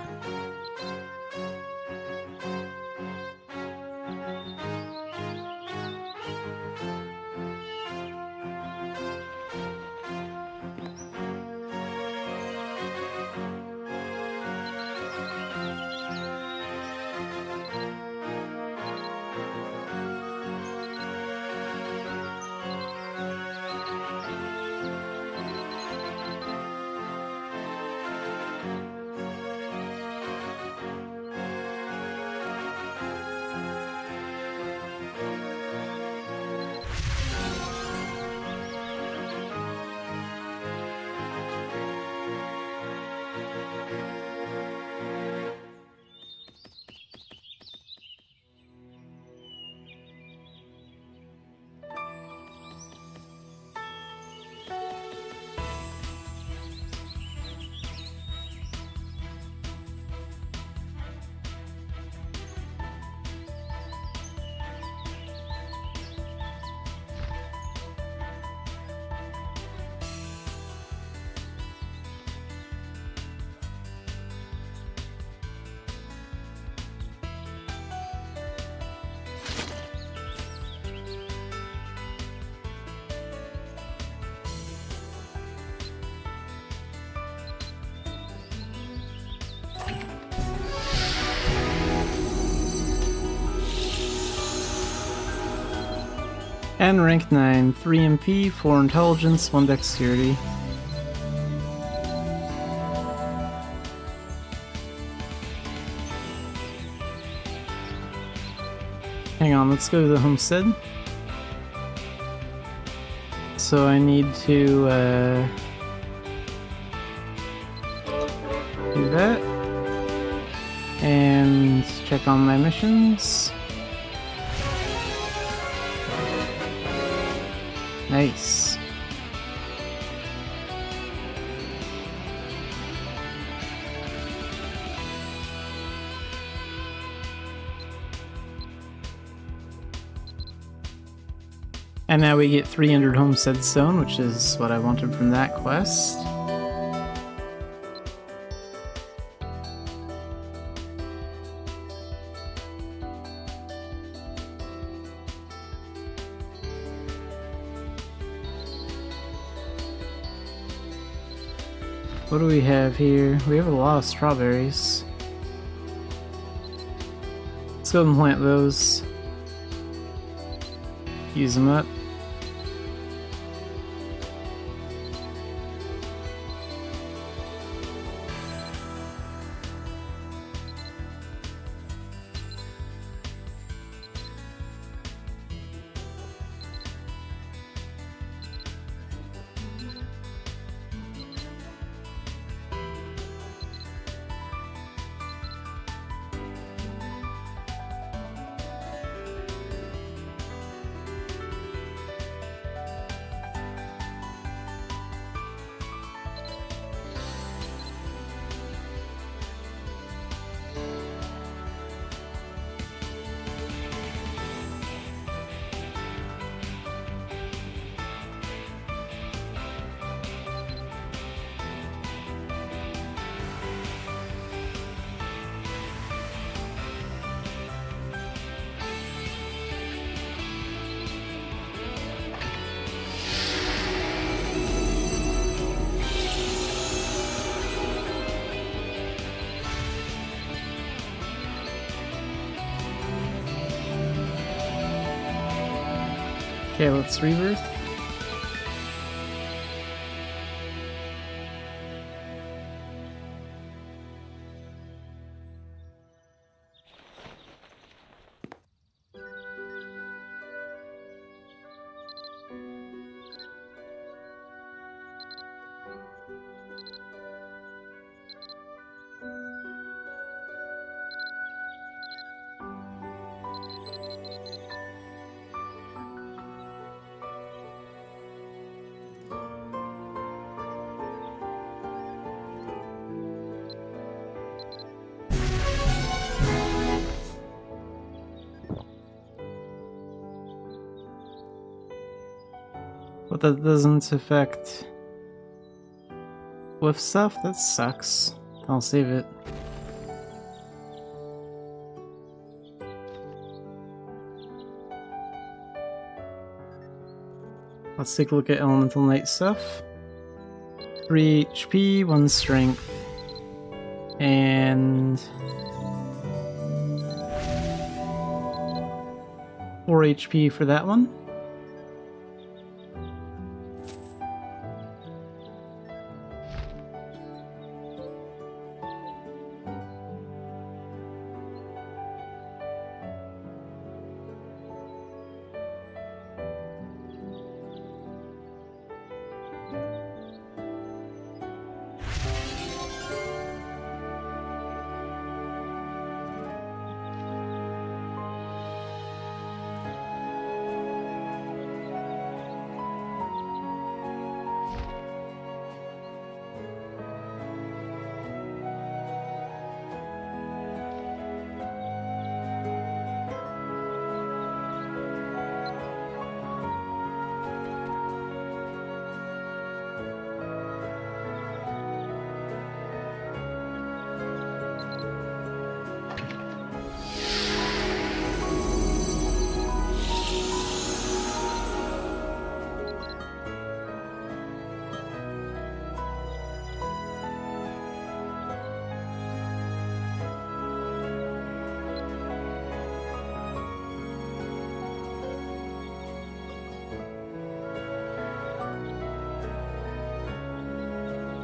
And rank 9, 3 MP, 4 intelligence, 1 dexterity. Hang on, let's go to the homestead. So I need to do that. And check on my missions. Nice. And now we get 300 Homestead Stone, which is what I wanted from that quest. What do we have here? We have a lot of strawberries. Let's go and plant those. Use them up. Okay, let's rebirth. but that doesn't affect with stuff? That sucks. I'll save it. Let's take a look at Elemental Knight stuff. 3 HP, 1 strength. And 4 HP for that one.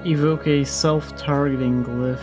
Evoke a self-targeting glyph.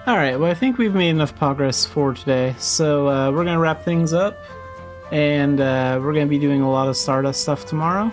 Alright, well I think we've made enough progress for today, so we're going to wrap things up, and we're going to be doing a lot of Stardust stuff tomorrow.